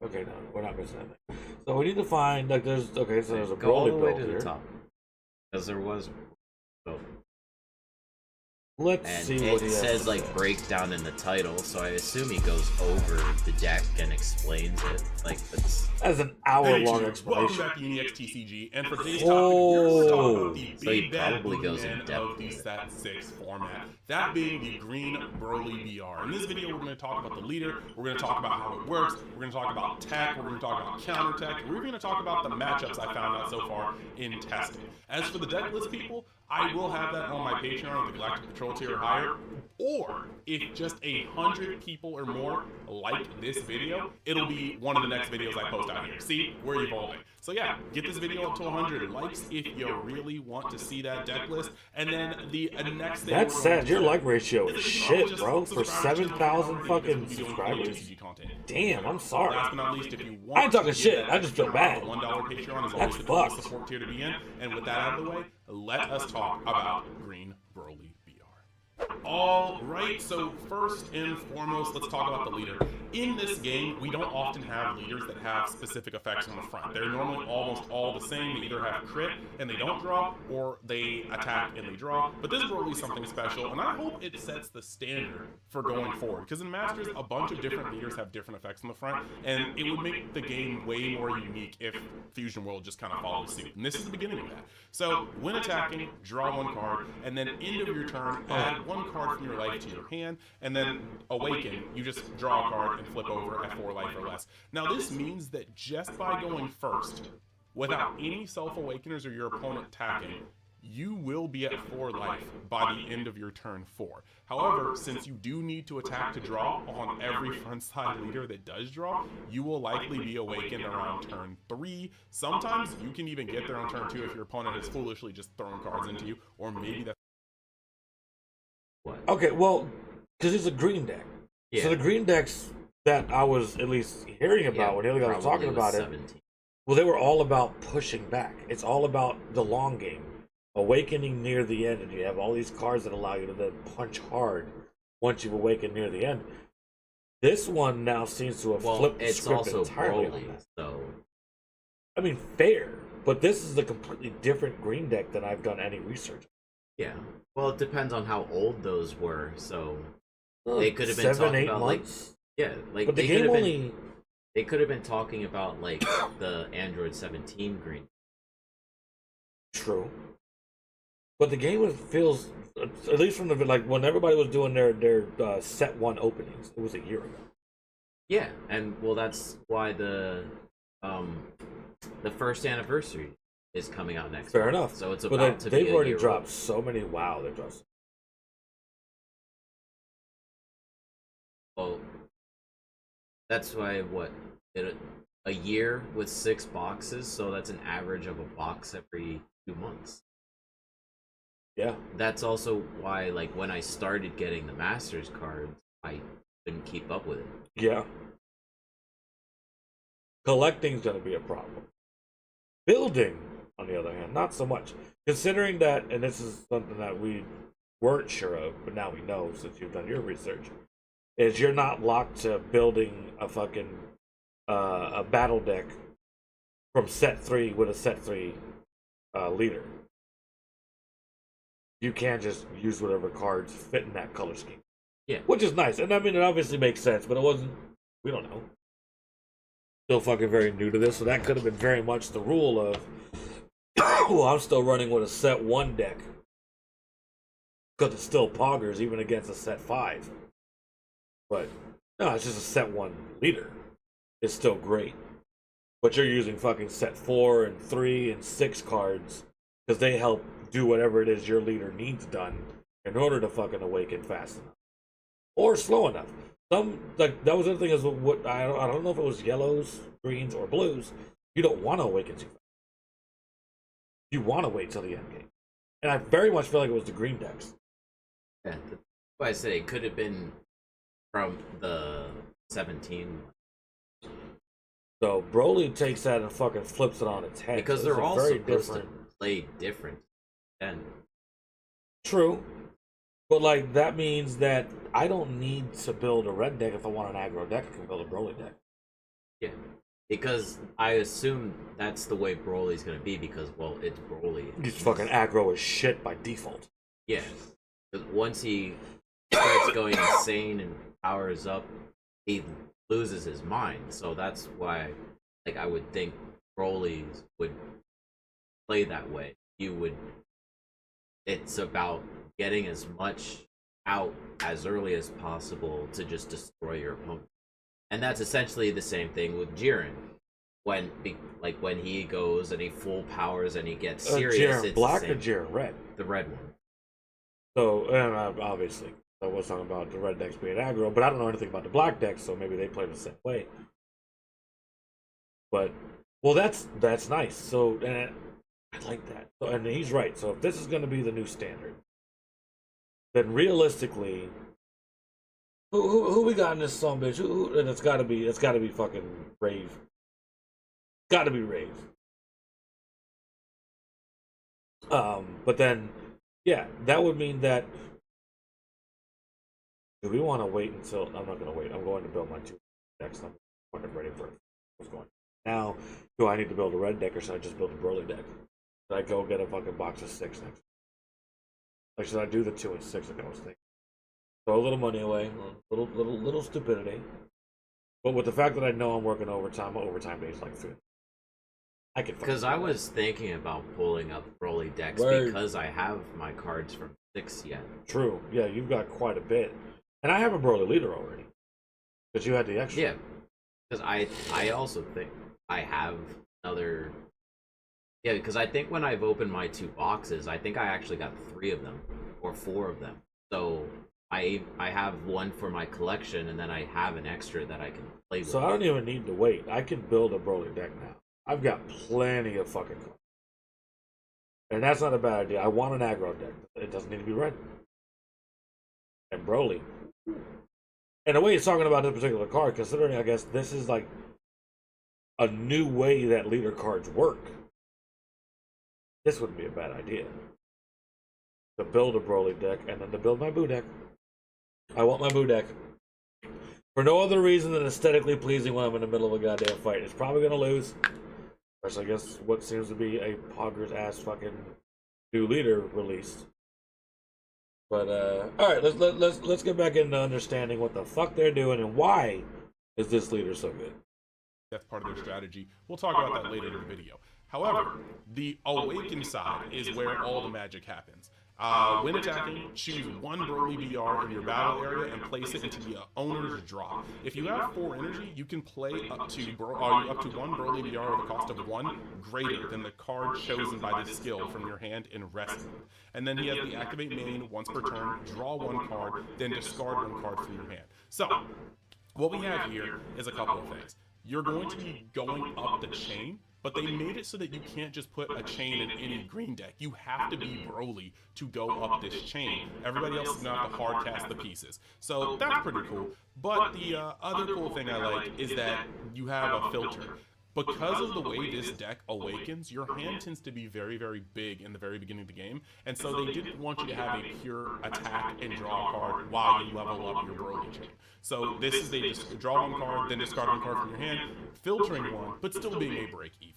Okay, no, we're not missing anything. So we need to find, like, there's a Go all Broly the way build to here. the top, because there was. Oh. Let's and see it what he has says to like say. breakdown in the title, so I assume he goes over the deck and explains it. Like that's an hour-long Welcome explanation. back to UniX TCG, and for today's topic, we're going to talk about the So he big bad probably goes in boogeyman depth of the with it. Set 6 format, that being the Green Broly BR. In this video, we're going to talk about the leader, we're going to talk about how it works, we're going to talk about tech, we're going to talk about counter tech, we're even going to talk about the matchups I found out so far in testing. As for the deck list, people, I will have that on my Patreon with the Galactic Patrol tier or higher, or if just 100 people or more like this video, it'll be one of the next videos I post out here. See, we're evolving. So yeah, get this video up to 100 likes if you really want to see that deck list. And then the next thing That's sad. Your like ratio is shit, bro. For 7,000 fucking subscribers. Damn, I'm sorry. Last but not least, if you want I ain't talking to shit. get I just feel bad. the $1 Patreon is That's always the coolest fucked. support tier to be in. And with that out of the way, let us talk about Green Broly BR. All right, so first and foremost, let's talk about the leader. In this game, we don't often have leaders that have specific effects on the front. They're normally almost all the same. They either have crit and they don't draw, or they attack and they draw. But this Broly is something special, and I hope it sets the standard for going forward. Because in Masters, a bunch of different leaders have different effects on the front, and it would make the game way more unique if Fusion World just kind of followed suit. And this is the beginning of that. So when attacking, draw one card, and then end of your turn, add one card from your life to your hand, and then awaken, you just draw a card and flip over at 4 life or less. Now this means that just by going first, without any self-awakeners or your opponent attacking, you will be at 4 life by the end of your turn 4. However, since you do need to attack to draw on every frontside leader that does draw, you will likely be awakened around turn 3. Sometimes you can even get there on turn 2 if your opponent has foolishly just thrown cards into you, or maybe that's... Okay, well, because it's a green deck. Yeah. So the green decks that I was at least hearing about when Ilya was talking about it, well, they were all about pushing back. It's all about the long game. Awakening near the end, and you have all these cards that allow you to then punch hard once you've awakened near the end. This one now seems to have flipped the script entirely on that. So, I mean, fair, but this is a completely different green deck than I've done any research. Yeah. Well, it depends on how old those were. So they could have been 7, talking 8 about months. like But the they game could have only. been, they could have been talking about like the Android 17 green. True. But the game feels, at least from the like when everybody was doing their set 1 openings, it was a year ago. Yeah, and well, that's why the first anniversary is coming out next. Fair month. enough. So it's but about to be they've a already year dropped old. so many. Wow, they dropped. Well, that's why a year with 6 boxes, so that's an average of a box every 2 months. Yeah. That's also why, like, when I started getting the Masters cards, I couldn't keep up with it. Yeah. Collecting's going to be a problem. Building, on the other hand, not so much. Considering that, and this is something that we weren't sure of, but now we know since you've done your research, is you're not locked to building a fucking a battle deck from set 3 with a set 3 leader. You can just use whatever cards fit in that color scheme. Yeah. Which is nice. And I mean, it obviously makes sense, but it wasn't, we don't know. Still fucking very new to this, so that could have been very much the rule of, well, I'm still running with a set 1 deck. Because it's still poggers, even against a set 5. But, no, it's just a set 1 leader. It's still great. But you're using fucking set 4 and 3 and 6 cards, because they help do whatever it is your leader needs done in order to fucking awaken fast enough or slow enough. Some, like, that was the thing, is what I don't know if it was yellows, greens, or blues. You don't want to awaken too fast. You want to wait till the end game, and I very much feel like it was the green decks. Yeah, that's why I say it could have been from the 17. So Broly takes that and fucking flips it on its head Because So they're it's a all very supposed different. to play different. And True. But, like, that means that I don't need to build a red deck if I want an aggro deck. I can build a Broly deck. yeah, because I assume that's the way Broly's gonna be because, well, it's Broly. He's fucking aggro as shit by default. Yeah, 'cause once he starts going insane and powers up, he loses his mind. So that's why, like, I would think Broly would play that way. You would. It's about getting as much out as early as possible to just destroy your opponent, and that's essentially the same thing with Jiren. When he goes and he full powers and he gets serious, Jiren it's black the or same. Jiren red? The red one. So, and obviously, I was talking about the red decks being aggro, but I don't know anything about the black decks, so maybe they play the same way. But, well, that's nice. So, and I like that. So, and he's right. So, if this is going to be the new standard, then realistically, who we got in this song, bitch? And it's got to be fucking Rave. Got to be Rave. But then, yeah, that would mean that. Do we want to wait until? I'm not going to wait. I'm going to build my 2 decks. I'm fucking ready for what's going on. Now, do I need to build a red deck or should I just build a Broly deck? Should I go get a fucking box of 6 next? Like, should I do the 2 and 6 like I was thinking? Throw a little money away, little stupidity. But with the fact that I know I'm working overtime, my overtime days like 3. I can. Because I was thinking about pulling up Broly decks because I have my cards from 6 yet. True. Yeah, you've got quite a bit. And I have a Broly leader already. But you had the extra. Yeah, because I also think I have another. Yeah, because I think when I've opened my 2 boxes, I think I actually got 3 of them or 4 of them. So I have one for my collection, and then I have an extra that I can play with. So I don't even need to wait. I can build a Broly deck now. I've got plenty of fucking cards. And that's not a bad idea. I want an aggro deck. It doesn't need to be red. And Broly. In a way, it's talking about this particular card, considering I guess this is like a new way that leader cards work. This wouldn't be a bad idea. To build a Broly deck and then to build my Boo deck. I want my Boo deck. For no other reason than aesthetically pleasing when I'm in the middle of a goddamn fight. It's probably gonna lose. Especially, I guess, what seems to be a Pogger's ass fucking new leader released. But alright, let's get back into understanding what the fuck they're doing and why is this leader so good. That's part of their strategy. We'll talk about that later in the video. However, the awaken side is where all the magic happens. When attacking, choose 1 Broly BR in your battle area and place it into the owner's drop. If you have 4 energy, you can play up to 1 Broly BR with a cost of 1 greater than the card chosen by this skill from your hand in rest mode. And then he has the activate main once per turn, draw 1 card, then discard 1 card from your hand. So, what we have here is a couple of things. You're going to be going up the chain, but they made it so that you can't just put a chain in any green deck. You have to be Broly to go up this chain. Everybody else is going to have to hard cast the pieces. So that's pretty cool. But the other cool thing I like is that you have a filter. Because of the way this deck awakens, your hand tends to be very, very big in the very beginning of the game, and so they didn't want you to have a pure attack and draw a card while you level up your Broly chain. So this is they just draw 1 card, then discard 1 card from your hand, filtering 1, but still being a break even.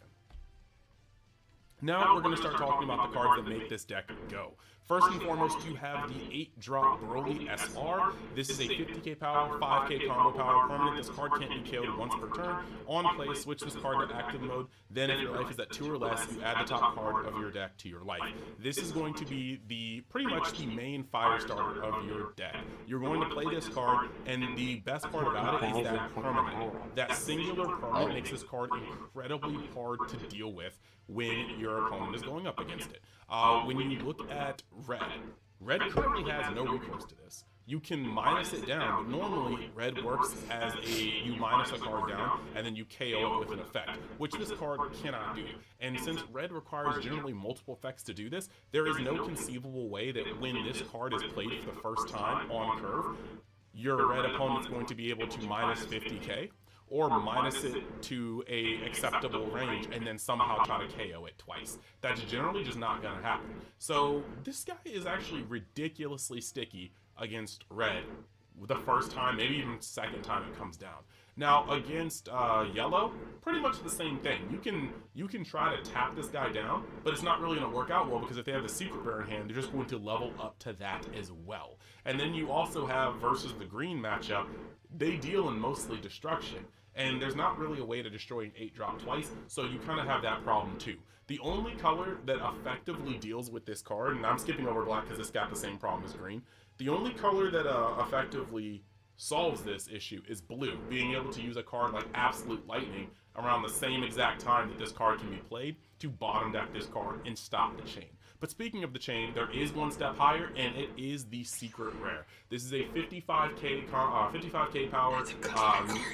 Now we're going to start talking about the cards that make this deck go. First and foremost, you have the 8-drop Broly SR. This is a 50k power, 5k combo power permanent. This card can't be KO'd once per turn. On play, switch this card to active mode. Then if your life is at 2 or less, you add the top card of your deck to your life. This is going to be pretty much the main fire starter of your deck. You're going to play this card, and the best part about it is that permanent. That singular permanent makes this card incredibly hard to deal with when your opponent is going up against it. When you look at Red currently has no recourse to this. You can minus it down, but normally Red works as you minus a card down, and then you KO it with an effect, which this card cannot do. And since Red requires generally multiple effects to do this, there is no conceivable way that when this card is played for the first time on curve, your Red opponent's going to be able to minus 50k, or minus it to a acceptable range and then somehow try to KO it twice. That's generally just not going to happen. So this guy is actually ridiculously sticky against Red the first time, maybe even second time it comes down. Now against Yellow, pretty much the same thing. You can try to tap this guy down, but it's not really going to work out well because if they have the Secret Bear in hand, they're just going to level up to that as well. And then you also have versus the green matchup, they deal in mostly destruction. And there's not really a way to destroy an 8-drop twice, so you kind of have that problem too. The only color that effectively deals with this card, and I'm skipping over black because it's got the same problem as green, the only color that effectively solves this issue is blue, being able to use a card like Absolute Lightning around the same exact time that this card can be played to bottom deck this card and stop the chain. But speaking of the chain, there is one step higher, and it is the secret rare. This is a 55k power,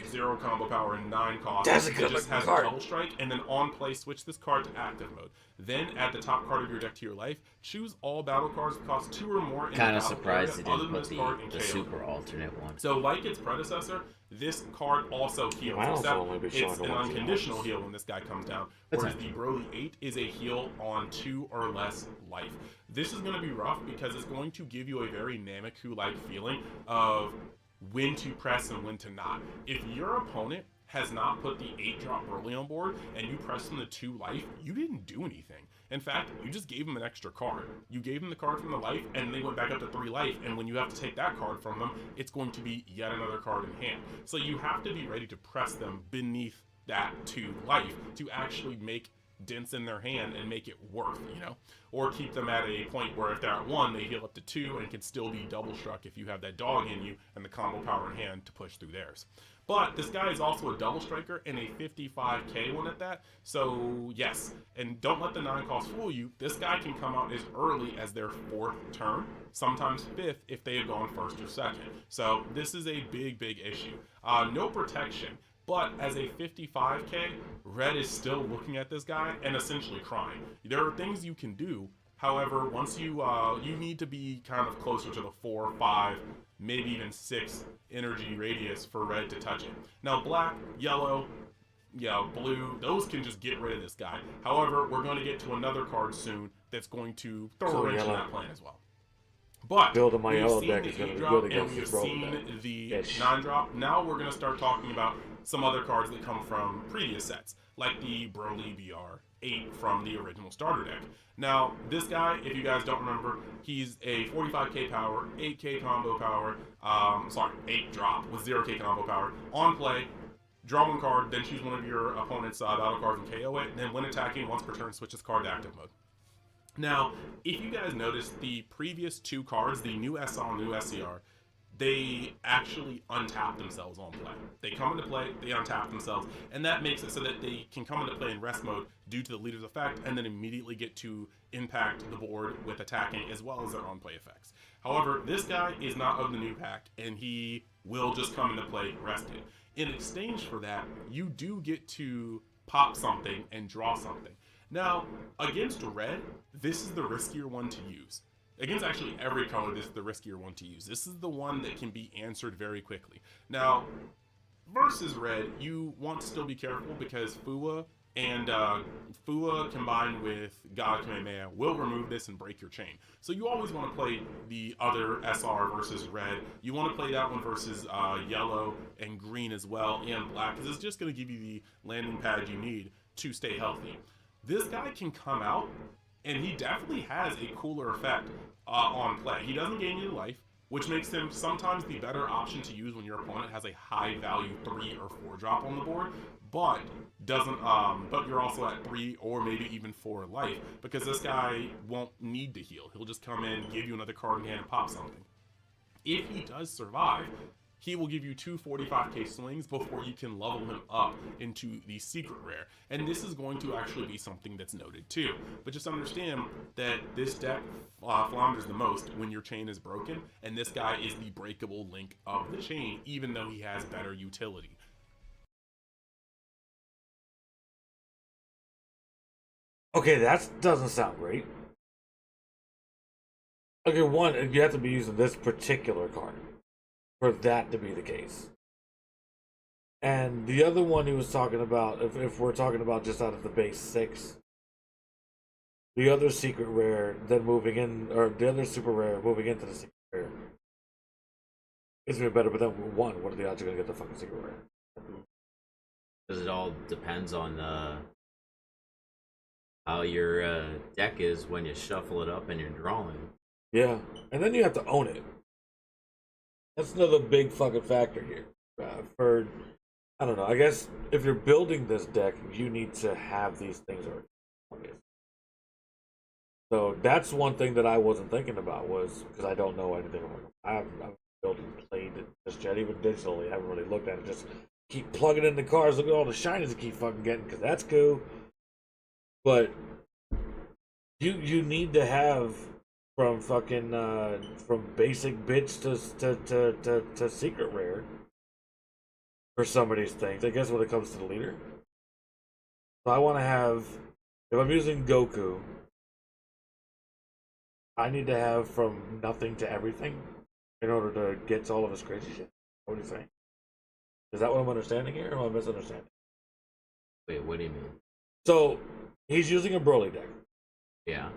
0 combo power, and 9 cost. It just has a double strike, and then on play, switch this card to active mode. Then add the top card of your deck to your life. Choose all battle cards that cost 2 or more. Kind of surprised they didn't put the super alternate one. So, like its predecessor, this card also heals. Except it's an unconditional heal when this guy comes down. Whereas the Broly 8 is a heal on 2 or less life. This is going to be rough because it's going to give you a very Nameku-like feeling of when to press and when to not. If your opponent has not put the 8-drop Broly on board and you press them to 2 life, you didn't do anything. In fact, you just gave them an extra card. You gave them the card from the life and they went back up to 3 life, and when you have to take that card from them, it's going to be yet another card in hand. So you have to be ready to press them beneath that 2 life to actually make dents in their hand and make it worth, you know? Or keep them at a point where if they're at 1, they heal up to 2 and can still be double struck if you have that dog in you and the combo power in hand to push through theirs. But this guy is also a double striker and a 55k one at that. So yes, and don't let the 9 cost fool you. This guy can come out as early as their 4th turn, sometimes 5th if they have gone 1st or 2nd. So this is a big issue. No protection. But as a 55k, Red is still looking at this guy and essentially crying. There are things you can do. However, once you need to be kind of closer to the 4, 5, maybe even 6 energy radius for Red to touch it. Now black, yellow, blue, those can just get rid of this guy. However, we're going to get to another card soon that's going to throw a wrench in that plan as well. But building my we've yellow seen deck the is going to 8 be drop good and against we've this roll seen deck. the 9 drop. Now we're going to start talking about some other cards that come from previous sets, like the Broly BR 8 from the original starter deck. Now, this guy, if you guys don't remember, he's a 45k power, 8k combo power, 8 drop with 0k combo power. On play, draw 1 card, then choose one of your opponent's battle cards and KO it, and then when attacking, once per turn, switch this card to active mode. Now, if you guys notice, the previous 2 cards, the new SL and new SCR, they actually untap themselves on play. They come into play, they untap themselves, and that makes it so that they can come into play in rest mode due to the leader's effect, and then immediately get to impact the board with attacking as well as their on-play effects. However, this guy is not of the new pack, and he will just come into play rested. In exchange for that, you do get to pop something and draw something. Now, against red, this is the riskier one to use. Against actually every color, this is the riskier one to use. This is the one that can be answered very quickly. Now, versus red, you want to still be careful because Fua and Fua combined with God Kamehameha will remove this and break your chain. So you always want to play the other SR versus red. You want to play that one versus yellow and green as well, and black, because it's just going to give you the landing pad you need to stay healthy. This guy can come out, and he definitely has a cooler effect on play. He doesn't gain you life, which makes him sometimes the better option to use when your opponent has a high value 3 or 4 drop on the board, but doesn't. But you're also at 3 or maybe even 4 life, because this guy won't need to heal. He'll just come in, give you another card in hand, and pop something. If he does survive, he will give you 2 45k swings before you can level him up into the secret rare. And this is going to actually be something that's noted too. But just understand that this deck flounders the most when your chain is broken, and this guy is the breakable link of the chain, even though he has better utility. Okay, that doesn't sound great. Okay, one, you have to be using this particular card for that to be the case. And the other one he was talking about, if we're talking about just out of the base 6, the other secret rare then moving in, or the other super rare moving into the secret rare, it's gonna be better. But then one, what are the odds you're gonna get the fucking secret rare? Because it all depends on how your deck is when you shuffle it up and you're drawing. Yeah, and then you have to own it. That's another big fucking factor here. For, I don't know, I guess if you're building this deck, you need to have these things already. So that's one thing that I wasn't thinking about, was because I don't know anything about it. I haven't built and played it just yet, even digitally. I haven't really looked at it. Just keep plugging in the cards, look at all the shinies I keep fucking getting, because that's cool. But you need to have from fucking from basic bitch to secret rare for some of these things. I guess when it comes to the leader, so I want to have, if I'm using Goku, I need to have from nothing to everything in order to get to all of this crazy shit. What are you saying? Is that what I'm understanding here, or am I misunderstanding? Wait, what do you mean? So he's using a Broly deck. Yeah.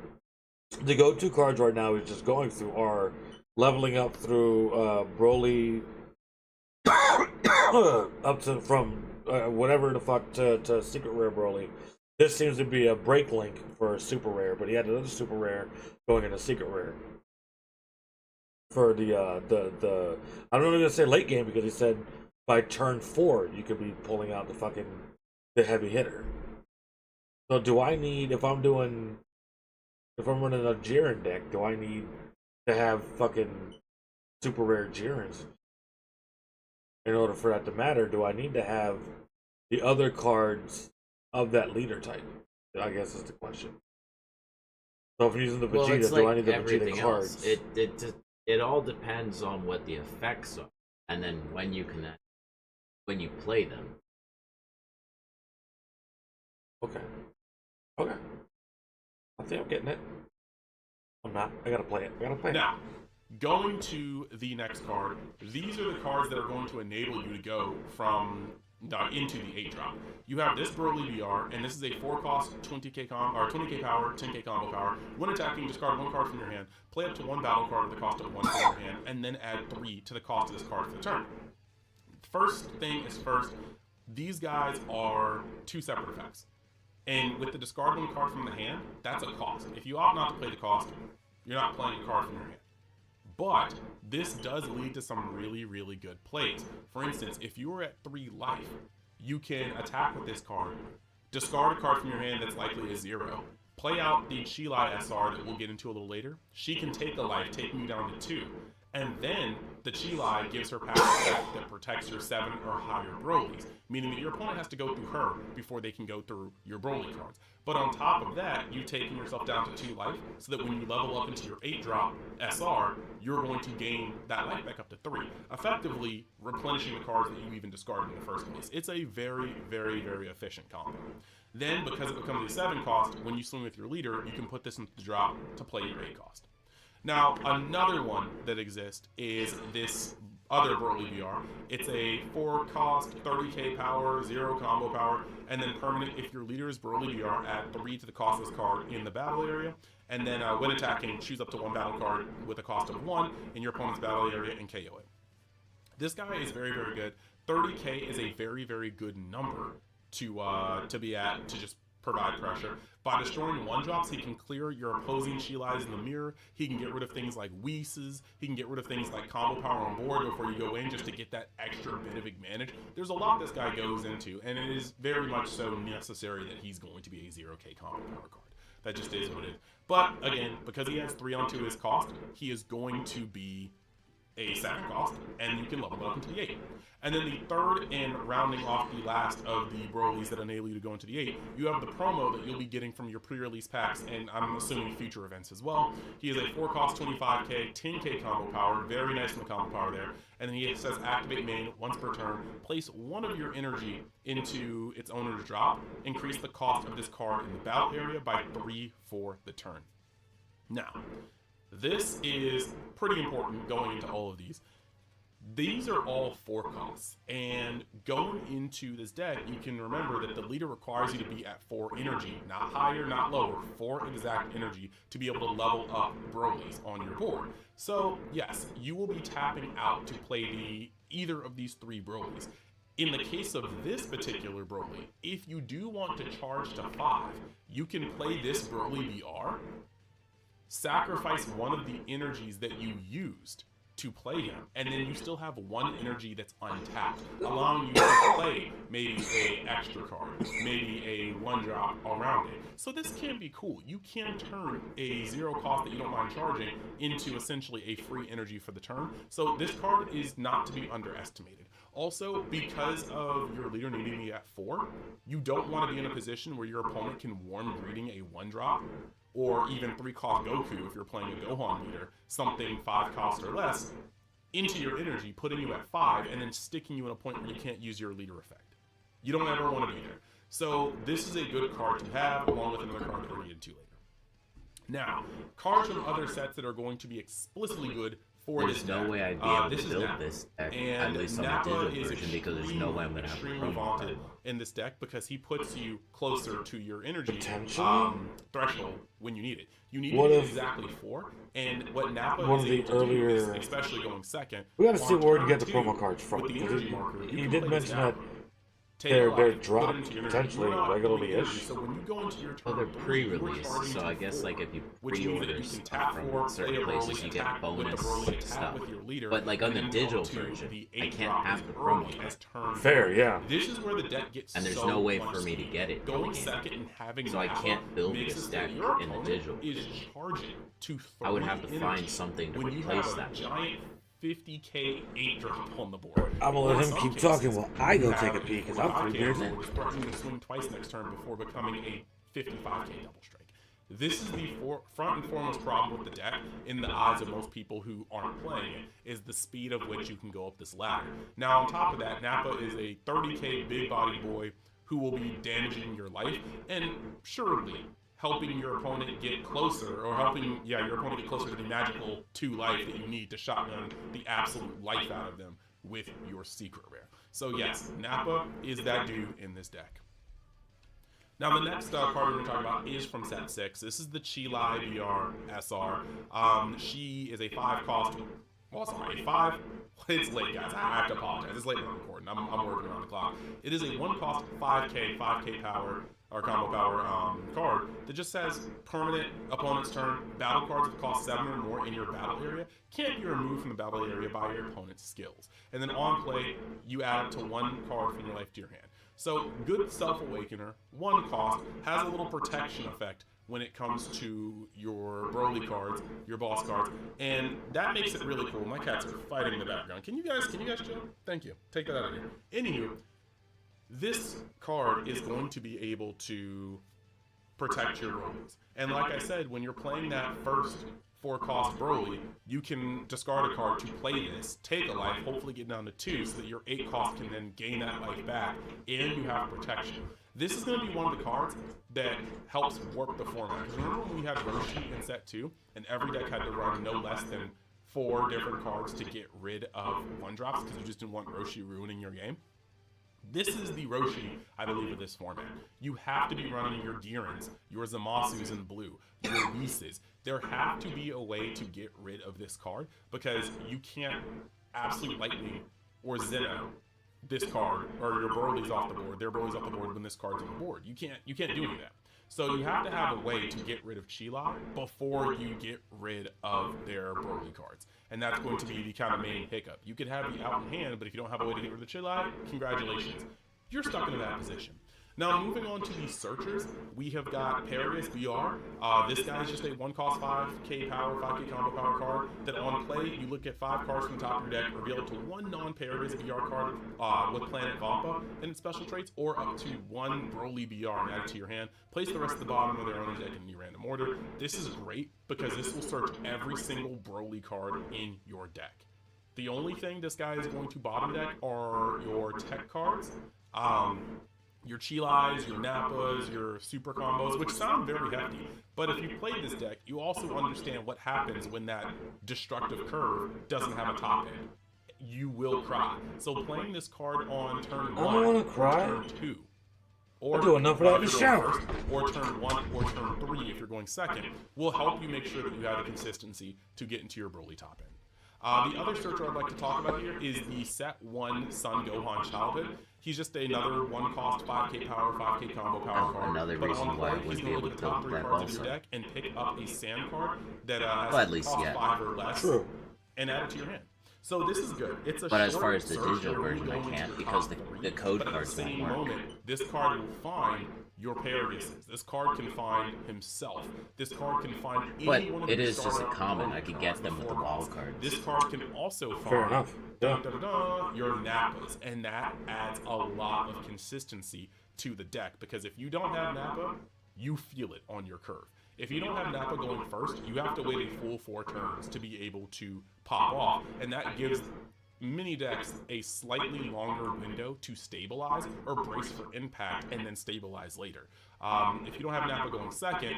The go-to cards right now he's just going through are leveling up through Broly up to from whatever the fuck to secret rare Broly. This seems to be a break link for super rare, but he had another super rare going into secret rare for the I don't know if I'm gonna say late game, because he said by turn 4 you could be pulling out the heavy hitter. So do I need, if I'm running a Jiren deck, do I need to have fucking super rare Jirens? In order for that to matter, do I need to have the other cards of that leader type? I guess is the question. So if I'm using the Vegeta, do I need the Vegeta cards? It all depends on what the effects are, and then when you play them. Okay. Okay. I think I'm getting it. I'm not. I gotta play it. Now, going to the next card, these are the cards that are going to enable you to go from into the 8-drop. You have this Broly BR, and this is a 4-cost 20k power, 10k combo power. When attacking, discard 1 card from your hand, play up to 1 battle card with the cost of 1 from your hand, and then add 3 to the cost of this card for the turn. First thing is first, these guys are 2 separate effects. And with the discard 1 card from the hand, that's a cost. If you opt not to play the cost, you're not playing a card from your hand. But this does lead to some really, really good plays. For instance, if you are at 3 life, you can attack with this card, discard a card from your hand that's likely a 0, play out the Chilai SR that we'll get into a little later. She can take a life, taking you down to 2. And then the Chilai gives her passive effect that protects your 7 or higher Brolys, meaning that your opponent has to go through her before they can go through your Broly cards. But on top of that, you've taken yourself down to 2 life, so that when you level up into your 8-drop SR, you're going to gain that life back up to 3, effectively replenishing the cards that you even discarded in the first place. It's a very, very, very efficient combo. Then, because it becomes a 7 cost, when you swing with your leader, you can put this into the drop to play your 8 cost. Now, another one that exists is this other Broly BR. It's a 4-cost, 30k power, 0 combo power, and then permanent if your leader is Broly BR, add 3 to the cost of this card in the battle area, and then when attacking, choose up to 1 battle card with a cost of 1 in your opponent's battle area and KO it. This guy is very, very good. 30k is a very, very good number to be at to just provide pressure. By destroying 1-drops, he can clear your opposing Chilais in the mirror. He can get rid of things like Whis. He can get rid of things like combo power on board before you go in, just to get that extra bit of advantage. There's a lot this guy goes into, and it is very much so necessary that he's going to be a 0k combo power card. That just is what it is. But again, because he has 3 onto his cost, he is going to be a 7 cost, and you can level up into the 8. And then the third, and rounding off the last of the Brolys that enable you to go into the 8, you have the promo that you'll be getting from your pre-release packs, and I'm assuming future events as well. He is a 4-cost 25k, 10k combo power, very nice in the combo power there. And then he says activate main once per turn, place 1 of your energy into its owner's drop, increase the cost of this card in the battle area by 3 for the turn. Now, this is pretty important going into all of these. These are all 4 costs, and going into this deck, you can remember that the leader requires you to be at 4 energy, not higher, not lower, 4 exact energy to be able to level up Brolys on your board. So yes, you will be tapping out to play either of these 3 Brolys. In the case of this particular Broly, if you do want to charge to 5, you can play this Broly BR, sacrifice 1 of the energies that you used to play him, and then you still have 1 energy that's untapped, allowing you to play maybe a extra card, maybe a 1-drop around it. So this can be cool. You can turn a 0 cost that you don't mind charging into essentially a free energy for the turn. So this card is not to be underestimated. Also, because of your leader needing to be at 4, you don't want to be in a position where your opponent can warm greeting a 1-drop, or even 3-cost Goku if you're playing a Gohan leader, something 5 cost or less, into your energy, putting you at 5, and then sticking you in a point where you can't use your leader effect. You don't ever want to be there. So this is a good card to have, along with another card that we're going to get to later. Now, cards from other sets that are going to be explicitly good for There's this no deck. way I'd be able this to is build Nappa. this deck, And at least on the Nappa digital is version, because there's no way I'm going to have a extremely promo vaunted card. in this deck because he puts you closer to your energy threshold when you need it. You need What to if- get exactly 4, and what Nappa One is of the able to do is, earlier- especially going second, We gotta see on where to turn get the 2, promo cards from. with the because energy marker, you he can did play this mention that down. They're dropped potentially regularly-ish. So when you go into your turn, Oh, they're pre-released, so I guess like if you pre-order stuff from certain places, you get bonus stuff. But like on the digital version, I can't have the promo code. Fair, yeah. This is where the deck gets and there's so no way much for me to speed. get it. Going second and having so I can't build this deck in the digital. Is charging to I would have to find something to replace that. Giant 50k 8-drop on the board. I'm gonna let him keep talking while I go take a peek, because I'm pretty busy. Threatening to swing twice next turn before becoming a 55k double strike. This is the front and foremost problem with the deck, in the eyes of most people who aren't playing it, is the speed of which you can go up this ladder. Now, on top of that, Nappa is a 30k big body boy who will be damaging your life, and surely helping your opponent get closer, or helping, your opponent get closer to the magical 2 life that you need to shotgun the absolute life out of them with your secret rare. So yes, Nappa is that dude in this deck. Now the next card we're going to talk about is from set 6. This is the Chilai BR SR. She is a 5 cost. Well, sorry, a 5. It's late, guys. I have to apologize. It's late when I'm recording. I'm working around the clock. It is a 1 cost 5k power or combo power card that just says permanent opponent's turn. Battle cards that cost 7 or more in your battle area can't be removed from the battle area by your opponent's skills. And then on play, you add to 1 card from your life to your hand. So good Self-Awakener, 1 cost, has a little protection effect when it comes to your Broly cards, your boss cards, and that makes it really cool. My cats are fighting in the background. Can you guys chill? Thank you. Take that out of here. Anywho, this card is going to be able to protect your Brolys. And like I said, when you're playing that first 4-cost Broly, you can discard a card to play this, take a life, hopefully get down to 2, so that your 8 cost can then gain that life back, and you have protection. This is going to be one of the cards that helps warp the format. Because remember when we had Roshi in set 2, and every deck had to run no less than 4 different cards to get rid of 1-drops, because you just didn't want Roshi ruining your game? This is the Roshi, I believe, of this format. You have to be running your Girins, your Zamasus in blue, your Whis. There have to be a way to get rid of this card, because you can't Absolute Lightning or Zeno this card, or your Broly's off the board, their Broly's off the board when this card's on the board. You can't do any of that. So you have to have a way to get rid of Chila before you get rid of their Broly cards. And that's going to be the kind of main hiccup. You could have the out in hand, but if you don't have a way to get rid of the Chila, congratulations. You're stuck in that position. Now, moving on to the searchers, we have got Parius BR. This guy is just a 1-cost 5k power, 5k combo power card that on play, you look at 5 cards from the top of your deck, reveal it to 1 non-Parius BR card with Planet Vampa and its special traits, or up to 1 Broly BR and add it to your hand. Place the rest at the bottom of their own deck in any random order. This is great because this will search every single Broly card in your deck. The only thing this guy is going to bottom deck are your tech cards. Your Chilais, your Nappas, your super combos, which sound very hefty. But if you played this deck, you also understand what happens when that destructive curve doesn't have a top end. You will cry. So playing this card on turn 1 or turn 2, or do enough for that in the shower, or turn 1 or turn 3 if you're going second, will help you make sure that you have the consistency to get into your Broly top end. The other searcher I'd like to talk about here is the set 1 Son Gohan Childhood. He's just another 1-cost 5k power, 5k combo power card. Another reason why I wouldn't be able to build that also. Deck and pick up a sand card that has at least, cost 5 or less, and add it to your hand. So this is good. It's a but as far as the digital version, I can't because the code cards won't work. Moment, this card will find your Pariuses. This card can find himself. This card can find any one of it is just a common. I could get them with the wild cards. This card can also find your Nappas, and that adds a lot of consistency to the deck, because if you don't have Nappa, you feel it on your curve. If you don't have Nappa going first, you have to wait a full 4 turns to be able to pop off, and that gives mini decks a slightly longer window to stabilize or brace for impact and then stabilize later. If you don't have Nappa going second,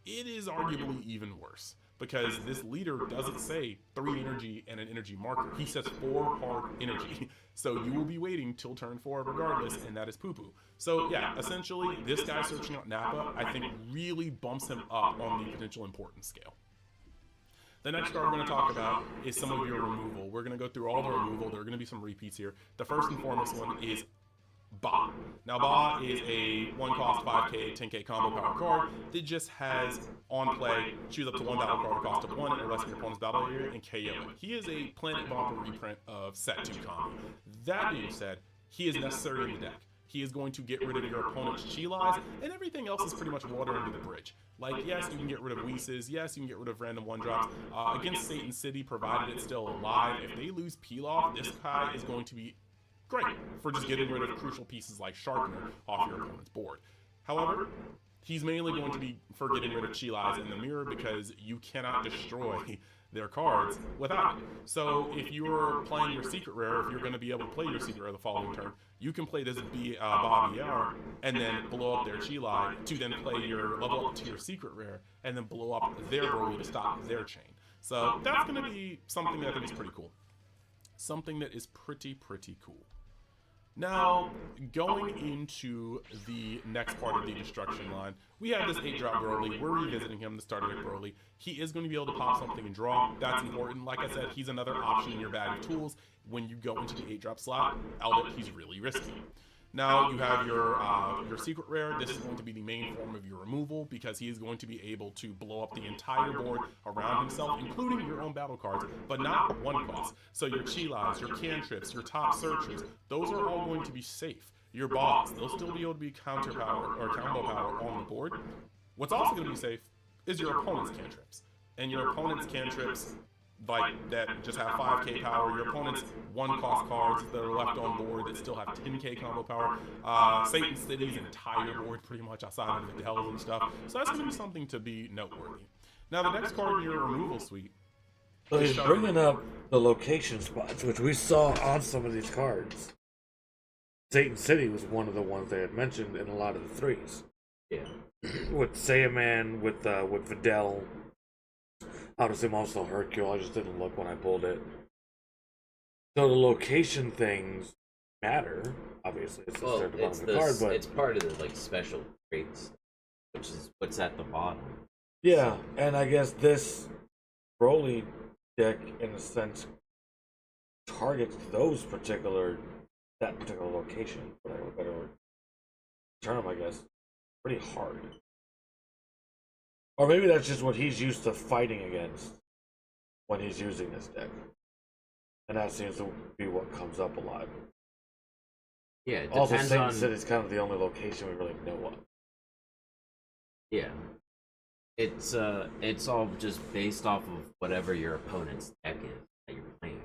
it is arguably even worse, because this leader doesn't say 3 energy and an energy marker. He says 4 hard energy. So you will be waiting till turn 4 regardless, and that is poo-poo. So yeah, essentially, this guy searching out Nappa, I think, really bumps him up on the potential importance scale. The next card we're going to talk about is some of your removal. We're going to go through all the removal. There are going to be some repeats here. The first and foremost one is Ba. Now, Ba is a 1-cost 5k, 10k combo power card that just has on play, choose up to 1 battle card, cost of 1, or less in your opponent's battle area, and KO it. He is a Planet Bomber reprint of Set 2 combo. That being said, he is necessary in the deck. He is going to get rid of your opponent's Chi-Li's, and everything else is pretty much water under the bridge. Like, yes, you can get rid of Whis, yes, you can get rid of random 1-drops. Against Satan City, provided it's still alive, if they lose Peel-Off, this guy is going to be great for just getting rid of crucial pieces like Sharpener off your opponent's board. However, he's mainly going to be for getting rid of Chi-Li's in the mirror because you cannot destroy their cards without it. So if you're playing your secret rare, if you're going to be able to play your secret rare the following turn, you can play this Bobby R and then blow up their Chi-Li to then play your level up to your secret rare and then blow up their Broly to stop their chain. So that's going to be something that I think is pretty cool. Something that is pretty cool. Now, going into the next part of the destruction line, we have this 8-drop Broly. We're revisiting him, the starter deck Broly. He is going to be able to pop something and draw. That's important. Like I said, he's another option in your bag of tools. When you go into the 8-drop slot, albeit he's really risky. Now you have your secret rare. This is going to be the main form of your removal because he is going to be able to blow up the entire board around himself, including your own battle cards, but not 1 cost. So your Chi-Li's, your cantrips, your top searchers, those are all going to be safe. Your boss, they'll still be able to be counter power or combo power on the board. What's also going to be safe is your opponent's cantrips. And your opponent's cantrips, like that just have 5k power, your opponent's 1-cost cards that are left on board that still have 10k combo power, Satan City's entire board pretty much outside of the Dells and stuff. So that's going to be something to be noteworthy. Now the next card in your removal suite. So he's bringing up the location spots, which we saw on some of these cards. Satan City was one of the ones they had mentioned in a lot of the 3s. Yeah. With Saiyaman, with Videl. I would assume also Hercule. I just didn't look when I pulled it. So the location things matter. Obviously, it's the bottom of the card, but it's part of the special traits, which is what's at the bottom. Yeah, and I guess this Broly deck, in a sense, targets that particular location. But I have a better term, I guess. Pretty hard. Or maybe that's just what he's used to fighting against when he's using this deck. And that seems to be what comes up a lot. Yeah, it also, depends Satan on... City's kind of the only location we really know of. Yeah. It's all just based off of whatever your opponent's deck is that you're playing.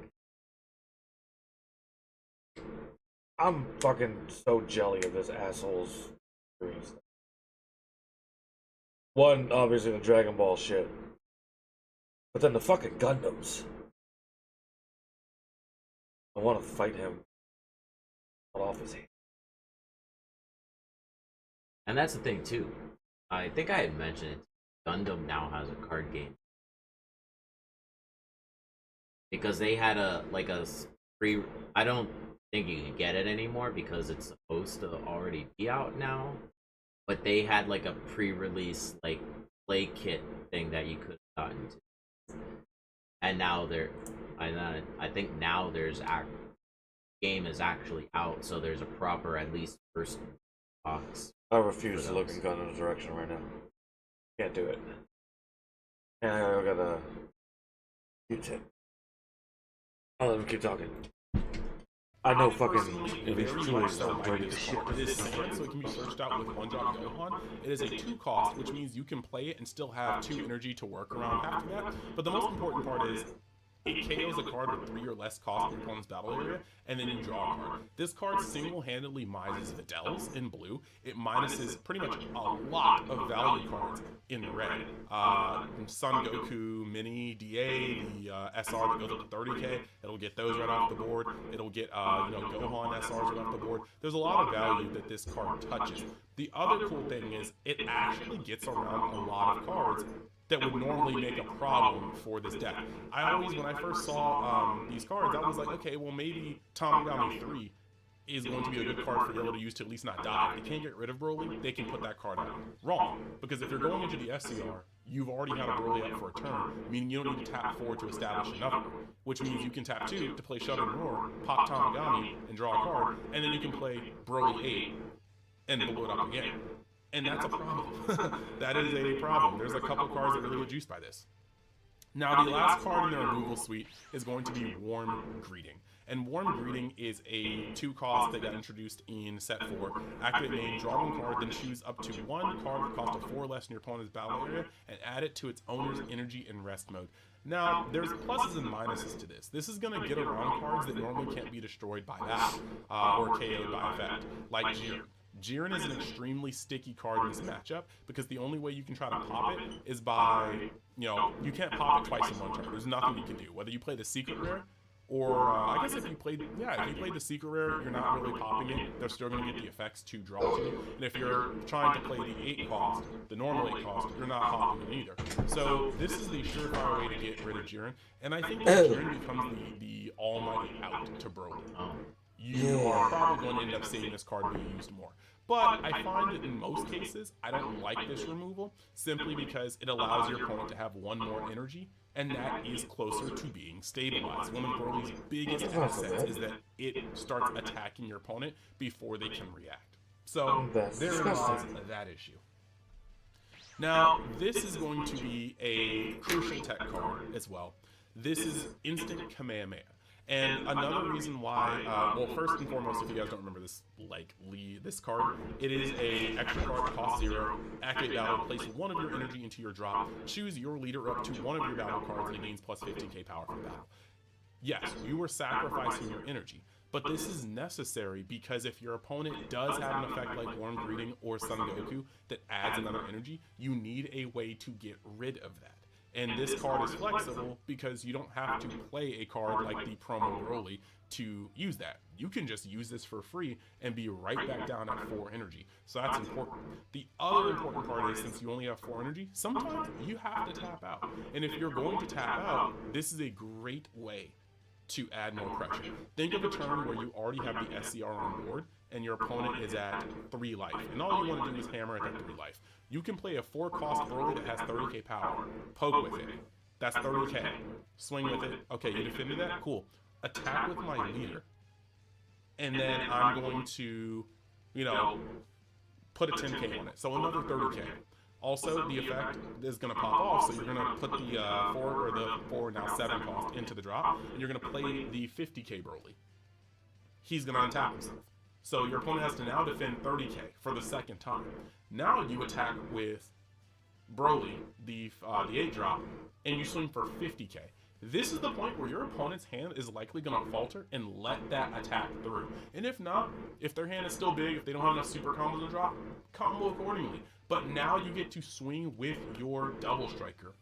I'm fucking so jelly of this asshole's green stuff. One, obviously, the Dragon Ball shit. But then the fucking Gundams. I want to fight him off his hand. And that's the thing, too. I think I had mentioned it. Gundam now has a card game. Because they had a free... I don't think you can get it anymore because it's supposed to already be out now. But they had a pre-release play kit thing that you could have gotten to. And now I think now there's game is actually out, so there's a proper at least first box. I refuse to look in Gundam's direction right now. Can't do it. And I got a Q-tip. I'll let him keep talking. I know fucking at least 2 ways to break this shit. It is sand, so it can be searched out with 1-drop Gohan. It is a 2-cost, which means you can play it and still have 2 energy to work around after that. But the most important part is it KOs a card with 3 or less cost in your opponent's battle area, and then you draw a card. This card single-handedly minuses the Dells in blue. It minuses pretty much a lot of value cards in red. Son Goku, Mini, DA, the SR that goes up to 30k, it'll get those right off the board. It'll get Gohan SRs right off the board. There's a lot of value that this card touches. The other cool thing is it actually gets around a lot of cards that would normally make a problem for this deck. I always, when I first saw these cards, I was like, okay, well maybe Tomigami 3 is going to be a good card for yellow to use to at least not die. If they can't get rid of Broly, they can put that card out. Wrong, because if you're going into the SCR, you've already had a Broly up for a turn, meaning you don't need to tap 4 to establish another one, which means you can tap 2 to play Shudder and Roar, pop Tamagami, and draw a card, and then you can play Broly 8 and blow it up again. And that's a problem. That is a problem. There's a couple cards that really get juiced by this. Now, the last card in the removal suite is going to be Warm Greeting. And Warm Greeting is a 2-cost that got introduced in set 4. Activate main, draw 1 card, then choose up to 1 card with cost of 4 less in your opponent's battle area, and add it to its owner's energy and rest mode. Now, there's pluses and minuses to this. This is going to get around cards that normally can't be destroyed by that, or KO'd by effect, like Jiren. Jiren is an extremely sticky card in this matchup because the only way you can try to pop it is by, you can't pop it twice in one turn. There's nothing you can do. Whether you play the secret rare, or I guess if you played the secret rare, you're not really popping it. They're still going to get the effects to draw to you. And if you're trying to play the 8 cost, the normal 8 cost, you're not popping it either. So this is the surefire way to get rid of Jiren. And I think that Jiren becomes the almighty out to Broly. You are probably going to end up seeing this card being used more. But I find that in most cases, I don't like this removal, simply because it allows your opponent to have 1 more energy, and that is closer to being stabilized. One of Broly's biggest assets is that it starts attacking your opponent before they can react. So therein lies that issue. Now, this is going to be a crucial tech card as well. This is Instant Kamehameha. And another reason why, well, first and foremost, if you guys don't remember this, this card, it is a extra card, cost 0, activate battle, place 1 of your energy into your drop, choose your leader up to 1 of your battle cards, and it gains plus 15k power for battle. Yes, you are sacrificing your energy, but this is necessary because if your opponent does have an effect like Warm Greeting or Son Goku that adds another energy, you need a way to get rid of that. And this card is flexible because you don't have to play a card like the promo Broly to use that. You can just use this for free and be right back down at 4 energy. So that's important. The other important part is, since you only have 4 energy, sometimes you have to tap out. And if you're going to tap out, this is a great way to add more pressure. Think of a turn where you already have the SCR on board and your opponent is at 3 life. And all you want to do is hammer at that 3 life. You can play a 4-cost Broly that has 30k power. Poke with it. That's 30k. Swing with it. Okay, you defended that? Cool. Attack with my leader. And then I'm going to, put a 10k on it. So another 30k. Also, the effect is going to pop off, so you're going to put the 4 now 7 cost into the drop, and you're going to play the 50k Broly. He's going to untap himself. So your opponent has to now defend 30k for the 2nd time. Now you attack with Broly, the 8 drop, and you swing for 50k. This is the point where your opponent's hand is likely going to falter and let that attack through. And if not, if their hand is still big, if they don't have enough super combos to drop, combo accordingly. But now you get to swing with your double striker.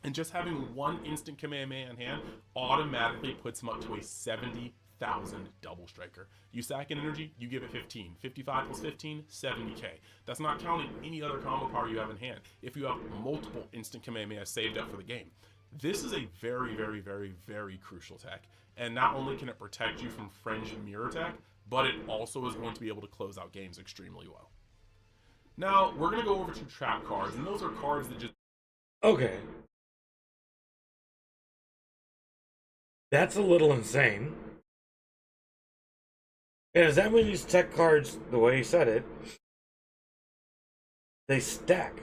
And just having 1 instant Kamehameha in hand automatically puts them up to a 70,000 double striker. You sack an energy, you give it 15. 55 plus 15, 70k. That's not counting any other combo power you have in hand. If you have multiple instant Kamehameha saved up for the game. This is a very, very, very, very crucial tech. And not only can it protect you from fringe mirror attack, but it also is going to be able to close out games extremely well. Now, we're going to go over to trap cards, and those are cards that just... Okay. That's a little insane. And does that mean these tech cards, the way he said it, they stack?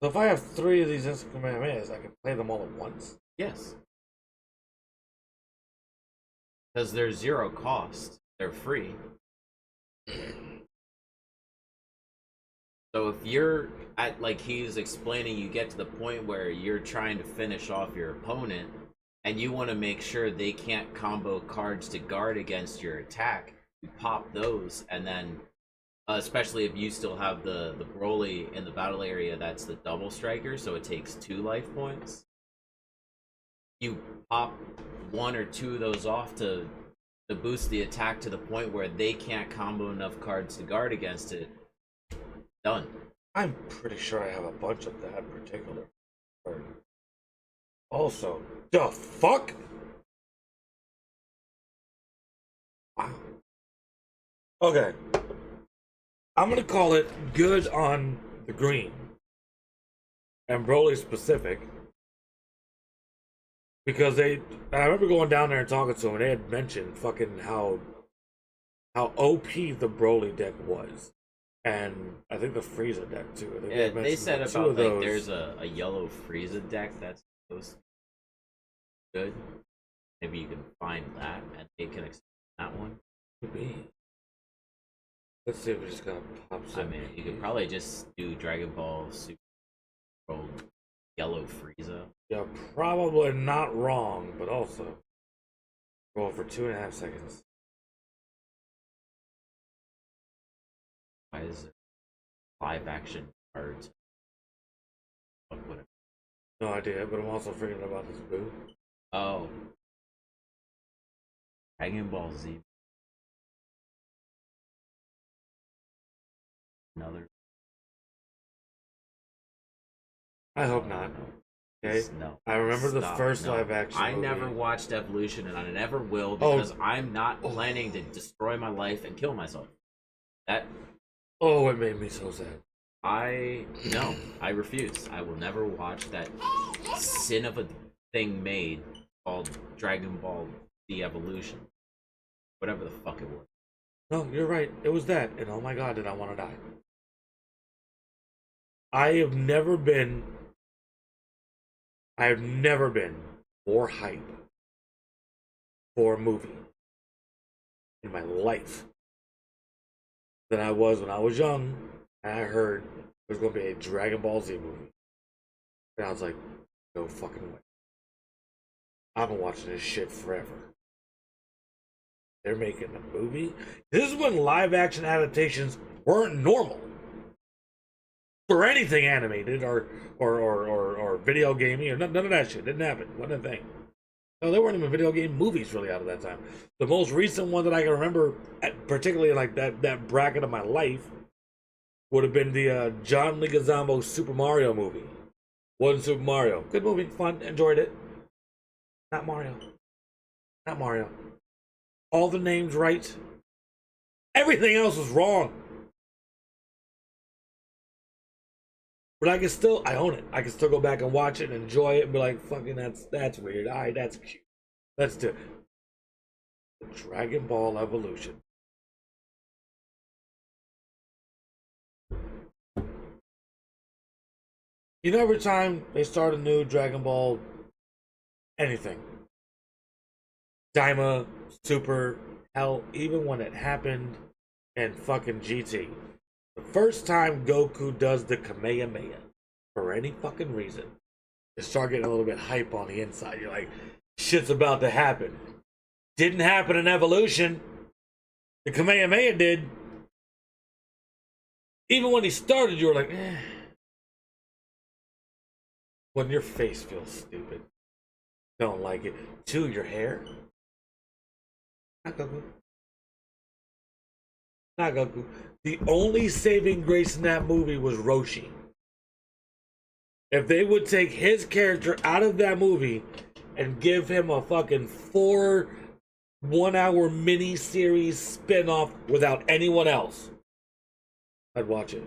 So if I have 3 of these instant Kamehamehas, I can play them all at once? Yes. Because they're 0 cost. They're free. So if you're at, like he's explaining, you get to the point where you're trying to finish off your opponent and you want to make sure they can't combo cards to guard against your attack, you pop those, and then especially if you still have the Broly in the battle area, that's the double striker, so it takes 2 life points. You pop 1 or 2 of those off to boost the attack to the point where they can't combo enough cards to guard against it. Done. I'm pretty sure I have a bunch of that particular card. Also, the fuck? Wow. Okay. I'm gonna call it good on the green. And Broly specific. Because I remember going down there and talking to them, and they had mentioned fucking how OP the Broly deck was. And I think the Frieza deck too. I think Yeah, they mentioned said the two about of like those. there's a yellow Frieza deck that's good. Maybe you can find that and they can extend that one. Could be. Let's see if we just got pops I up. mean, you could probably just do Dragon Ball Super World Yellow Frieza. Yeah, probably not wrong, but also roll for 2.5 seconds. Why is it live action cards? What would it? No idea, but I'm also forgetting about this boo. Oh. Dragon Ball Z. Another. I hope not. Okay. No. I remember the Stop. first No. live action. I movie. never watched Evolution, and I never will Oh. because I'm not planning to destroy my life and kill myself. That. Oh, it made me so sad. No, I refuse. I will never watch that sin of a thing made called Dragon Ball The Evolution. Whatever the fuck it was. No, you're right. It was that, and oh my god, did I want to die. I have never been more hype for a movie in my life than I was when I was young and I heard there's going to be a Dragon Ball Z movie. And I was like, no fucking way. I've been watching this shit forever. They're making a movie? This is when live action adaptations weren't normal. For anything animated or video gaming or none of that shit. Didn't happen. Wasn't a thing. No, there weren't even video game movies really out of that time. The most recent one that I can remember, particularly like that bracket of my life, would have been the John Leguizamo Super Mario movie. Wasn't Super Mario. Good movie, fun, enjoyed it. Not Mario. Not Mario. All the names right. Everything else was wrong. But I can still, I own it. I can still go back and watch it and enjoy it and be like, fucking, that's weird. Alright, that's cute. Let's do it. The Dragon Ball Evolution. You know, every time they start a new Dragon Ball anything, Daima, Super, hell, even when it happened in fucking GT, the first time Goku does the Kamehameha, for any fucking reason, you start getting a little bit hype on the inside. You're like, shit's about to happen. Didn't happen in Evolution. The Kamehameha did. Even when he started, you were like, eh. When your face feels stupid. Don't like it. 2, your hair. Not Goku. Not Goku. The only saving grace in that movie was Roshi. If they would take his character out of that movie and give him a fucking 4 1-hour mini-series spin-off without anyone else, I'd watch it.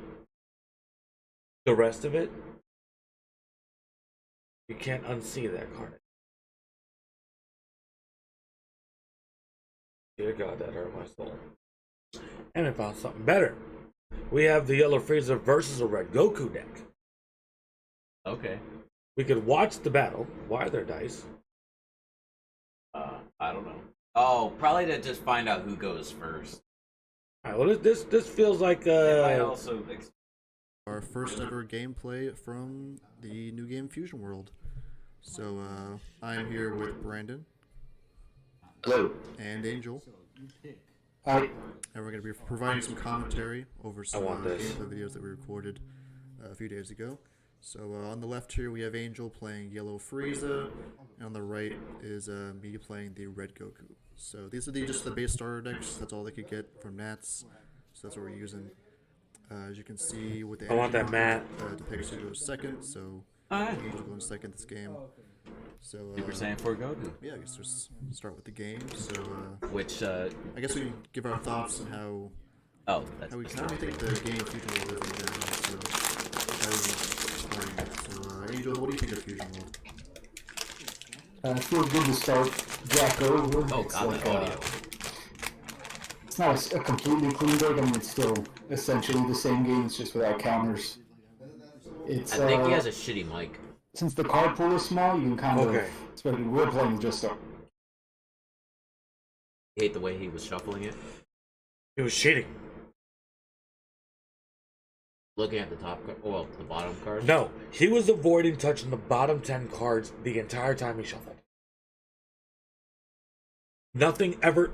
The rest of it, you can't unsee that carnage. Dear God, that hurt my soul. And I found something better. We have the Yellow Frieza versus a Red Goku deck. Okay. We could watch the battle. Why are there dice? I don't know. Oh, probably to just find out who goes first. Alright, well this feels like It might also our first ever gameplay from the new game Fusion World. So I'm here with Brandon. Hello. And Angel. Hi. And we're going to be providing some commentary over some gameplay videos that we recorded a few days ago. So on the left here we have Angel playing Yellow Frieza, and on the right is me playing the Red Goku. So these are just the base starter decks. That's all they could get from Nats. So that's what we're using. As you can see, with the I want that mat. Depicts who goes second. So Alright. Angel going second this game. So Super Saiyan 4 Goku. Yeah, I guess just start with the game. So which I guess we can give our thoughts on how that's we kind of think the game Fusion World is in general. So how we starting it. So Angel, what do you think of Fusion World? It feels good to start back over. Oh It's god, like, that audio. it's not a completely clean break. I mean, it's still essentially the same game. It's just without counters. It's, I think he has a shitty mic. Since the card pool is small, you can kind of. Especially we're playing just a. I hate the way he was shuffling it. He was cheating. Looking at the top card, well, the bottom card. No, he was avoiding touching the bottom 10 cards the entire time he shuffled. Nothing ever.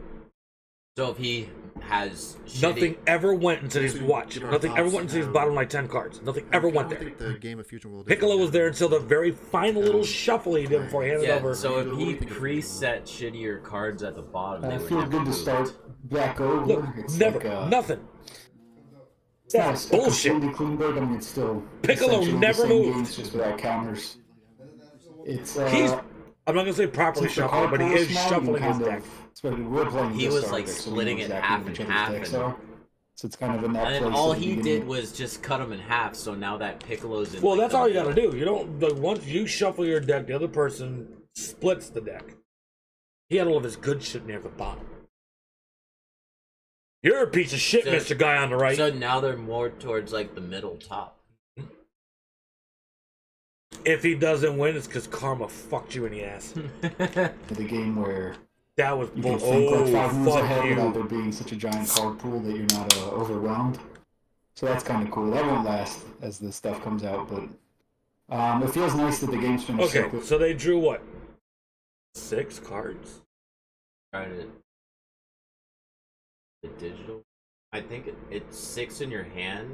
So if he has nothing ever went into his watch. Nothing ever went into his bottom like 10 cards. Nothing ever went there. The game of Fusion World. Piccolo was there until the very final little shuffle he did before he handed over. So if he preset shittier cards at the bottom, they It would feels have good to moved. start back over. Look, It's never, like, nothing. It's not That's a bullshit. completely clean break. I mean, it's still Piccolo essentially never the same moved. game, it's just without counters. It's He's, I'm not gonna say properly since the shuffling, card but he pool is small, you shuffling can his kind deck. of- especially we're playing He this was start like deck, so we splitting know it exactly half what and each other's half, decks and- are. So it's kind of in that And place. all at the he did beginning. was just cut him in half. So now that Piccolo's in. Well, like, that's the all you gotta middle. do. You don't, like, once you shuffle your deck, the other person splits the deck. He had all of his good shit near the bottom. You're a piece of shit, So- Mr. Guy on the right. So now they're more towards like the middle top. If he doesn't win, it's because karma fucked you in the ass. The game where That was you bull. can think like 5 moves fuck ahead without there you. being such a giant card pool that you're not overwhelmed. So that's kind of cool. That won't last as the stuff comes out, but it feels nice that the game's finished so Okay, quick. so they drew what? 6 cards? Trying the digital. I think it's 6 in your hand.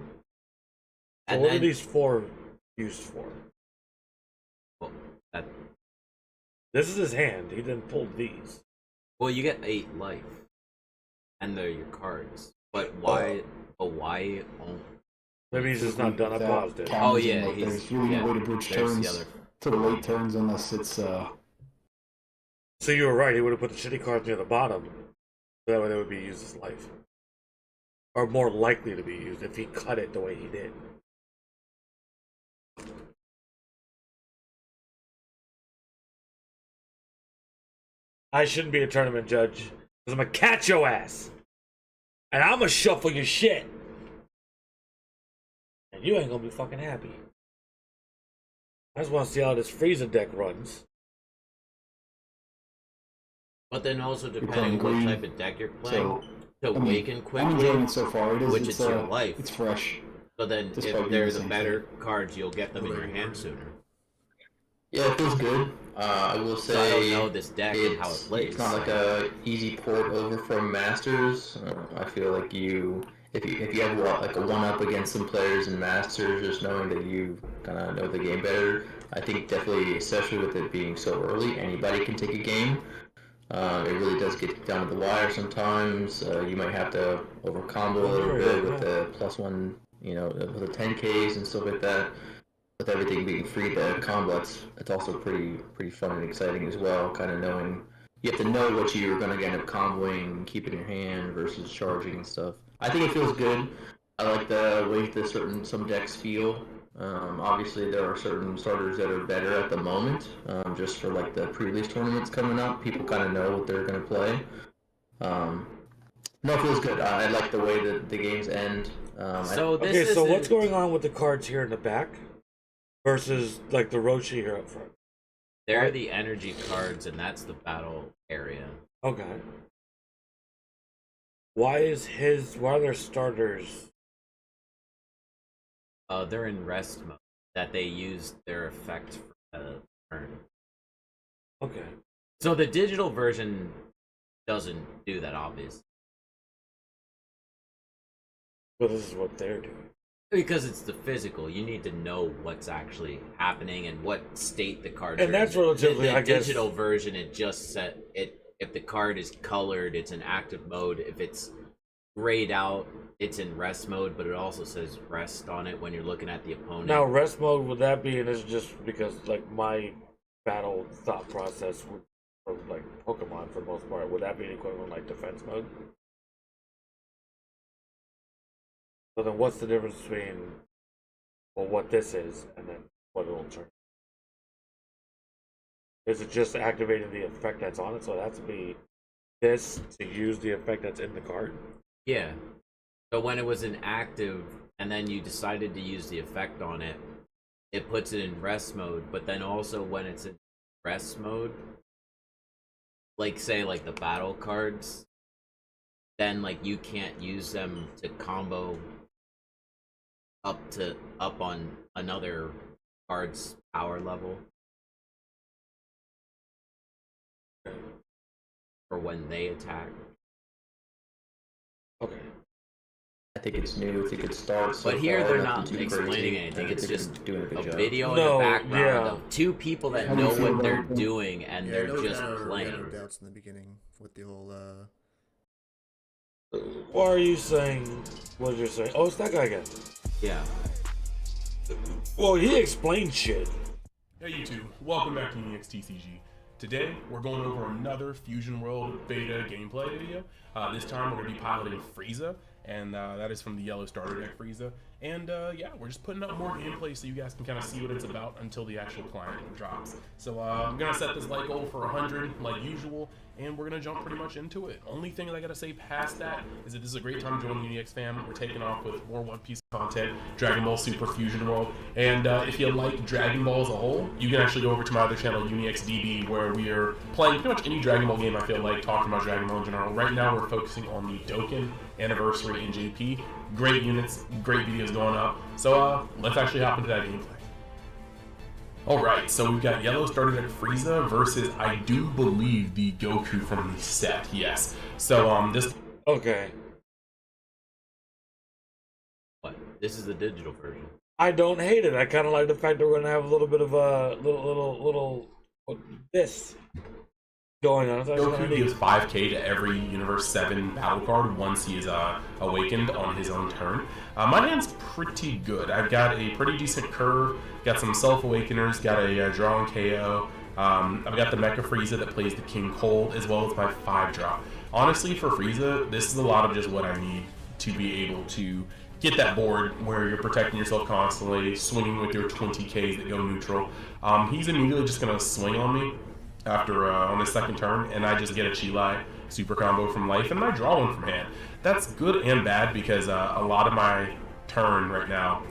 So And what are then these 4 used for? that, This is his hand. He didn't pull these. well, you get 8 life, and they're your cards. But why? But why? Maybe he's just not done. I paused it. Oh yeah, Like, he's there's really no way to bridge there's the turns other. to the late turns unless it's So you were right. He would have put the shitty cards near the bottom. That way they would be used as life. Or more likely to be used if he cut it the way he did. I shouldn't be a tournament judge. Because I'm going to catch your ass. And I'm going to shuffle your shit. And you ain't going to be fucking happy. I just want to see how this Frieza deck runs. But then also playing depending what green, type of deck you're playing, so, to I mean, awaken I'm quickly, enjoying it so far. It is, which it's, is your life. It's fresh. So then, Despite if being they're the the same better cards, you'll get them in your hand sooner. Yeah, it feels good. I will say. So I don't know this deck and how it plays. It's not like a easy port over from Masters. I feel like if you have like a 1-up against some players in Masters, just knowing that you kind of know the game better, I think definitely, especially with it being so early, anybody can take a game. It really does get down to the wire sometimes. You might have to over combo a little bit with the +1, with the 10Ks and stuff like that. With everything being free to combo, it's also pretty fun and exciting as well. Kind of knowing you have to know what you're going to end up comboing and keep in your hand versus charging and stuff. I think it feels good. I like the way that some decks feel. Obviously, there are certain starters that are better at the moment. Just for like the pre-release tournaments coming up, people kind of know what they're going to play. No, it feels good. I like the way that the games end. So what's going on with the cards here in the back versus like the Roshi here up front? They're the energy cards, and that's the battle area. Okay. Why are their starters? They're in rest mode. That they use their effect for the turn. Okay. So the digital version doesn't do that, obviously. But this is what they're doing. Because it's the physical, you need to know what's actually happening and what state the card is. And that's relatively, the I guess. digital version, it just set it. If the card is colored, it's in active mode. If it's grayed out, it's in rest mode. But it also says rest on it when you're looking at the opponent. Now, rest mode, would that be, and it's just because, like, my battle thought process for like Pokemon for the most part, would that be the equivalent like defense mode? So then what's the difference between, well, what this is and then what it'll turn? Is it just activating the effect that's on it? So it has to be this to use the effect that's in the card? Yeah. So when it was inactive and then you decided to use the effect on it, it puts it in rest mode, but then also when it's in rest mode, like say like the battle cards, then like you can't use them to combo up on another card's power level. For when they attack. Okay. I think it's new. I think it starts. But here they're not explaining anything. It's just doing a video in the background of two people that know what they're doing and they're just playing. No doubts in the beginning with the whole. Why are you saying what you're saying? Oh, it's that guy again. Yeah. Well, he explained shit. Hey YouTube, welcome back to UniXTCG. Today, we're going over another Fusion World beta gameplay video. This time, we're going to be piloting Frieza, and that is from the yellow starter deck Frieza. And yeah, we're just putting up more gameplay so you guys can kind of see what it's about until the actual client drops. So I'm going to set this like goal for 100, like usual, and we're going to jump pretty much into it. Only thing I got to say past that is that this is a great time to join the UniX fam. We're taking off with more One Piece content, Dragon Ball Super Fusion World, and if you like Dragon Ball as a whole, you can actually go over to my other channel, UniXDB, where we are playing pretty much any Dragon Ball game I feel like, talking about Dragon Ball in general. Right now we're focusing on the Dokkan Anniversary in JP. Great units, great videos going up. So let's actually hop into that gameplay. Alright, so we've got yellow starter deck Frieza versus, I do believe, the Goku from the set, yes. So this... Okay. What? This is the digital version. I don't hate it. I kind of like the fact that we're gonna have a little bit of a little this going on. Goku gives 5k to every Universe 7 battle card once he is awakened on his own turn. My hand's pretty good. I've got a pretty decent curve, got some self-awakeners, got a draw and KO. I've got the Mecha Frieza that plays the King Cold, as well as my 5-drop. Honestly, for Frieza, this is a lot of just what I need to be able to get that board where you're protecting yourself constantly, swinging with your 20Ks that go neutral. He's immediately just going to swing on me after on his second turn, and I just get a Chi-Lai super combo from life, and I draw one from hand. That's good and bad because a lot of my turn right now,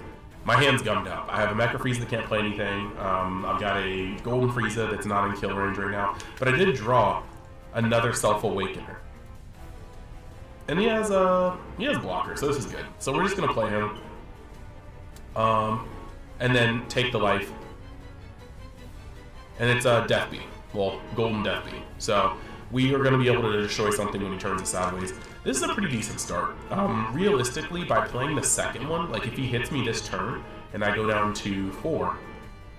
my hand's gummed up. I have a Mecha Frieza that can't play anything. I've got a Golden Frieza that's not in kill range right now, but I did draw another Self-Awakener. And he has blocker, so this is good. So we're just gonna play him, and then take the life, and it's Death Beam. Well, Golden Death Beam. So we are going to be able to destroy something when he turns it sideways. This is a pretty decent start. Realistically, by playing the second one, like if he hits me this turn and I go down to 4,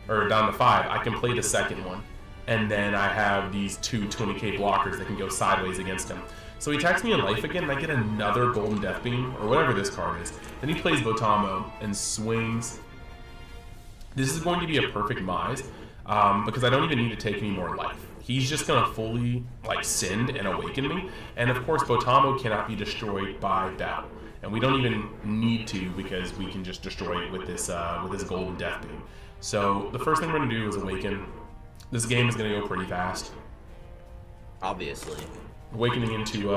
or down to 5, I can play the second one. And then I have these two 20k blockers that can go sideways against him. So he attacks me in life again, and I get another Golden Death Beam, or whatever this card is. Then he plays Botamo and swings. This is going to be a perfect Mise. Because I don't even need to take any more life. He's just going to fully like send and awaken me, and of course Botamo cannot be destroyed by battle, and we don't even need to because we can just destroy it with this Golden Death Beam. So the first thing we're going to do is awaken. This game is going to go pretty fast. Obviously. Awakening into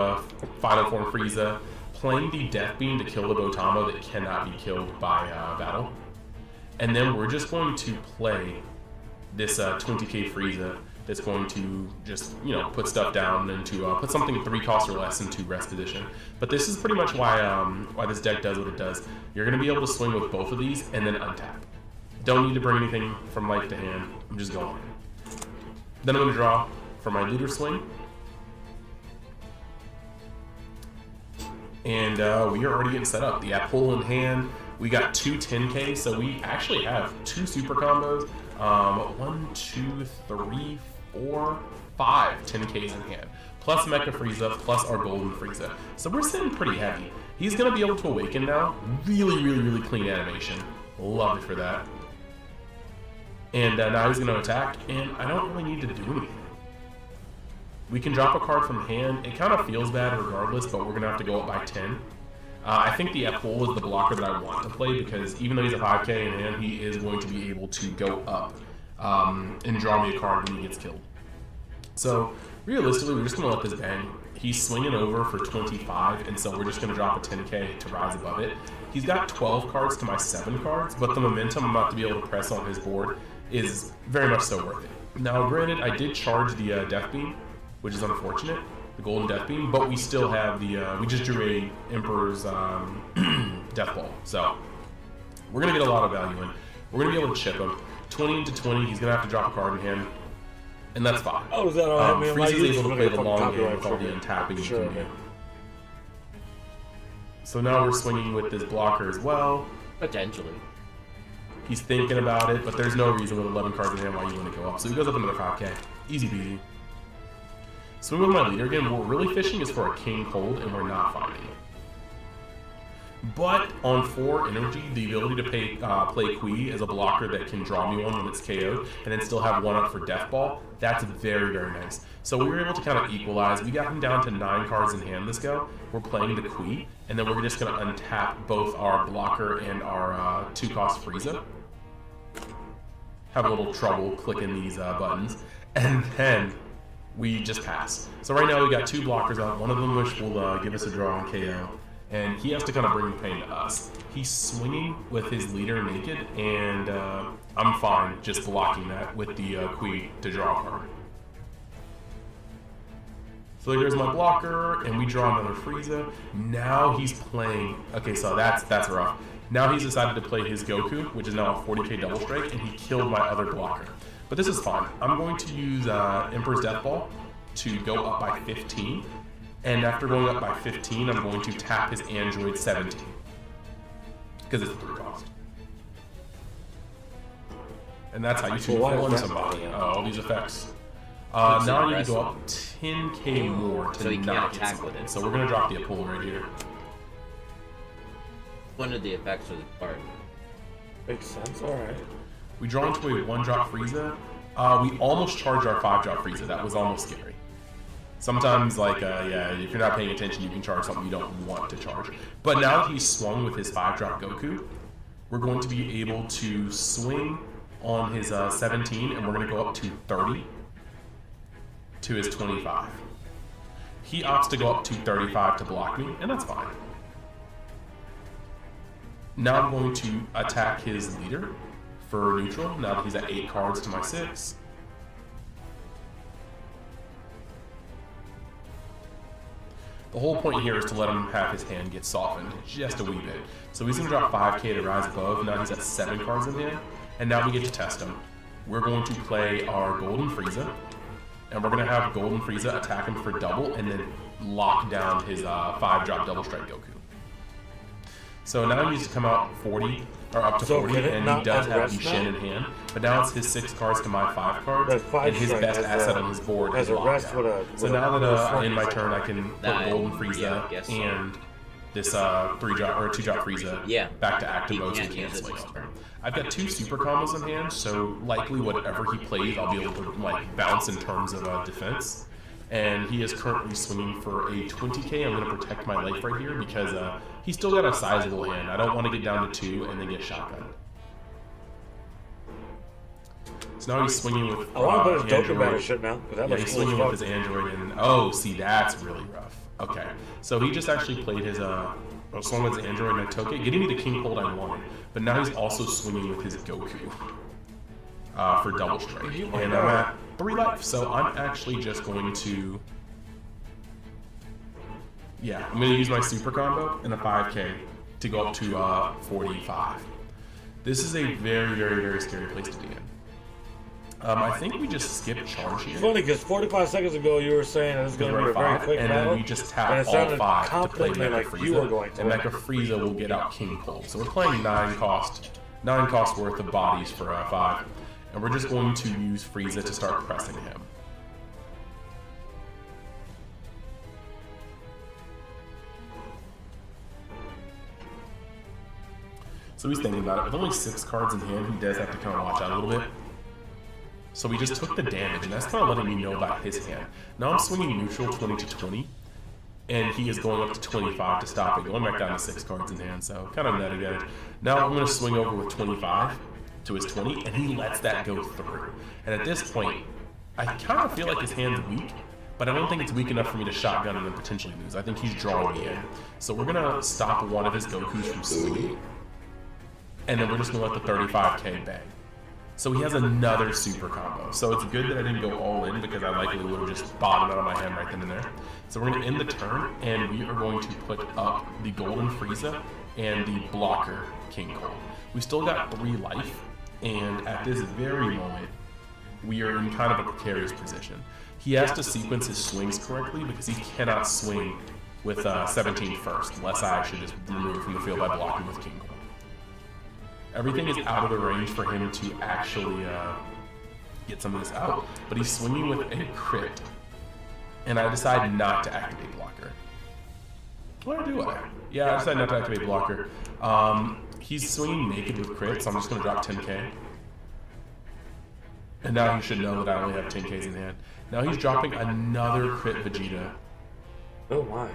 Final Form Frieza, playing the Death Beam to kill the Botamo that cannot be killed by battle, and then we're just going to play this 20k Frieza that's going to just, you know, put stuff down and to put something 3 cost or less into rest position. But this is pretty much why this deck does what it does. You're going to be able to swing with both of these and then untap. Don't need to bring anything from life to hand. I'm just going. Then I'm going to draw for my leader swing. And we are already getting set up. The pull in hand. We got 2 10k, so we actually have 2 super combos. 1, 2, 3, 4, 5 10Ks in hand, plus Mecha Frieza, plus our Golden Frieza. So we're sitting pretty heavy. He's going to be able to awaken now. Really, really, really clean animation. Love it for that. And now he's going to attack, and I don't really need to do anything. We can drop a card from hand. It kind of feels bad regardless, but we're going to have to go up by 10. I think the F-Hole is the blocker that I want to play because even though he's a 5k in hand, he is going to be able to go up and draw me a card when he gets killed. So realistically, we're just going to let this bang. He's swinging over for 25, and so we're just going to drop a 10k to rise above it. He's got 12 cards to my 7 cards, but the momentum I'm about to be able to press on his board is very much so worth it. Now, granted, I did charge the Death Beam, which is unfortunate, the Golden Death Beam, but we still have the, we just drew a Emperor's Death Ball, so we're going to get a lot of value in. We're going to be able to chip him. 20 into 20, he's going to have to drop a card in hand, and that's fine. Oh, is that all right, man? Frieza's able to play the long game with all the untapping you can do. So now we're swinging with this blocker as well. Potentially. He's thinking about it, but there's no reason with 11 cards in hand why you want to go up. So he goes up another 5k. Easy peasy. Swing with my leader again. What we're really fishing is for a king cold, and we're not finding it. But on 4 energy, the ability to play Kui as a blocker that can draw me one when it's KO'd, and then still have 1 up for Death Ball, that's very, very nice. So we were able to kind of equalize. We got him down to 9 cards in hand this go. We're playing the Kui, and then we're just going to untap both our blocker and our 2-cost Frieza. Have a little trouble clicking these buttons, and then we just pass. So right now we got 2 blockers out, one of them which will give us a draw and KO, and he has to kind of bring pain to us. He's swinging with his leader naked, and I'm fine just blocking that with the Kui to draw a card. So there's my blocker, and we draw another Frieza. Now he's playing, okay, so that's rough. Now he's decided to play his Goku, which is now a 40k double strike, and he killed my other blocker. But this is fine. I'm going to use Emperor's Death Ball to go up by 15. And after going up by 15, I'm going to tap his Android 17. Because it's a 3-cost. And that's how you 2-for-1 somebody. All these effects. Now I need to go up 10k more to not get something. So we're going to drop the Apollo right here. One of the effects of the card. Makes sense, alright. We draw into a 1-drop Frieza. We almost charged our 5-drop Frieza. That was almost scary. Sometimes, like, yeah, if you're not paying attention, you can charge something you don't want to charge. But now that he's swung with his 5-drop Goku, we're going to be able to swing on his 17, and we're going to go up to 30 to his 25. He opts to go up to 35 to block me, and that's fine. Now I'm going to attack his leader for neutral, now that he's at 8 cards to my 6. The whole point here is to let him have his hand get softened just a wee bit. So he's going to drop 5k to rise above, now he's at 7 cards in hand, and now we get to test him. We're going to play our Golden Frieza, and we're going to have Golden Frieza attack him for double, and then lock down his 5-drop double strike Goku. So now he needs to come out 40, or up to 40, and he does have the Shen in hand. But now it's his 6 cards to my 5 cards, and his best asset on his board is lockdown. So now that I end my turn, I can put Golden Frieza and this 3-drop or 2-drop Frieza back to active mode so he can't swing on turn. I've got 2 super combos in hand, so likely whatever he plays, I'll be able to like bounce in terms of defense. And he is currently swinging for a 20k. I'm going to protect my life right here because he's still got a sizable hand. I don't want to get down to 2 and then get shotgunned. So now he's swinging with I want to put his Joker battle shit now. Yeah, he's swinging with his Android, and oh, see, that's really rough. Okay, so he just actually played his swung with his Android, and I took it, getting me the King Cold I wanted. But now he's also swinging with his Goku for double strike, and I'm at 3 life. So I'm actually just going to, I'm going to use my super combo and a 5k to go up to 45. This is a very, very, very scary place to be in. I think we just skip charge here. It's funny because 45 seconds ago you were saying it was going to be a very quick and battle, then we just tap all 5 to play Mecha like Frieza, you were going to and Mecha Frieza will get out King Cold. So we're playing 9 cost worth of bodies for 5, and we're just going to use Frieza to start pressing him. So he's thinking about it. With only 6 cards in hand, he does have to kind of watch out a little bit. So we just took the damage, and that's kind of letting me know about his hand. Now I'm swinging neutral 20 to 20, and he is going up to 25 to stop it, going back down to 6 cards in hand, so kind of net advantage. Now I'm going to swing over with 25 to his 20, and he lets that go through. And at this point, I kind of feel like his hand's weak, but I don't think it's weak enough for me to shotgun and then potentially lose. I think he's drawing me in. So we're going to stop one of his Gokus from swinging, and then we're just going to let the 35k bang. So he has another super combo. So it's good that I didn't go all in because I likely would have just bottomed out of my hand right then and there. So we're going to end the turn, and we are going to put up the Golden Frieza and the blocker King Cold. We still got 3 life, and at this very moment, we are in kind of a precarious position. He has to sequence his swings correctly because he cannot swing with 17 first, unless I should just remove it from the field by blocking with King Cold. Everything is out of the range for him to actually get some of this out, but he's swinging with a crit, and I decide not to activate blocker. Or do I? Yeah, I decided not to activate blocker. He's swinging naked with crit, so I'm just going to drop 10k. And now he should know that I only have 10ks in hand. Now he's dropping another crit Vegeta. Oh my.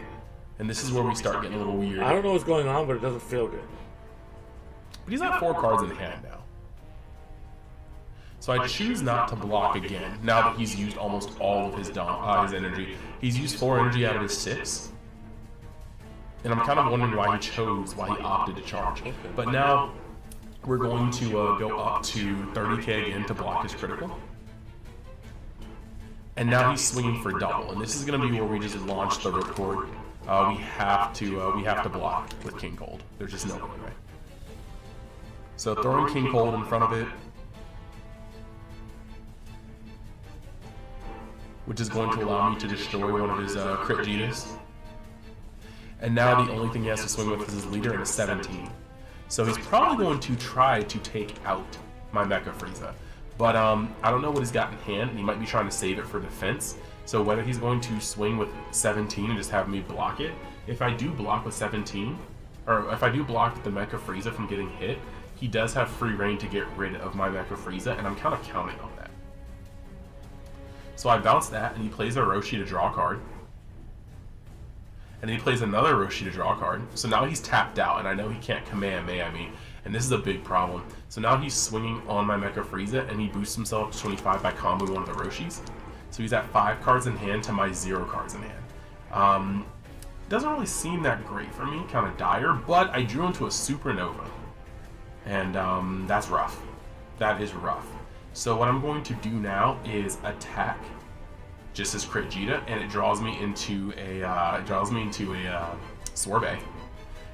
And this is where we start getting a little weird. I don't know what's going on, but it doesn't feel good. But he's got 4 cards in hand now. So I choose not to block again, now that he's used almost all of his energy. He's used 4 energy out of his 6. And I'm kind of wondering why he opted to charge. But now, we're going to go up to 30k again to block his critical. And now he's swinging for double, and this is going to be where we just launch the ripcord. We have to block with King Cold. There's just no way, right? So throwing King Cold in front of it, which is going to allow me to destroy one of his crit Vegetas. And now the only thing he has to swing with is his leader and a 17. So he's probably going to try to take out my Mecha Frieza. But I don't know what he's got in hand, and he might be trying to save it for defense. So whether he's going to swing with 17 and just have me block it, if I do block with 17, or if I do block the Mecha Frieza from getting hit, he does have free reign to get rid of my Mecha Frieza, and I'm kind of counting on that. So I bounce that, and he plays a Roshi to draw a card. And then he plays another Roshi to draw a card. So now he's tapped out, and I know he can't Kamehameha me, and this is a big problem. So now he's swinging on my Mecha Frieza, and he boosts himself to 25 by comboing one of the Roshis. So he's at 5 cards in hand to my 0 cards in hand. Doesn't really seem that great for me, kind of dire, but I drew into a Supernova. And that's rough. That is rough. So what I'm going to do now is attack just as crit Vegeta, and it draws me into a Sorbet.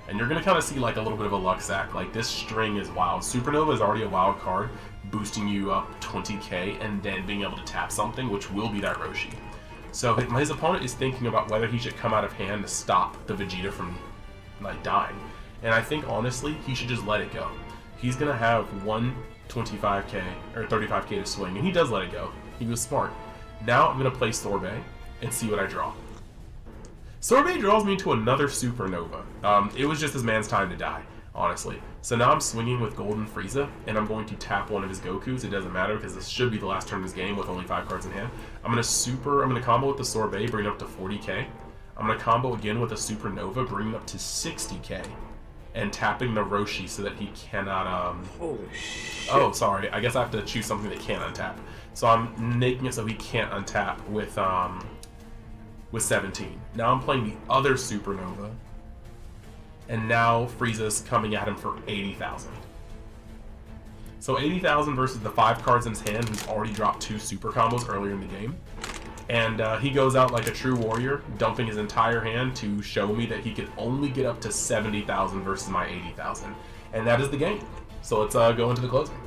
And you're gonna kind of see like a little bit of a luck sack. Like this string is wild. Supernova is already a wild card, boosting you up 20k, and then being able to tap something, which will be that Roshi. So his opponent is thinking about whether he should come out of hand to stop the Vegeta from like dying. And I think honestly, he should just let it go. He's gonna have one 25k or 35k to swing, and he does let it go. He was smart. Now I'm gonna play Sorbet and see what I draw. Sorbet draws me to another Supernova. It was just this man's time to die, honestly. So now I'm swinging with Golden Frieza, and I'm going to tap one of his Gokus. It doesn't matter because this should be the last turn of this game with only 5 cards in hand. I'm gonna combo with the Sorbet, bring it up to 40k. I'm gonna combo again with a Supernova, bring it up to 60k. And tapping the Roshi so that he cannot, Holy shit. Oh, sorry. I guess I have to choose something that can't untap. So I'm making it so he can't untap with 17. Now I'm playing the other Supernova. And now Frieza's coming at him for 80,000. So 80,000 versus the 5 cards in his hand, who's already dropped 2 super combos earlier in the game. And he goes out like a true warrior, dumping his entire hand to show me that he can only get up to 70,000 versus my 80,000. And that is the game. So let's go into the closing.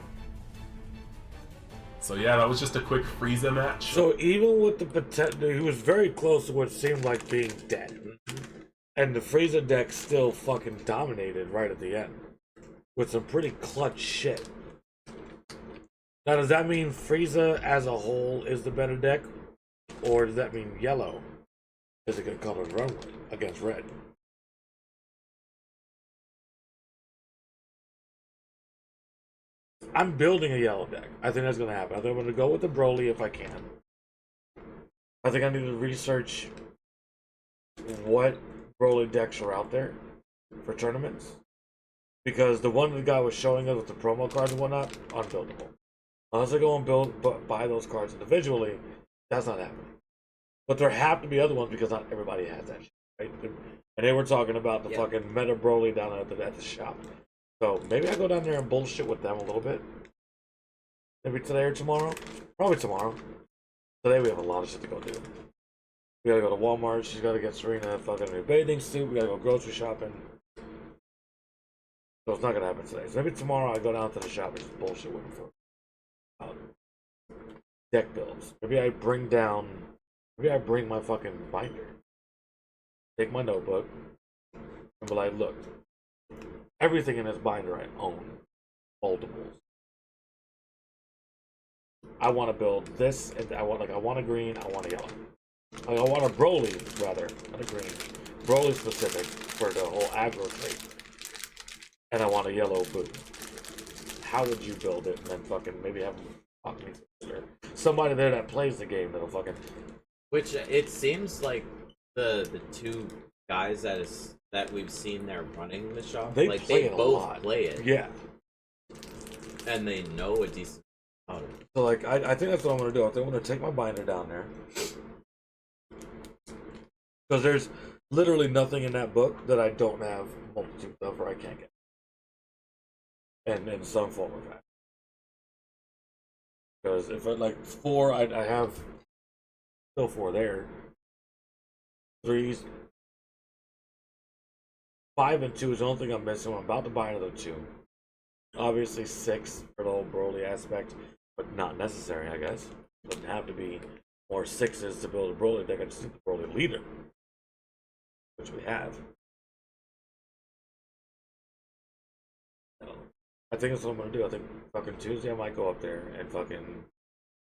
So yeah, that was just a quick Frieza match. So even with the potential, he was very close to what seemed like being dead. And the Frieza deck still fucking dominated right at the end. With some pretty clutch shit. Now does that mean Frieza as a whole is the better deck? Or does that mean yellow is a good color to run with against red? I'm building a yellow deck. I think that's gonna happen. I think I'm gonna go with the Broly if I can. I think I need to research what Broly decks are out there for tournaments. Because the one the guy was showing us with the promo cards and whatnot, unbuildable. Unless I go and buy those cards individually, that's not happening. But there have to be other ones because not everybody has that shit, right? And they were talking about the fucking Meta Broly down at the shop. So maybe I go down there and bullshit with them a little bit. Maybe today or tomorrow. Probably tomorrow. Today we have a lot of shit to go do. We gotta go to Walmart. She's gotta get Serena a fucking new bathing suit. We gotta go grocery shopping. So it's not gonna happen today. So maybe tomorrow I go down to the shop and just bullshit with them for deck builds. Maybe I bring my fucking binder. Take my notebook and be like, look, everything in this binder I own. Multiples. I want to build this, and I want a green, I want a yellow. I want a Broly, rather, not a green. Broly specific for the whole aggro trait. And I want a yellow boot. How would you build it? And then fucking maybe have them talk to me. Somebody there that plays the game that'll fucking... Which, it seems like the two guys that we've seen there running the shop, they both play it. Yeah. And they know a decent amount of it. So, like, I think that's what I'm going to do. I think I'm going to take my binder down there. Because there's literally nothing in that book that I don't have multitude of or I can't get. And in some form of that. Because if I like 4, I have still 4 there. 3s. 5 and 2 is the only thing I'm missing. I'm about to buy another 2. Obviously 6 for the whole Broly aspect, but not necessary, I guess. Doesn't have to be more 6s to build a Broly deck. I just need the Broly leader, which we have. I think that's what I'm gonna do. I think fucking Tuesday I might go up there and fucking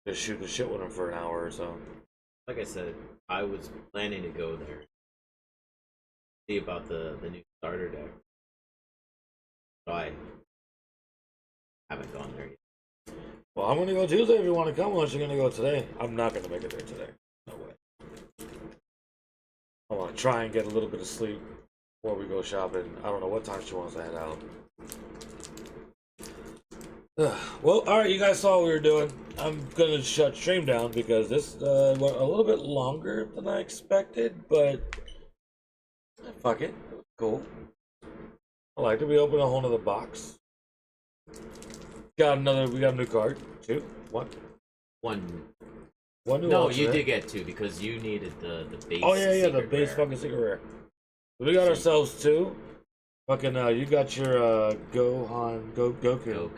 just shoot the shit with him for an hour or so. Like I said, I was planning to go there. See about the new starter deck. So I haven't gone there yet. Well, I'm gonna go Tuesday if you want to come, unless you're gonna go today. I'm not gonna make it there today. No way. I want to try and get a little bit of sleep before we go shopping. I don't know what time she wants to head out. Well, alright, you guys saw what we were doing. I'm gonna shut stream down because this went a little bit longer than I expected, but fuck it. Cool. I liked it. We opened a whole nother box. We got a new card. 2? 1? 1. One new no, alternate. you did get 2 because you needed the base. Oh yeah, the secret base rare. fucking secret rare. We got ourselves 2. Fucking you got your Goku.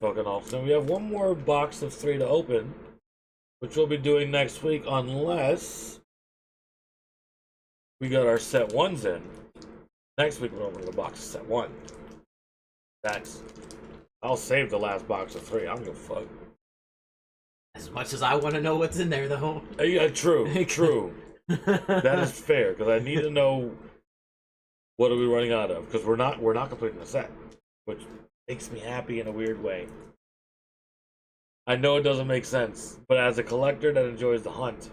Fucking alternate. We have one more box of 3 to open, which we'll be doing next week unless we got our set 1s in. Next week we'll open the box of set 1. I'll save the last box of 3. I don't give a fuck. As much as I want to know what's in there, though. Yeah, true, true. That is fair because I need to know what are we running out of because we're not completing the set, which makes me happy in a weird way. I know it doesn't make sense, but as a collector that enjoys the hunt,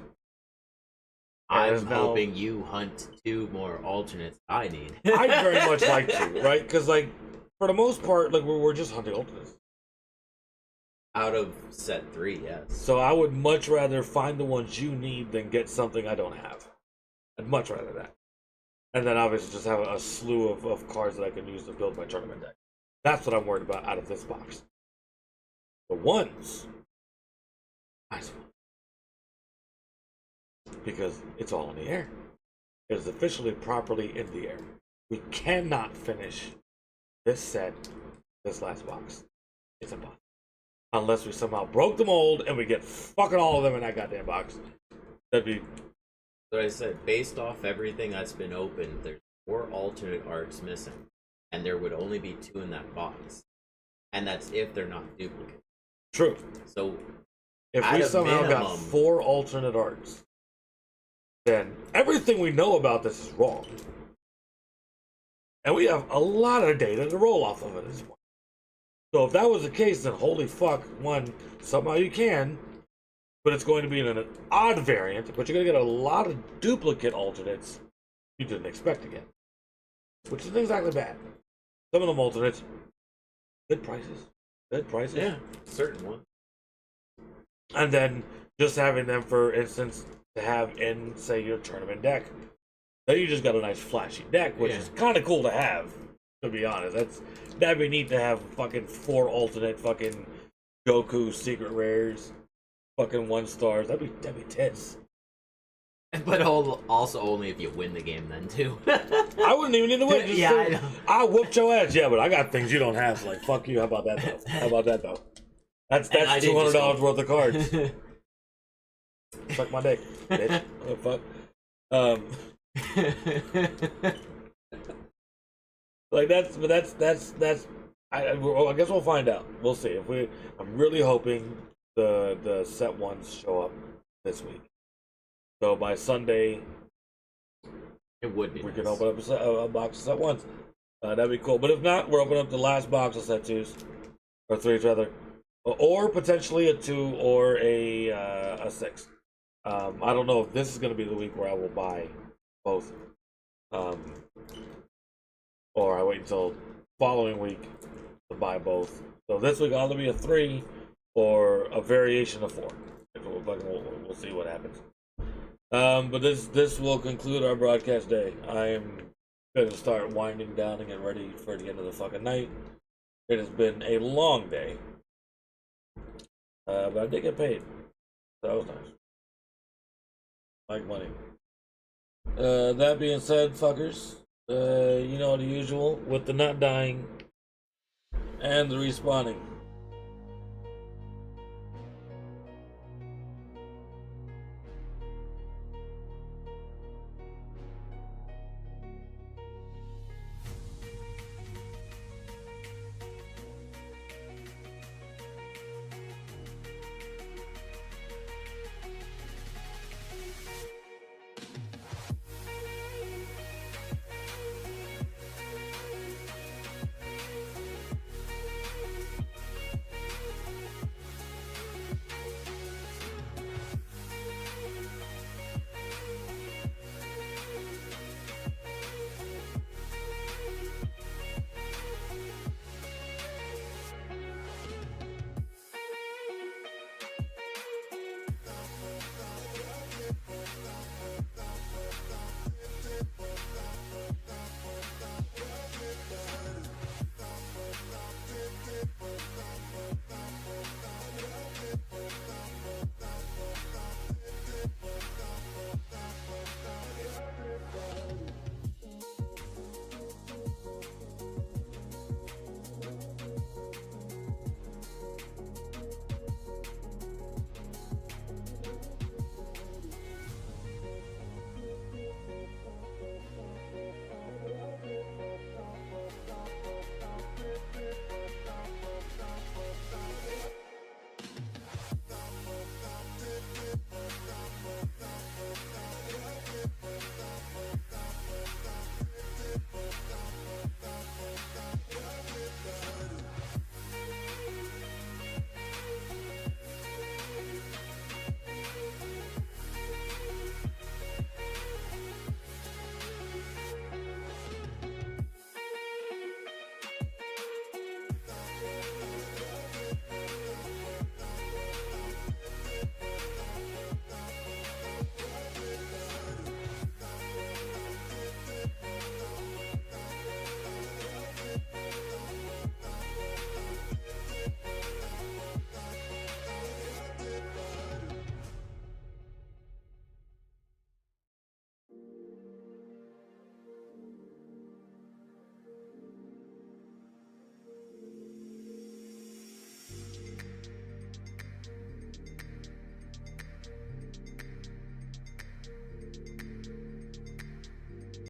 I'm hoping you hunt 2 more alternates I need. I'd very much like to, right? Because, like, for the most part, like, we're just hunting alternates. Out of set 3, yes. So I would much rather find the ones you need than get something I don't have. I'd much rather that. And then obviously just have a slew of cards that I can use to build my tournament deck. That's what I'm worried about out of this box. The ones. Nice one. Because it's all in the air. It is officially properly in the air. We cannot finish this set, this last box. It's impossible. Unless we somehow broke the mold and we get fucking all of them in that goddamn box. That'd be... But I said, based off everything that's been opened, there's 4 alternate arts missing. And there would only be 2 in that box. And that's if they're not duplicate. True. So, if we somehow got 4 alternate arts, then everything we know about this is wrong. And we have a lot of data to roll off of at this point. So if that was the case, then holy fuck, one, somehow you can, but it's going to be in an odd variant, but you're going to get a lot of duplicate alternates you didn't expect to get, which isn't exactly bad. Some of them alternates, good prices. Good prices. Yeah, certain one. And then just having them, for instance, to have in, say, your tournament deck. Then you just got a nice flashy deck, which is kind of cool to have, to be honest. That'd be neat to have fucking 4 alternate fucking Goku secret rares, fucking 1-stars. That'd be tits. But also only if you win the game then, too. I wouldn't even need to win. Just yeah, I know. I'll whoop your ass, yeah, but I got things you don't have. Like, fuck you. How about that, though? How about that, though? That's $200 worth of cards. Suck my dick, bitch. What the fuck? Like, I guess we'll find out. We'll see. I'm really hoping the set ones show up this week. So by Sunday, it would be. We can open up a box of set ones. That'd be cool. But if not, we're opening up the last box of set 2s, or 3s rather, or potentially a 2 or a 6. I don't know if this is going to be the week where I will buy both, or I wait until following week to buy both. So this week I'll either be a 3 or a variation of 4. We'll see what happens. But this will conclude our broadcast day. I am going to start winding down and get ready for the end of the fucking night. It has been a long day, but I did get paid. So that was nice. Like money. That being said, fuckers, you know the usual with the not dying and the respawning.